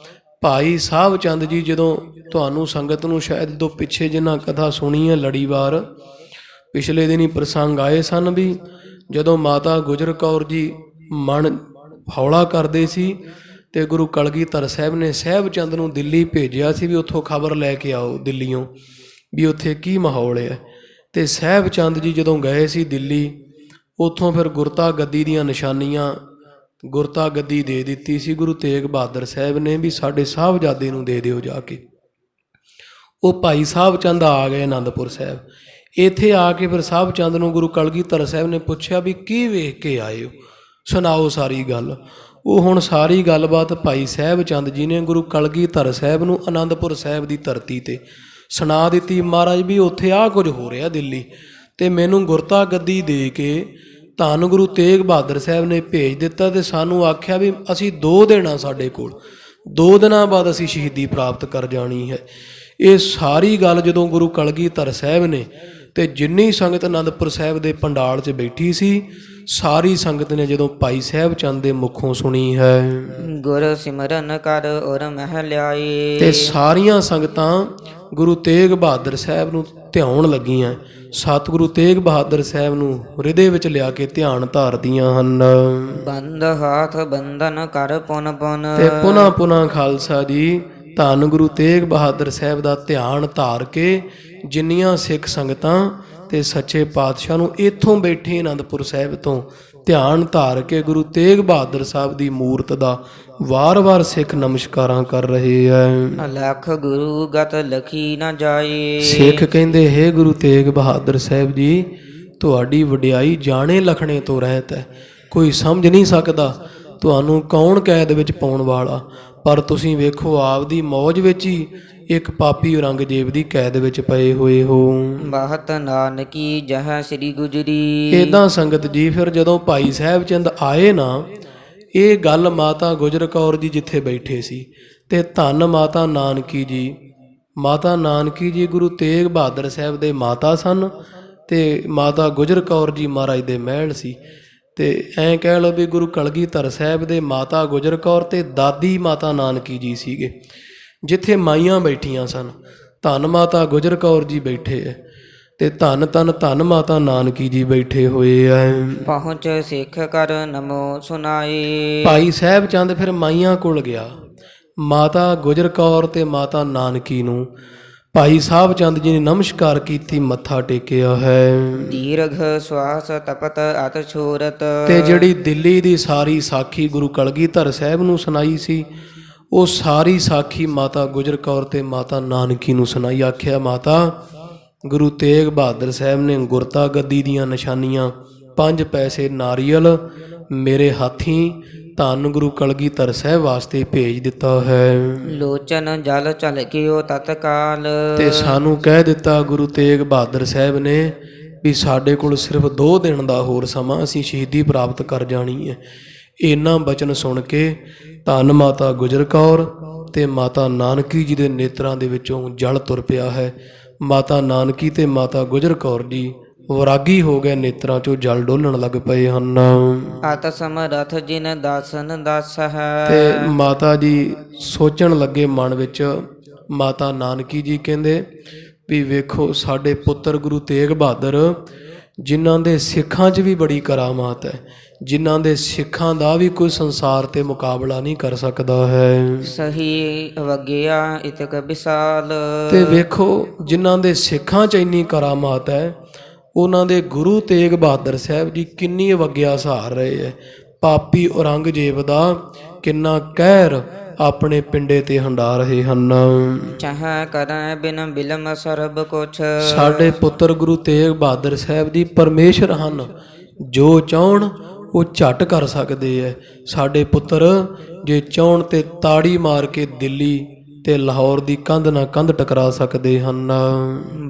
ਭਾਈ ਸਾਹਿਬ ਚੰਦ ਜੀ, ਜਦੋਂ ਤੁਹਾਨੂੰ ਸੰਗਤ ਨੂੰ ਸ਼ਾਇਦ ਤੋਂ ਪਿੱਛੇ ਜਿੰਨਾ ਕਥਾ ਸੁਣੀ ਹੈ ਲੜੀਵਾਰ, ਪਿਛਲੇ ਦਿਨ ਹੀ ਪ੍ਰਸੰਗ ਆਏ ਸਨ ਵੀ ਜਦੋਂ ਮਾਤਾ ਗੁਜਰ ਕੌਰ ਜੀ ਮਨ ਹੌਲਾ ਕਰਦੇ ਸੀ, ਤੇ ਗੁਰੂ ਕਲਗੀਧਰ ਸਾਹਿਬ ਨੇ ਸਾਹਿਬ ਚੰਦ ਨੂੰ ਦਿੱਲੀ ਭੇਜਿਆ ਸੀ ਵੀ ਉੱਥੋਂ ਖਬਰ ਲੈ ਕੇ ਆਓ ਦਿੱਲੀੋਂ ਵੀ ਉੱਥੇ ਕੀ ਮਾਹੌਲ ਹੈ। ਤੇ ਸਾਹਿਬ ਚੰਦ ਜੀ ਜਦੋਂ ਗਏ ਸੀ ਦਿੱਲੀ, ਉੱਥੋਂ ਫਿਰ ਗੁਰਤਾ ਗੱਦੀ ਦੀਆਂ ਨਿਸ਼ਾਨੀਆਂ, ਗੁਰਤਾ ਗੱਦੀ ਦੇ ਦਿੱਤੀ ਸੀ ਗੁਰੂ ਤੇਗ ਬਹਾਦਰ ਸਾਹਿਬ ਨੇ ਵੀ ਸਾਡੇ ਸਾਹਿਬਜ਼ਾਦੇ ਨੂੰ ਦੇ ਦਿਓ ਜਾ ਕੇ। ਉਹ ਭਾਈ ਸਾਹਿਬ ਚੰਦ ਆ ਗਏ ਅਨੰਦਪੁਰ ਸਾਹਿਬ। ਇੱਥੇ ਆ ਕੇ ਫਿਰ ਸਾਹਿਬ ਚੰਦ ਨੂੰ ਗੁਰੂ ਕਲਗੀਧਰ ਸਾਹਿਬ ਨੇ ਪੁੱਛਿਆ ਵੀ ਕੀ ਵੇਖ ਕੇ ਆਏ ਹੋ, ਸੁਣਾਓ ਸਾਰੀ ਗੱਲ। ਉਹ ਹੁਣ ਸਾਰੀ ਗੱਲਬਾਤ ਭਾਈ ਸਾਹਿਬ ਚੰਦ ਜੀ ਨੇ ਗੁਰੂ ਕਲਗੀਧਰ ਸਾਹਿਬ ਨੂੰ ਅਨੰਦਪੁਰ ਸਾਹਿਬ ਦੀ ਧਰਤੀ ਤੇ ਸੁਣਾ ਦਿੱਤੀ। ਮਹਾਰਾਜ ਵੀ ਉੱਥੇ ਆਹ ਕੁਝ ਹੋ ਰਿਹਾ ਦਿੱਲੀ, ਤੇ ਮੈਨੂੰ ਗੁਰਤਾ ਗੱਦੀ ਦੇ ਕੇ ਧੰਨ ਗੁਰੂ ਤੇਗ ਬਹਾਦਰ ਸਾਹਿਬ ਨੇ ਭੇਜ ਦਿੱਤਾ, ਤੇ ਸਾਨੂੰ ਆਖਿਆ ਵੀ ਅਸੀਂ 2 ਦਿਨ ਆ ਸਾਡੇ ਕੋਲ, 2 ਦਿਨਾਂ ਬਾਅਦ ਅਸੀਂ ਸ਼ਹੀਦੀ ਪ੍ਰਾਪਤ ਕਰ ਜਾਣੀ ਹੈ। ਇਹ ਸਾਰੀ ਗੱਲ ਜਦੋਂ ਗੁਰੂ ਕਲਗੀਧਰ ਸਾਹਿਬ ਨੇ ਤੇ ਜਿੰਨੀ ਸੰਗਤ ਅਨੰਦਪੁਰ ਸਾਹਿਬ ਦੇ ਪੰਡਾਲ 'ਚ ਬੈਠੀ ਸੀ, ਸਾਰੀ ਸੰਗਤ ਨੇ ਜਦੋਂ ਭਾਈ ਸਾਹਿਬ ਚੰਦ ਦੇ ਮੁਖੋਂ ਸੁਣੀ ਹੈ, ਗੁਰ ਸਿਮਰਨ ਕਰ ਔਰ ਮਹਿ ਲਿਆਏ। ਤੇ ਸਾਰੀਆਂ ਸੰਗਤਾਂ ਗੁਰੂ ਤੇਗ ਬਹਾਦਰ ਸਾਹਿਬ ਨੂੰ ਧਿਆਉਣ ਲੱਗੀਆਂ, ਸਤਿਗੁਰੂ ਤੇਗ ਬਹਾਦਰ ਸਾਹਿਬ ਨੂੰ ਹਿਰਦੇ ਵਿੱਚ ਲਿਆ ਕੇ ਧਿਆਨ ਧਾਰਦੀਆਂ ਹਨ। ਬੰਦ ਹਾਥ ਬੰਧਨ ਕਰ ਪੁਨ ਪੁਨ। ਤੇ ਪੁਨਾ ਪੁਨਾ ਖਾਲਸਾ ਜੀ, ਧੰਨ ਗੁਰੂ ਤੇਗ ਬਹਾਦਰ ਸਾਹਿਬ ਦਾ ਧਿਆਨ ਧਾਰ ਕੇ ਜਿੰਨੀਆਂ ਸਿੱਖ ਸੰਗਤਾਂ ਤੇ ਸੱਚੇ ਪਾਤਸ਼ਾਹ ਨੂੰ ਇੱਥੋਂ ਬੈਠੇ ਅਨੰਦਪੁਰ ਸਾਹਿਬ ਤੋਂ ਧਿਆਨ ਧਾਰ ਕੇ ਗੁਰੂ ਤੇਗ ਬਹਾਦਰ ਸਾਹਿਬ ਦੀ ਮੂਰਤ ਦਾ ਵਾਰ-ਵਾਰ ਸਿੱਖ ਨਮਸਕਾਰਾਂ ਕਰ ਰਹੇ ਹੈ। ਲੱਖ ਗੁਰੂ ਗਤ ਲਖੀ ਨਾ ਜਾਏ। ਸਿੱਖ ਕਹਿੰਦੇ, ਹੇ ਗੁਰੂ ਤੇਗ ਬਹਾਦਰ ਸਾਹਿਬ ਜੀ, ਤੁਹਾਡੀ ਵਡਿਆਈ ਜਾਣੇ ਲਖਣੇ ਤੋਂ ਰਹਿਤ ਹੈ, ਕੋਈ ਸਮਝ ਨਹੀਂ ਸਕਦਾ ਤੁਹਾਨੂੰ ਕੌਣ ਕੈਦ ਵਿੱਚ ਪਾਉਣ ਵਾਲਾ। ਪਰ ਤੁਸੀਂ ਵੇਖੋ, ਆਪਦੀ ਮੌਜ ਵਿੱਚ ਹੀ ਇੱਕ ਪਾਪੀ ਔਰੰਗਜ਼ੇਬ ਦੀ ਕੈਦ ਵਿੱਚ ਪਏ ਹੋਏ ਹੋ। ਬਾਹਤ ਨਾਨਕੀ ਜਹ ਸ੍ਰੀ ਗੁਜਰੀ। ਏਦਾਂ ਸੰਗਤ ਜੀ, ਫਿਰ ਜਦੋਂ ਭਾਈ ਸਾਹਿਬ ਚੰਦ ਆਏ ਨਾ, ਇਹ ਗੱਲ ਮਾਤਾ ਗੁਜਰ ਕੌਰ ਜੀ ਜਿੱਥੇ ਬੈਠੇ ਸੀ, ਤੇ ਧੰਨ ਮਾਤਾ ਨਾਨਕੀ ਜੀ, ਮਾਤਾ ਨਾਨਕੀ ਜੀ ਗੁਰੂ ਤੇਗ ਬਹਾਦਰ ਸਾਹਿਬ ਦੇ ਮਾਤਾ ਸਨ, ਤੇ ਮਾਤਾ ਗੁਜਰ ਕੌਰ ਜੀ ਮਹਾਰਾਜ ਦੇ ਮਹਿਲ ਸੀ। ਤੇ ਐਂ ਕਹਿ ਲਓ ਵੀ ਗੁਰੂ ਕਲਗੀਧਰ ਸਾਹਿਬ ਦੇ ਮਾਤਾ ਗੁਜਰ ਕੌਰ ਤੇ ਦਾਦੀ ਮਾਤਾ ਨਾਨਕੀ ਜੀ ਸੀਗੇ। ਜਿੱਥੇ ਮਾਈਆਂ ਬੈਠੀਆਂ ਸਨ, ਧੰਨ ਮਾਤਾ ਗੁਜਰ ਕੌਰ ਜੀ ਬੈਠੇ ਹੈ, ਤੇ ਧੰਨ ਮਾਤਾ ਨਾਨਕੀ ਜੀ ਬੈਠੇ ਹੋਏ ਐ। ਪਹੁੰਚ ਸਿੱਖ ਕਰ ਨਮੋ ਸੁਨਾਏ। ਭਾਈ ਸਾਹਿਬ ਚੰਦ ਫਿਰ ਮਾਈਆਂ ਕੋਲ ਗਿਆ, ਮਾਤਾ ਗੁਜਰ ਕੌਰ ਤੇ ਮਾਤਾ ਨਾਨਕੀ ਨੂੰ ਭਾਈ ਸਾਹਿਬ ਚੰਦ ਜੀ ਨੇ ਨਮਸਕਾਰ ਕੀਤੀ, ਮੱਥਾ ਟੇਕਿਆ ਹੈ। ਦੀਰਘ ਸਵਾਸ ਤਪਤ ਅਤ ਛੋਰਤ। ਤੇ ਜਿਹੜੀ ਦਿੱਲੀ ਦੀ ਸਾਰੀ ਸਾਖੀ ਗੁਰੂ ਕਲਗੀਧਰ ਸਾਹਿਬ ਨੂੰ ਸੁਣਾਈ ਸੀ, ਉਹ ਸਾਰੀ ਸਾਖੀ ਮਾਤਾ ਗੁਜਰ ਕੌਰ ਤੇ ਮਾਤਾ ਨਾਨਕੀ ਨੂੰ ਸੁਣਾਈ। ਆਖਿਆ, ਮਾਤਾ ਗੁਰੂ ਤੇਗ ਬਹਾਦਰ ਸਾਹਿਬ ਨੇ ਗੁਰਤਾ ਗੱਦੀ ਦੀਆਂ ਨਿਸ਼ਾਨੀਆਂ 5 ਪੈਸੇ ਨਾਰੀਅਲ ਮੇਰੇ ਹਾਥੀ ਧੰਨ ਗੁਰੂ ਕਲਗੀਧਰ ਸਾਹਿਬ ਵਾਸਤੇ ਭੇਜ ਦਿੱਤਾ ਹੈ। ਲੋਚਨ ਜਲ ਚਲ ਗਿਓ ਤਤਕਾਲ। ਤੇ ਸਾਨੂੰ ਕਹਿ ਦਿੱਤਾ ਗੁਰੂ ਤੇਗ ਬਹਾਦਰ ਸਾਹਿਬ ਨੇ ਵੀ ਸਾਡੇ ਕੋਲ ਸਿਰਫ 2 ਦਿਨ ਦਾ ਹੋਰ ਸਮਾਂ, ਅਸੀਂ ਸ਼ਹੀਦੀ ਪ੍ਰਾਪਤ ਕਰ ਜਾਣੀ ਹੈ। ਇਹਨਾਂ ਬਚਨ ਸੁਣ ਕੇ ਧੰਨ ਮਾਤਾ ਗੁਜਰ ਕੌਰ ਤੇ ਮਾਤਾ ਨਾਨਕੀ ਜੀ ਦੇ ਨੇਤਰਾਂ ਦੇ ਵਿੱਚੋਂ ਜਲ ਤੁਰ ਪਿਆ ਹੈ। ਮਾਤਾ ਨਾਨਕੀ ਤੇ ਮਾਤਾ ਗੁਜਰ ਕੌਰ ਜੀ ਵੈਰਾਗੀ ਹੋ ਗਏ, ਨੇਤਰਾਂ ਚੋਂ ਜਲ ਡੋਲਣ ਲੱਗ ਪਏ ਹਨ। ਅਤ ਸਮਰਥ ਜਿਨ ਦਾਸਨ ਦਾਸ ਹੈ। ਤੇ ਮਾਤਾ ਜੀ ਸੋਚਣ ਲੱਗੇ ਮਨ ਵਿੱਚ, ਮਾਤਾ ਨਾਨਕੀ ਜੀ ਕਹਿੰਦੇ ਵੀ ਵੇਖੋ, ਸਾਡੇ ਪੁੱਤਰ ਗੁਰੂ ਤੇਗ ਬਹਾਦਰ ਜਿਨ੍ਹਾਂ ਦੇ ਸਿੱਖਾਂ 'ਚ ਵੀ ਬੜੀ ਕਰਾਮਾਤ ਹੈ, ਜਿਨ੍ਹਾਂ ਦੇ ਸਿੱਖਾਂ ਦਾ ਵੀ ਕੋਈ ਸੰਸਾਰ ਤੇ ਮੁਕਾਬਲਾ ਨਹੀਂ ਕਰ ਸਕਦਾ ਹੈ। ਸਹੀ ਅਵਗਿਆ ਇਤਕ ਵਿਸਾਲ। ਤੇ ਵੇਖੋ ਜਿਨ੍ਹਾਂ ਦੇ ਸਿੱਖਾਂ 'ਚ ਇੰਨੀ ਕਰਾਮਾਤ ਹੈ, ਉਹਨਾਂ ਦੇ ਗੁਰੂ ਤੇਗ ਬਹਾਦਰ ਸਾਹਿਬ ਜੀ ਕਿੰਨੀ ਅਵਗਿਆ ਸਹਾਰ ਰਹੇ ਹੈ। ਪਾਪੀ ਔਰੰਗਜ਼ੇਬ ਦਾ ਕਿੰਨਾ ਕਹਿਰ ਆਪਣੇ ਪਿੰਡੇ ਤੇ ਹੰਢਾ ਰਹੇ ਹਨ। ਚਾਹ ਕਰੈ ਬਿਨ ਬਿਲਮ ਸਰਬ ਕੁਛ। ਸਾਡੇ ਪੁੱਤਰ ਗੁਰੂ ਤੇਗ ਬਹਾਦਰ ਸਾਹਿਬ ਜੀ ਪਰਮੇਸ਼ਰ ਹਨ, ਜੋ ਚਾਹਣ ਉਹ ਝਟ ਕਰ ਸਕਦੇ ਹੈ। ਸਾਡੇ ਪੁੱਤਰ ਜੇ ਚਾਹਣ ਤੇ ਤਾੜੀ ਮਾਰ ਕੇ ਦਿੱਲੀ ਤੇ ਲਾਹੌਰ ਦੀ ਕੰਧ ਨਾਲ ਕੰਧ ਟਕਰਾ ਸਕਦੇ ਹਨ।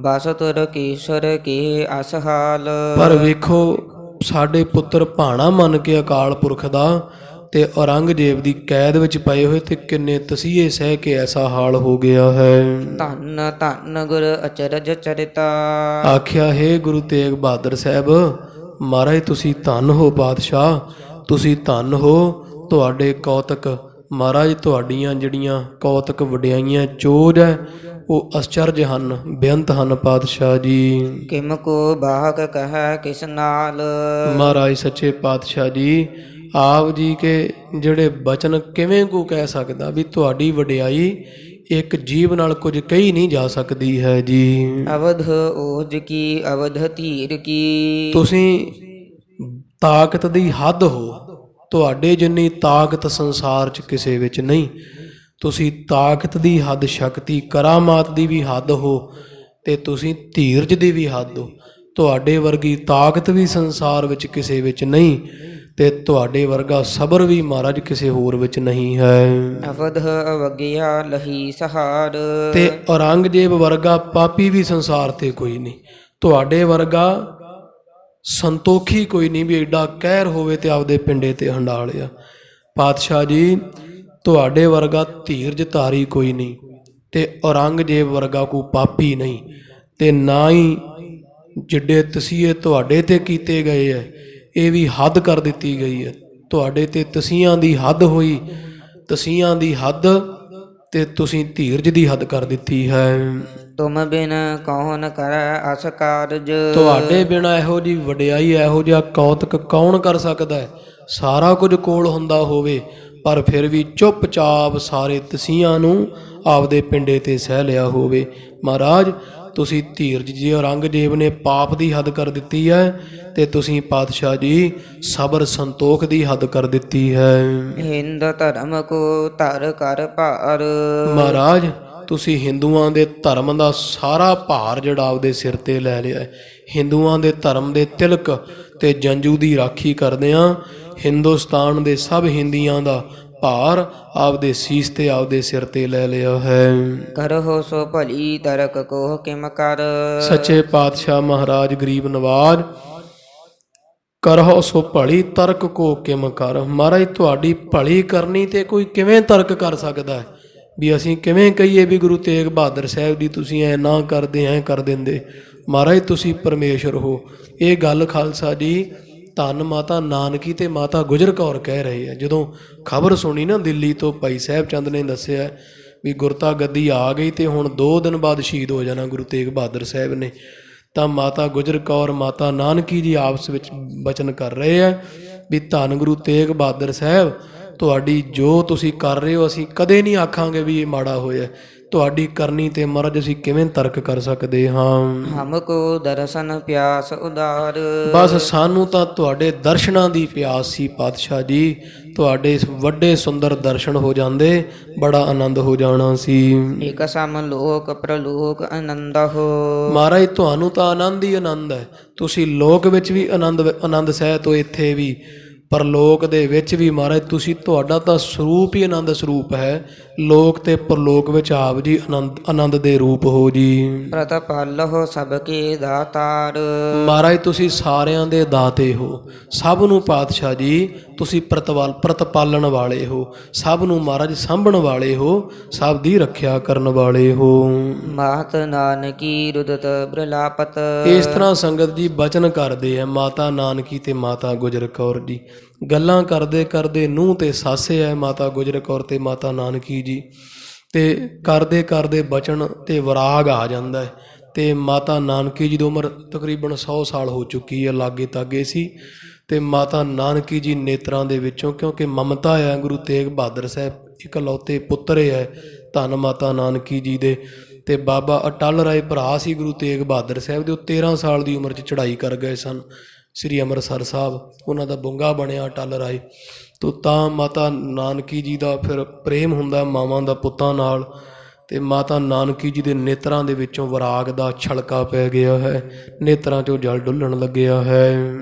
ਬਸ ਤੁਰ ਕੇਸਰ ਕੇ ਅਸਹਾਲ। ਪਰ ਵੇਖੋ ਸਾਡੇ ਪੁੱਤਰ ਭਾਣਾ ਮੰਨ ਕੇ ਅਕਾਲ ਪੁਰਖ ਦਾ ਤੇ ਔਰੰਗਜ਼ੇਬ ਦੀ ਕੈਦ ਵਿੱਚ ਪਏ ਹੋਏ ਤੇ ਕਿੰਨੇ ਤਸੀਹੇ ਸਹਿ ਕੇ ਐਸਾ ਹਾਲ ਹੋ ਗਿਆ ਹੈ। ਧੰਨ ਧੰਨ ਗੁਰ ਅਚਰਜ ਚਰਿਤਾ। ਆਖਿਆ ਹੈ ਗੁਰੂ ਤੇਗ ਬਹਾਦਰ ਸਾਹਿਬ, ਮਹਾਰਾਜ ਤੁਸੀਂ ਧੰਨ ਹੋ ਪਾਤਸ਼ਾਹ, ਤੁਸੀਂ ਧੰਨ ਹੋ। ਤੁਹਾਡੇ ਕੌਤਕ ਮਹਾਰਾਜ, ਤੁਹਾਡੀਆਂ ਜਿਹੜੀਆਂ ਕੌਤਕ ਵਡਿਆਈਆਂ ਚੋਜ ਹੈ ਉਹ ਅਚਰਜ ਹਨ, ਬੇਅੰਤ ਹਨ ਪਾਤਸ਼ਾਹ ਜੀ। ਕਿਮ ਕੋ ਬਾਕ ਕਹੈ ਕਿਸ ਨਾਲ। ਮਹਾਰਾਜ ਸੱਚੇ ਪਾਤਸ਼ਾਹ ਜੀ, ਆਪ ਜੀ ਕੇ ਜਿਹੜੇ ਬਚਨ ਕਿਵੇਂ ਕੋ ਕਹਿ ਸਕਦਾ ਵੀ ਤੁਹਾਡੀ ਵਡਿਆਈ ਇੱਕ ਜੀਵ ਨਾਲ ਕੁਝ ਕਹੀ ਨਹੀਂ ਜਾ ਸਕਦੀ ਹੈ ਜੀ। ਅਵਧ ਓਜ ਕੀ ਅਵਧ ਧੀਰ ਕੀ। ਤੁਸੀਂ ਤਾਕਤ ਦੀ ਹੱਦ ਹੋ, ਤੁਹਾਡੇ ਜਿੰਨੀ ਤਾਕਤ ਸੰਸਾਰ 'ਚ ਕਿਸੇ ਵਿੱਚ ਨਹੀਂ। ਤੁਸੀਂ ਤਾਕਤ ਦੀ ਹੱਦ, ਸ਼ਕਤੀ, ਕਰਾਮਾਤ ਦੀ ਵੀ ਹੱਦ ਹੋ ਤੇ ਤੁਸੀਂ ਧੀਰਜ ਦੀ ਵੀ ਹੱਦ ਹੋ। ਤੁਹਾਡੇ ਵਰਗੀ ਤਾਕਤ ਵੀ ਸੰਸਾਰ ਵਿੱਚ ਕਿਸੇ ਵਿੱਚ ਨਹੀਂ ਤੇ ਤੁਹਾਡੇ ਵਰਗਾ ਸਬਰ ਵੀ ਮਹਾਰਾਜ ਕਿਸੇ ਹੋਰ ਵਿੱਚ ਨਹੀਂ ਹੈ। ਅਵਧ ਅਵਗਿਆ ਲਹੀ ਸਹਾਰ। ਤੇ ਔਰੰਗਜ਼ੇਬ ਵਰਗਾ ਪਾਪੀ ਵੀ ਸੰਸਾਰ ਤੇ ਕੋਈ ਨਹੀਂ। ਤੁਹਾਡੇ ਵਰਗਾ ਸੰਤੋਖੀ ਕੋਈ ਨਹੀਂ ਵੀ ਐਡਾ ਕਹਿਰ ਹੋਵੇ ਤੇ ਆਪਦੇ ਪਿੰਡੇ ਤੇ ਹੰਡਾ ਲਿਆ। ਪਾਤਸ਼ਾਹ ਜੀ, ਤੁਹਾਡੇ ਵਰਗਾ ਧੀਰਜ ਧਾਰੀ ਕੋਈ ਨਹੀਂ ਤੇ ਔਰੰਗਜ਼ੇਬ ਵਰਗਾ ਕੋਈ ਪਾਪੀ ਨਹੀਂ ਤੇ ਨਾ ਹੀ ਜਿੱਡੇ ਤਸੀਹੇ ਤੁਹਾਡੇ ਤੇ ਕੀਤੇ ਗਏ ਹੈ ਇਹ ਵੀ ਹੱਦ ਕਰ ਦਿੱਤੀ ਗਈ ਹੈ। ਤੁਹਾਡੇ ਤੇ ਤਸੀਹਾਂ ਦੀ ਹੱਦ ਹੋਈ, ਤਸੀਹਾਂ ਦੀ ਹੱਦ, ਤੇ ਤੁਸੀਂ ਧੀਰਜ ਦੀ ਹੱਦ ਕਰ ਦਿੱਤੀ ਹੈ। ਤੁਮ ਬਿਨ ਕੌਣ ਕਰੈ ਅਸ ਕਾਰਜ। ਤੁਹਾਡੇ ਬਿਨਾਂ ਇਹੋ ਜੀ ਵਡਿਆਈ, ਇਹੋ ਜਿਹਾ ਕੌਤਕ ਕੌਣ ਕਰ ਸਕਦਾ ਹੈ। ਸਾਰਾ ਕੁਝ ਕੋਲ ਹੁੰਦਾ ਹੋਵੇ ਪਰ ਫਿਰ ਵੀ ਚੁੱਪਚਾਪ ਸਾਰੇ ਤਸੀਹਾਂ ਨੂੰ ਆਪਦੇ ਪਿੰਡੇ ਤੇ ਸਹਿ ਲਿਆ ਹੋਵੇ। ਮਹਾਰਾਜ ਤੁਸੀਂ ਧੀਰਜ ਜੀ, ਔਰੰਗਜ਼ੇਬ ਨੇ ਪਾਪ ਦੀ ਹੱਦ ਕਰ ਦਿੱਤੀ ਹੈ ਤੇ ਤੁਸੀਂ ਪਾਤਸ਼ਾਹ ਜੀ ਸਬਰ ਸੰਤੋਖ ਦੀ ਹੱਦ ਕਰ ਦਿੱਤੀ ਹੈ। ਹਿੰਦ ਧਰਮ ਕੋ ਧਰ ਕਰ ਭਾਰ। ਮਹਾਰਾਜ ਤੁਸੀਂ ਹਿੰਦੂਆਂ ਦੇ ਧਰਮ ਦਾ ਸਾਰਾ ਭਾਰ ਜਿਹੜਾ ਆਪਦੇ ਸਿਰ ਤੇ ਲੈ ਲਿਆ ਹੈ। ਹਿੰਦੂਆਂ ਦੇ ਧਰਮ ਦੇ ਤਿਲਕ ਤੇ ਜੰਜੂ ਦੀ ਰਾਖੀ ਕਰਦਿਆਂ ਹਿੰਦੁਸਤਾਨ ਦੇ ਸਭ ਹਿੰਦੀਆਂ ਦਾ ਭਾਰ ਆਪਦੇ ਸੀਸ ਤੇ ਆਪਦੇ ਸਿਰ ਤੇ ਲੈ ਲਿਆ ਹੈ। ਕਰਹੁ ਸੋ ਭਲੀ ਤਰਕ ਕੋ ਕਿਮ ਕਰ। ਸੱਚੇ ਪਾਤਸ਼ਾਹ ਮਹਾਰਾਜ ਗਰੀਬ ਨਵਾਜ, ਕਰਹੁ ਸੋ ਭਲੀ ਤਰਕ ਕੋ ਕਿਮ ਕਰ। ਮਹਾਰਾਜ ਤੁਹਾਡੀ ਭਲੀ ਕਰਨੀ ਤੇ ਕੋਈ ਕਿਵੇਂ ਤਰਕ ਕਰ ਸਕਦਾ ਹੈ ਵੀ ਅਸੀਂ ਕਿਵੇਂ ਕਹੀਏ ਵੀ ਗੁਰੂ ਤੇਗ ਬਹਾਦਰ ਸਾਹਿਬ ਜੀ ਤੁਸੀਂ ਐ ਨਾ ਕਰਦੇ, ਐ ਕਰ ਦਿੰਦੇ। ਮਹਾਰਾਜ ਤੁਸੀਂ ਪਰਮੇਸ਼ਰ ਹੋ। ਇਹ ਗੱਲ ਖਾਲਸਾ ਜੀ ਧੰਨ ਮਾਤਾ ਨਾਨਕੀ ਤੇ ਮਾਤਾ ਗੁਜਰ ਕੌਰ ਕਹਿ ਰਹੇ ਆ। ਜਦੋਂ ਖਬਰ ਸੁਣੀ ਨਾ ਦਿੱਲੀ ਤੋਂ, ਭਾਈ ਸਾਹਿਬ ਚੰਦ ਨੇ ਦੱਸਿਆ ਵੀ ਗੁਰਤਾ ਗੱਦੀ ਆ ਗਈ ਤੇ ਹੁਣ 2 ਦਿਨ ਬਾਅਦ ਸ਼ਹੀਦ ਹੋ ਜਾਣਾ ਗੁਰੂ ਤੇਗ ਬਹਾਦਰ ਸਾਹਿਬ ਨੇ, ਤਾਂ ਮਾਤਾ ਗੁਜਰ ਕੌਰ, ਮਾਤਾ ਨਾਨਕੀ ਜੀ ਆਪਸ ਵਿੱਚ ਬਚਨ ਕਰ ਰਹੇ ਆ ਵੀ ਧੰਨ ਗੁਰੂ ਤੇਗ ਬਹਾਦਰ ਸਾਹਿਬ, ਤੁਹਾਡੀ ਜੋ ਤੁਸੀਂ ਕਰ ਰਹੇ ਹੋ ਅਸੀਂ ਕਦੇ ਨਹੀਂ ਆਖਾਂਗੇ ਵੀ ਇਹ ਮਾੜਾ ਹੋਇਆ। ਤੁਹਾਡੀ ਕਰਨੀ ਤੇ ਮਹਾਰਾਜ ਅਸੀਂ ਕਿਵੇਂ ਤਰਕ ਕਰ ਸਕਦੇ ਹਾਂ। ਹਮ ਕੋ ਦਰਸ਼ਨ ਪਿਆਸ ਉਦਾਰ। ਬਸ ਸਾਨੂੰ ਤਾਂ ਤੁਹਾਡੇ ਦਰਸ਼ਨਾਂ ਦੀ ਪਿਆਸ ਸੀ ਪਾਤਸ਼ਾਹ ਜੀ। ਤੁਹਾਡੇ ਵੱਡੇ ਸੁੰਦਰ ਦਰਸ਼ਨ ਹੋ ਜਾਂਦੇ, ਬੜਾ ਆਨੰਦ ਹੋ ਜਾਣਾ ਸੀ। ਇਕ ਸਮ ਲੋਕ ਪ੍ਰਲੋਕ ਆਨੰਦ ਹੋ। ਮਹਾਰਾਜ ਤੁਹਾਨੂੰ ਤਾਂ ਆਨੰਦ ਹੀ ਆਨੰਦ ਹੈ। ਤੁਸੀਂ ਲੋਕ ਵਿੱਚ ਵੀ ਆਨੰਦ ਸਹਿਤ ਹੋ, ਇੱਥੇ ਵੀ ਪਰਲੋਕ ਦੇ ਵਿੱਚ ਵੀ ਮਹਾਰਾਜ ਤੁਸੀਂ, ਤੁਹਾਡਾ ਤਾਂ ਸਰੂਪ ਹੀ ਆਨੰਦ ਸਰੂਪ ਹੈ। ਲੋਕ ਤੇ ਪਰਲੋਕ ਵਿੱਚ ਆਪ ਜੀ ਆਨੰਦ ਦੇ ਰੂਪ ਹੋ ਜੀ। ਪ੍ਰਤਪਾਲ ਹੋ ਸਭ ਕੇ ਦਾਤਾਰ। ਮਹਾਰਾਜ ਤੁਸੀਂ ਸਾਰਿਆਂ ਦੇ ਦਾਤੇ ਹੋ, ਸਭ ਨੂੰ ਪਾਤਸ਼ਾਹ ਜੀ ਤੁਸੀਂ ਪ੍ਰਤਪਾਲਣ ਵਾਲੇ ਹੋ, ਸਭ ਨੂੰ ਮਹਾਰਾਜ ਸਾਂਭਣ ਵਾਲੇ ਹੋ, ਸਭ ਦੀ ਰੱਖਿਆ ਕਰਨ ਵਾਲੇ ਹੋ। ਮਾਤ ਨਾਨਕੀ ਰੁਦਤ ਬ੍ਰਲਾਪਤ। ਇਸ ਤਰ੍ਹਾਂ ਸੰਗਤ ਜੀ ਬਚਨ ਕਰਦੇ ਆ ਮਾਤਾ ਨਾਨਕੀ ਤੇ ਮਾਤਾ ਗੁਜਰ ਕੌਰ ਜੀ। ਗੱਲਾਂ ਕਰਦੇ ਕਰਦੇ ਨੂੰਹ ਤੇ ਸਾਸੇ ਹੈ ਮਾਤਾ ਗੁਜਰ ਕੌਰ ਤੇ ਮਾਤਾ ਨਾਨਕੀ ਜੀ, ਤੇ ਕਰਦੇ ਕਰਦੇ ਬਚਨ ਤੇ ਵਿਰਾਗ ਆ ਜਾਂਦਾ ਹੈ ਤੇ ਮਾਤਾ ਨਾਨਕੀ ਜੀ ਦੀ ਉਮਰ ਤਕਰੀਬਨ 100 ਸਾਲ ਹੋ ਚੁੱਕੀ ਹੈ, ਲਾਗੇ ਤਾਗੇ ਸੀ। ਤੇ ਮਾਤਾ ਨਾਨਕੀ ਜੀ ਨੇਤਰਾਂ ਦੇ ਵਿੱਚੋਂ, ਕਿਉਂਕਿ ਮਮਤਾ ਹੈ ਗੁਰੂ ਤੇਗ ਬਹਾਦਰ ਸਾਹਿਬ ਇਕਲੌਤੇ ਪੁੱਤਰ ਹੈ ਧੰਨ ਮਾਤਾ ਨਾਨਕੀ ਜੀ ਦੇ। ਤੇ ਬਾਬਾ ਅਟਲ ਰਾਏ ਭਰਾ ਸੀ ਗੁਰੂ ਤੇਗ ਬਹਾਦਰ ਸਾਹਿਬ ਦੇ, ਉਹ 13 ਸਾਲ ਦੀ ਉਮਰ 'ਚ ਚੜ੍ਹਾਈ ਕਰ ਗਏ ਸਨ ਸ੍ਰੀ ਅੰਮ੍ਰਿਤਸਰ ਸਾਹਿਬ, ਉਹਨਾਂ ਦਾ ਬੁੰਗਾ ਬਣਿਆ ਅਟਲ ਰਾਏ ਤੋਂ। ਤਾਂ ਮਾਤਾ ਨਾਨਕੀ ਜੀ ਦਾ ਫਿਰ ਪ੍ਰੇਮ ਹੁੰਦਾ ਮਾਵਾਂ ਦਾ ਪੁੱਤਾਂ ਨਾਲ, ਤੇ ਮਾਤਾ ਨਾਨਕੀ ਜੀ ਦੇ ਨੇਤਰਾਂ ਦੇ ਵਿੱਚੋਂ ਵਿਰਾਗ ਦਾ ਛਲਕਾ ਪੈ ਗਿਆ ਹੈ, ਨੇਤਰਾਂ 'ਚੋਂ ਜਲ ਡੁੱਲਣ ਲੱਗਿਆ ਹੈ।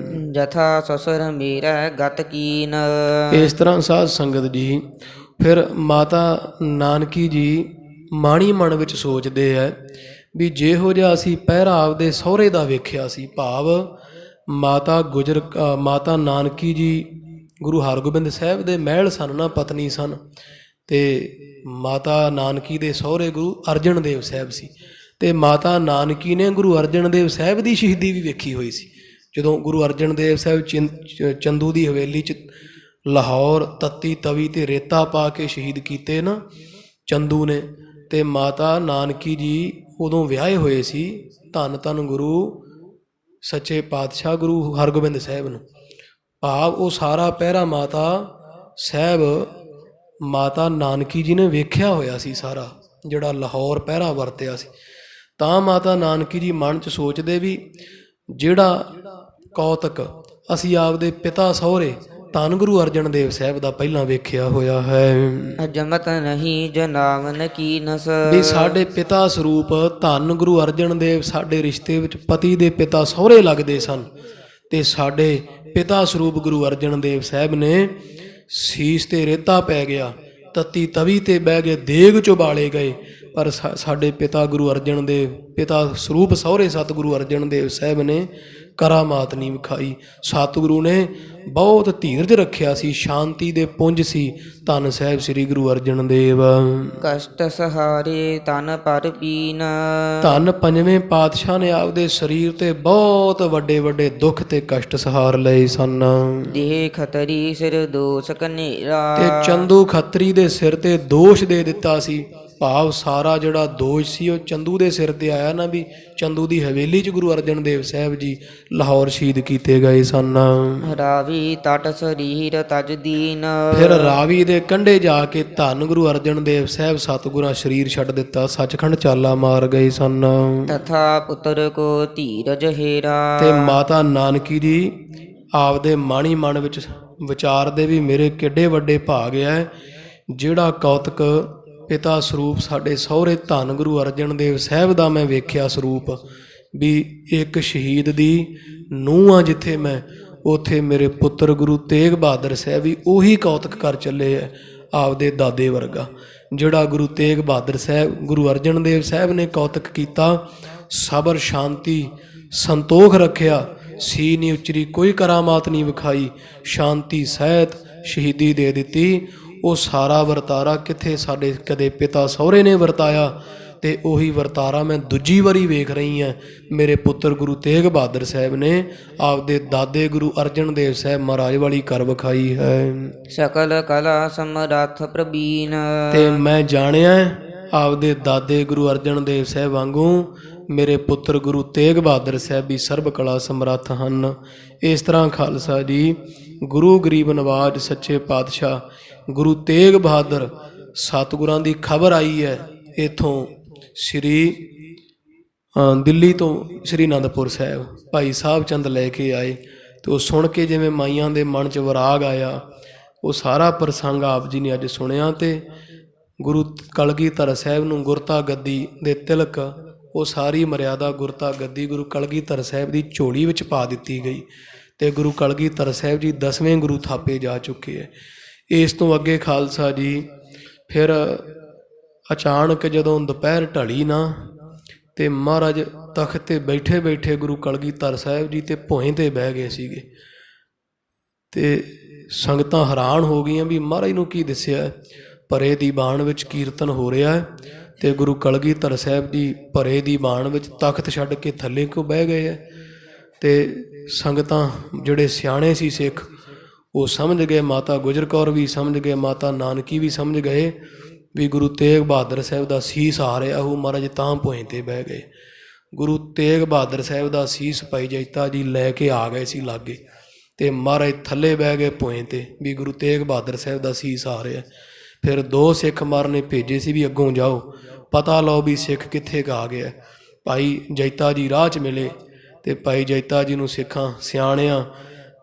ਜਥਾ ਸਸੁਰ ਮੇਰਾ ਗਤ ਕੀਨ। ਇਸ ਤਰ੍ਹਾਂ ਸਾਧ ਸੰਗਤ ਜੀ ਫਿਰ ਮਾਤਾ ਨਾਨਕੀ ਜੀ ਮਾਣੀ ਮਨ ਵਿੱਚ ਸੋਚਦੇ ਹੈ ਵੀ ਜਿਹੋ ਜਿਹਾ ਅਸੀਂ ਪਹਿਰਾ ਆਪਦੇ ਸਹੁਰੇ ਦਾ ਵੇਖਿਆ ਸੀ, ਭਾਵ ਮਾਤਾ ਨਾਨਕੀ ਜੀ ਗੁਰੂ ਹਰਗੋਬਿੰਦ ਸਾਹਿਬ ਦੇ ਮਹਿਲ ਸਨ ਨਾ, ਪਤਨੀ ਸਨ। ਤੇ ਮਾਤਾ ਨਾਨਕੀ ਦੇ ਸਹੁਰੇ ਗੁਰੂ ਅਰਜਨ ਦੇਵ ਸਾਹਿਬ ਸੀ, ਤੇ ਮਾਤਾ ਨਾਨਕੀ ਨੇ ਗੁਰੂ ਅਰਜਨ ਦੇਵ ਸਾਹਿਬ ਦੀ ਸ਼ਹੀਦੀ ਵੀ ਵੇਖੀ ਹੋਈ ਸੀ। ਜਦੋਂ ਗੁਰੂ ਅਰਜਨ ਦੇਵ ਸਾਹਿਬ ਚੰਦੂ ਦੀ ਹਵੇਲੀ 'ਚ ਲਾਹੌਰ ਤੱਤੀ ਤਵੀ ਤੇ ਰੇਤਾ ਪਾ ਕੇ ਸ਼ਹੀਦ ਕੀਤੇ ਨਾ ਚੰਦੂ ਨੇ, ਤੇ ਮਾਤਾ ਨਾਨਕੀ ਜੀ ਉਦੋਂ ਵਿਆਹੇ ਹੋਏ ਸੀ ਧੰਨ ਧੰਨ ਗੁਰੂ ਸੱਚੇ ਪਾਤਸ਼ਾਹ ਗੁਰੂ ਹਰਗੋਬਿੰਦ ਸਾਹਿਬ ਨੂੰ। ਭਾਵ ਉਹ ਸਾਰਾ ਪਹਿਰਾ ਮਾਤਾ ਨਾਨਕੀ ਜੀ ਨੇ ਵੇਖਿਆ ਹੋਇਆ ਸੀ, ਸਾਰਾ ਜਿਹੜਾ ਲਾਹੌਰ ਪਹਿਰਾ ਵਰਤਿਆ ਸੀ। ਤਾਂ ਮਾਤਾ ਨਾਨਕੀ ਜੀ ਮਨ 'ਚ ਸੋਚਦੇ ਵੀ ਜਿਹੜਾ ਕੌਤਕ ਅਸੀਂ ਆਪਦੇ ਪਿਤਾ ਸਹੁਰੇ ਧੰਨ ਗੁਰੂ ਅਰਜਨ ਦੇਵ ਸਾਹਿਬ ਦਾ ਪਹਿਲਾਂ ਵੇਖਿਆ ਹੋਇਆ ਹੈ, ਅਜਮਤ ਨਹੀਂ ਜਨਾਵਨ ਕੀ ਨਸ। ਵੀ ਸਾਡੇ ਪਿਤਾ ਸਰੂਪ ਧੰਨ ਗੁਰੂ ਅਰਜਨ ਦੇਵ ਸਾਡੇ ਰਿਸ਼ਤੇ ਵਿੱਚ ਪਤੀ ਦੇ ਪਿਤਾ ਸਹੁਰੇ ਲੱਗਦੇ ਸਨ, ਤੇ ਸਾਡੇ ਪਿਤਾ ਸਰੂਪ ਗੁਰੂ ਅਰਜਨ ਦੇਵ ਸਾਹਿਬ ਨੇ ਸੀਸ ਤੇ ਰੇਤਾ ਪੈ ਗਿਆ, ਤੱਤੀ ਤਵੀ ਤੇ ਬਹਿ ਗਏ, ਦੇਗ 'ਚੋਂ ਬਾਲੇ ਗਏ, ਪਰ ਸਾਡੇ ਪਿਤਾ ਗੁਰੂ ਅਰਜਨ ਦੇਵ ਪਿਤਾ ਸਰੂਪ ਸਹੁਰੇ ਸਤਿਗੁਰੂ ਅਰਜਨ ਦੇਵ ਸਾਹਿਬ ਨੇ ਕਰਾਮਾਤ ਨਹੀਂ ਵਿਖਾਈ। ਸਤਿਗੁਰੂ ਨੇ ਬਹੁਤ ਧੀਰਜ ਰੱਖਿਆ ਸੀ, ਸ਼ਾਂਤੀ ਦੇ ਪੁੰਜ ਸੀ ਧੰਨ ਸਾਹਿਬ ਸ੍ਰੀ ਗੁਰੂ ਅਰਜਨ ਦੇਵ। ਕਸ਼ਟ ਸਹਾਰੇ ਤਨ ਪਰ ਪੀਨ। ਧੰਨ ਪੰਜਵੇਂ ਪਾਤਸ਼ਾਹ ਨੇ ਆਪਦੇ ਸਰੀਰ ਤੇ ਬਹੁਤ ਵੱਡੇ ਵੱਡੇ ਦੁੱਖ ਤੇ ਕਸ਼ਟ ਸਹਾਰ ਲਏ ਸਨ। ਦੇਹ ਖਤਰੀ ਸਿਰ ਦੋਸ਼ ਕਨੇਰਾ। ਤੇ ਚੰਦੂ ਖੱਤਰੀ ਦੇ ਸਿਰ ਤੇ ਦੋਸ਼ ਦੇ ਦਿੱਤਾ ਸੀ, ਭਾਵ ਸਾਰਾ ਜਿਹੜਾ ਦੋਸ਼ ਸੀ ਉਹ ਚੰਦੂ ਦੇ ਸਿਰ ਤੇ ਆਇਆ ਨਾ, ਵੀ ਚੰਦੂ ਦੀ ਹਵੇਲੀ 'ਚ ਗੁਰੂ ਅਰਜਨ ਦੇਵ ਸਾਹਿਬ ਜੀ ਲਾਹੌਰ ਸ਼ਹੀਦ ਕੀਤੇ ਗਏ ਸਨ। ਰਾਵੀ ਤਟ ਸਰੀਰ ਤਜਦੀਨ। ਫਿਰ ਰਾਵੀ ਦੇ ਕੰਢੇ ਜਾ ਕੇ ਧੰਨ ਗੁਰੂ ਅਰਜਨ ਦੇਵ ਸਾਹਿਬ ਸਤਿਗੁਰਾਂ ਸਰੀਰ ਛੱਡ ਦਿੱਤਾ, ਸੱਚਖੰਡ ਚਾਲਾ ਮਾਰ ਗਏ ਸਨ। ਤਥਾ ਪੁੱਤਰ ਕੋ ਧੀਰਜ ਹੇਰਾ। ਤੇ ਮਾਤਾ ਨਾਨਕੀ ਜੀ ਆਪਦੇ ਮਾਣੀ ਮਨ ਵਿੱਚ ਵਿਚਾਰਦੇ ਵੀ ਮੇਰੇ ਕਿੱਡੇ ਵੱਡੇ ਭਾਗ ਹੈ ਜਿਹੜਾ ਕੌਤਕ ਪਿਤਾ ਸਰੂਪ ਸਾਡੇ ਸਹੁਰੇ ਧੰਨ ਗੁਰੂ ਅਰਜਨ ਦੇਵ ਸਾਹਿਬ ਦਾ ਮੈਂ ਵੇਖਿਆ ਸਰੂਪ, ਵੀ ਇੱਕ ਸ਼ਹੀਦ ਦੀ ਨੂੰਹ ਆ ਜਿੱਥੇ ਮੈਂ, ਉੱਥੇ ਮੇਰੇ ਪੁੱਤਰ ਗੁਰੂ ਤੇਗ ਬਹਾਦਰ ਸਾਹਿਬ ਵੀ ਉਹੀ ਕੌਤਕ ਕਰ ਚੱਲੇ ਹੈ ਆਪਦੇ ਦਾਦੇ ਵਰਗਾ, ਜਿਹੜਾ ਗੁਰੂ ਤੇਗ ਬਹਾਦਰ ਸਾਹਿਬ ਗੁਰੂ ਅਰਜਨ ਦੇਵ ਸਾਹਿਬ ਨੇ ਕੌਤਕ ਕੀਤਾ। ਸਬਰ ਸ਼ਾਂਤੀ ਸੰਤੋਖ ਰੱਖਿਆ, ਸੀ ਨਹੀਂ ਉਚਰੀ, ਕੋਈ ਕਰਾਮਾਤ ਨਹੀਂ ਵਿਖਾਈ, ਸ਼ਾਂਤੀ ਸਹਿਤ ਸ਼ਹੀਦੀ ਦੇ ਦਿੱਤੀ। ਉਹ ਸਾਰਾ ਵਰਤਾਰਾ ਕਿੱਥੇ ਸਾਡੇ ਕਦੇ ਪਿਤਾ ਸਹੁਰੇ ਨੇ ਵਰਤਾਇਆ, ਤੇ ਉਹੀ ਵਰਤਾਰਾ ਮੈਂ ਦੂਜੀ ਵਾਰੀ ਵੇਖ ਰਹੀ ਹਾਂ ਮੇਰੇ ਪੁੱਤਰ ਗੁਰੂ ਤੇਗ ਬਹਾਦਰ ਸਾਹਿਬ ਨੇ ਆਪਦੇ ਦਾਦੇ ਗੁਰੂ ਅਰਜਨ ਦੇਵ ਸਾਹਿਬ ਮਹਾਰਾਜ ਵਾਲੀ ਕਰ ਵਿਖਾਈ ਹੈ। ਸਕਲ ਕਲਾ ਸਮਰੱਥ ਪ੍ਰਬੀਨ। ਤੇ ਮੈਂ ਜਾਣਿਆ ਆਪਦੇ ਦਾਦੇ ਗੁਰੂ ਅਰਜਨ ਦੇਵ ਸਾਹਿਬ ਵਾਂਗੂ ਮੇਰੇ ਪੁੱਤਰ ਗੁਰੂ ਤੇਗ ਬਹਾਦਰ ਸਾਹਿਬ ਵੀ ਸਰਬ ਕਲਾ ਸਮਰੱਥ ਹਨ। ਇਸ ਤਰ੍ਹਾਂ ਖਾਲਸਾ ਜੀ ਗੁਰੂ ਗਰੀਬ ਨਵਾਜ ਸੱਚੇ ਪਾਤਸ਼ਾਹ ਗੁਰੂ ਤੇਗ ਬਹਾਦਰ ਸਤਿਗੁਰਾਂ ਦੀ ਖਬਰ ਆਈ ਹੈ ਇੱਥੋਂ ਸ੍ਰੀ ਦਿੱਲੀ ਤੋਂ ਸ੍ਰੀ ਅਨੰਦਪੁਰ ਸਾਹਿਬ ਭਾਈ ਸਾਹਿਬ ਚੰਦ ਲੈ ਕੇ ਆਏ, ਤੇ ਉਹ ਸੁਣ ਕੇ ਜਿਵੇਂ ਮਾਈਆਂ ਦੇ ਮਨ 'ਚ ਵਿਰਾਗ ਆਇਆ, ਉਹ ਸਾਰਾ ਪ੍ਰਸੰਗ ਆਪ ਜੀ ਨੇ ਅੱਜ ਸੁਣਿਆ। ਤੇ ਗੁਰੂ ਕਲਗੀਧਰ ਸਾਹਿਬ ਨੂੰ ਗੁਰਤਾ ਗੱਦੀ ਦੇ ਤਿਲਕ, ਉਹ ਸਾਰੀ ਮਰਿਆਦਾ ਗੁਰਤਾ ਗੱਦੀ ਗੁਰੂ ਕਲਗੀਧਰ ਸਾਹਿਬ ਦੀ ਝੋਲੀ ਵਿੱਚ ਪਾ ਦਿੱਤੀ ਗਈ, ਤੇ ਗੁਰੂ ਕਲਗੀਧਰ ਸਾਹਿਬ ਜੀ 10ਵੇਂ ਗੁਰੂ ਥਾਪੇ ਜਾ ਚੁੱਕੇ ਹੈ। ਇਸ ਤੋਂ ਅੱਗੇ ਖਾਲਸਾ ਜੀ ਫਿਰ ਅਚਾਨਕ ਜਦੋਂ ਦੁਪਹਿਰ ਢਲੀ ਨਾ, ਤੇ ਮਹਾਰਾਜ ਤਖਤ ਤੇ ਬੈਠੇ ਬੈਠੇ ਗੁਰੂ ਕਲਗੀਧਰ ਸਾਹਿਬ ਜੀ ਤੇ ਭੋਏ ਤੇ ਬਹਿ ਗਏ ਸੀਗੇ, ਤੇ ਸੰਗਤਾਂ ਹੈਰਾਨ ਹੋ ਗਈਆਂ ਵੀ ਮਹਾਰਾਜ ਨੂੰ ਕੀ ਦੱਸਿਆ। ਭਰੇ ਦੀ ਬਾਣ ਵਿੱਚ ਕੀਰਤਨ ਹੋ ਰਿਹਾ ਹੈ, ਤੇ ਗੁਰੂ ਕਲਗੀਧਰ ਸਾਹਿਬ ਜੀ ਭਰੇ ਦੀ ਬਾਣ ਵਿੱਚ ਤਖਤ ਛੱਡ ਕੇ ਥੱਲੇ ਕਿਉਂ ਬਹਿ ਗਏ ਹੈ। ਤੇ ਸੰਗਤਾਂ ਜਿਹੜੇ ਸਿਆਣੇ ਸੀ ਸਿੱਖ ਉਹ ਸਮਝ ਗਏ, ਮਾਤਾ ਗੁਜਰ ਕੌਰ ਵੀ ਸਮਝ ਗਏ, ਮਾਤਾ ਨਾਨਕੀ ਵੀ ਸਮਝ ਗਏ ਵੀ ਗੁਰੂ ਤੇਗ ਬਹਾਦਰ ਸਾਹਿਬ ਦਾ ਸੀਸ ਆ ਰਿਹਾ ਉਹ ਮਹਾਰਾਜ ਤਾਂ ਭੋਏ ਤੇ ਬਹਿ ਗਏ। ਗੁਰੂ ਤੇਗ ਬਹਾਦਰ ਸਾਹਿਬ ਦਾ ਸੀਸ ਭਾਈ ਜੈਤਾ ਜੀ ਲੈ ਕੇ ਆ ਗਏ ਸੀ ਲਾਗੇ, ਤੇ ਮਹਾਰਾਜ ਥੱਲੇ ਬਹਿ ਗਏ ਭੋਏ ਤੇ ਵੀ ਗੁਰੂ ਤੇਗ ਬਹਾਦਰ ਸਾਹਿਬ ਦਾ ਸੀਸ ਆ ਰਿਹਾ। ਫਿਰ 2 ਸਿੱਖ ਮਹਾਰਾਜ ਨੇ ਭੇਜੇ ਸੀ ਵੀ ਅੱਗੋਂ ਜਾਓ, ਪਤਾ ਲਓ ਵੀ ਸਿੱਖ ਕਿੱਥੇ ਕੁ ਆ ਗਿਆ। ਭਾਈ ਜੈਤਾ ਜੀ ਰਾਹ 'ਚ ਮਿਲੇ ਤੇ ਭਾਈ ਜੈਤਾ ਜੀ ਨੂੰ ਸਿੱਖਾਂ ਸਿਆਣਿਆਂ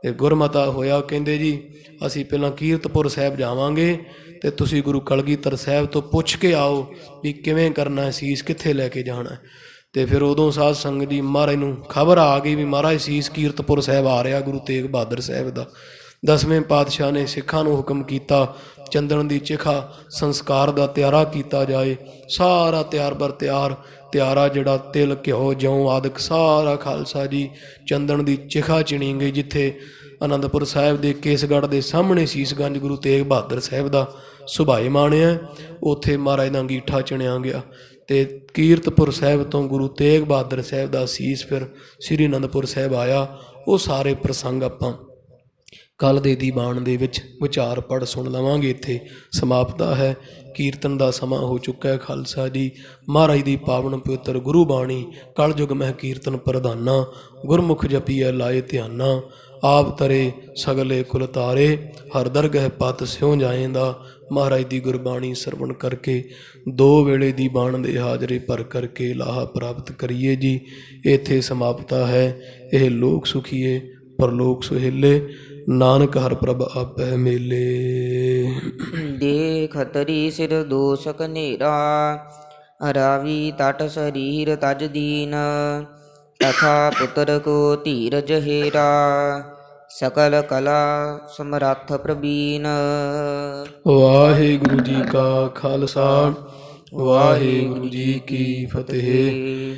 ਤੇ ਗੁਰਮਤਾ ਹੋਇਆ, ਕਹਿੰਦੇ ਜੀ ਅਸੀਂ ਪਹਿਲਾਂ ਕੀਰਤਪੁਰ ਸਾਹਿਬ ਜਾਵਾਂਗੇ ਤੇ ਤੁਸੀਂ ਗੁਰੂ ਕਲਗੀਧਰ ਸਾਹਿਬ ਤੋਂ ਪੁੱਛ ਕੇ ਆਓ ਵੀ ਕਿਵੇਂ ਕਰਨਾ, ਸੀਸ ਕਿੱਥੇ ਲੈ ਕੇ ਜਾਣਾ। ਤੇ ਫਿਰ ਉਦੋਂ ਸਾਧ ਸੰਗਤ ਜੀ ਮਹਾਰਾਜ ਨੂੰ ਖਬਰ ਆ ਗਈ ਵੀ ਮਹਾਰਾਜ ਸੀਸ ਕੀਰਤਪੁਰ ਸਾਹਿਬ ਆ ਰਿਹਾ ਗੁਰੂ ਤੇਗ ਬਹਾਦਰ ਸਾਹਿਬ ਦਾ। 10ਵੇਂ ਪਾਤਸ਼ਾਹ ਨੇ ਸਿੱਖਾਂ ਨੂੰ ਹੁਕਮ ਕੀਤਾ ਚੰਦਨ ਦੀ ਚਿਖਾ ਸੰਸਕਾਰ ਦਾ ਤਿਆਰਾ ਕੀਤਾ ਜਾਏ। ਸਾਰਾ ਤਿਆਰ ਬਰ ਤਿਆਰਾ ਜਿਹੜਾ ਤਿਲ ਘਿਓ ਜੌਂ ਆਦਿਕ ਸਾਰਾ ਖਾਲਸਾ ਜੀ ਚੰਦਨ ਦੀ ਚਿਖਾ ਚਿਣੀ ਗਈ। ਜਿੱਥੇ ਆਨੰਦਪੁਰ ਸਾਹਿਬ ਦੇ ਕੇਸਗੜ੍ਹ ਦੇ ਸਾਹਮਣੇ ਸੀਸਗੰਜ ਗੁਰੂ ਤੇਗ ਬਹਾਦਰ ਸਾਹਿਬ ਦਾ ਸੁਭਾਏਮਾਨ ਹੈ, ਉੱਥੇ ਮਹਾਰਾਜ ਦਾ ਅੰਗੀਠਾ ਚਿਣਿਆ ਗਿਆ। ਤੇ ਕੀਰਤਪੁਰ ਸਾਹਿਬ ਤੋਂ ਗੁਰੂ ਤੇਗ ਬਹਾਦਰ ਸਾਹਿਬ ਦਾ ਸੀਸ ਫਿਰ ਸ੍ਰੀ ਅਨੰਦਪੁਰ ਸਾਹਿਬ ਆਇਆ। ਉਹ ਸਾਰੇ ਪ੍ਰਸੰਗ ਆਪਾਂ ਕੱਲ੍ਹ ਦੇ ਦੀਵਾਨ ਦੇ ਵਿੱਚ ਵਿਚਾਰ ਪੜ੍ਹ ਸੁਣ ਲਵਾਂਗੇ। ਇੱਥੇ ਸਮਾਪਤਾ ਹੈ, ਕੀਰਤਨ ਦਾ ਸਮਾਂ ਹੋ ਚੁੱਕਾ ਹੈ। ਖਾਲਸਾ ਜੀ ਮਹਾਰਾਜ ਦੀ ਪਾਵਨ ਪਵਿੱਤਰ ਗੁਰੂ ਬਾਣੀ ਕਲ ਯੁਗ ਮਹਿ ਕੀਰਤਨ ਪ੍ਰਧਾਨਾ, ਗੁਰਮੁਖ ਜਪੀਐ ਲਾਏ ਧਿਆਨਾ, ਆਪ ਤਰੇ ਸਗਲੇ ਕੁਲ ਤਾਰੇ, ਹਰ ਦਰਗਹਿ ਪਤ ਸਿਉ ਜਾਏਂਦਾ। ਮਹਾਰਾਜ ਦੀ ਗੁਰਬਾਣੀ ਸਰਵਣ ਕਰਕੇ 2 ਵੇਲੇ ਦੀ ਬਾਣ ਦੇ ਹਾਜ਼ਰੇ ਭਰ ਕਰਕੇ ਲਾਹਾ ਪ੍ਰਾਪਤ ਕਰੀਏ ਜੀ। ਇੱਥੇ ਸਮਾਪਤਾ ਹੈ। ਇਹ ਲੋਕ ਸੁਖੀਏ ਪਰਲੋਕ ਸੁਹੇਲੇ, ਨਾਨਕ ਹਰ ਪ੍ਰਭ ਆਪੈ ਮੇਲੇ। ਦੇਹ ਖਤਰੀ ਸਿਰ ਦੋਸਕ ਨੇਰਾ, ਰਾਵੀ ਤਟ ਸਰੀਰ ਤਜ ਦੀਨ, ਤਥਾ ਪੁੱਤਰ ਕੋ ਧੀਰਜ ਹੇਰਾ, ਸਕਲ ਕਲਾ ਸਮਰੱਥ ਪ੍ਰਬੀਨ। ਵਾਹਿਗੁਰੂ ਜੀ ਕਾ ਖਾਲਸਾ, ਵਾਹਿਗੁਰੂ ਜੀ ਕੀ ਫਤਿਹ।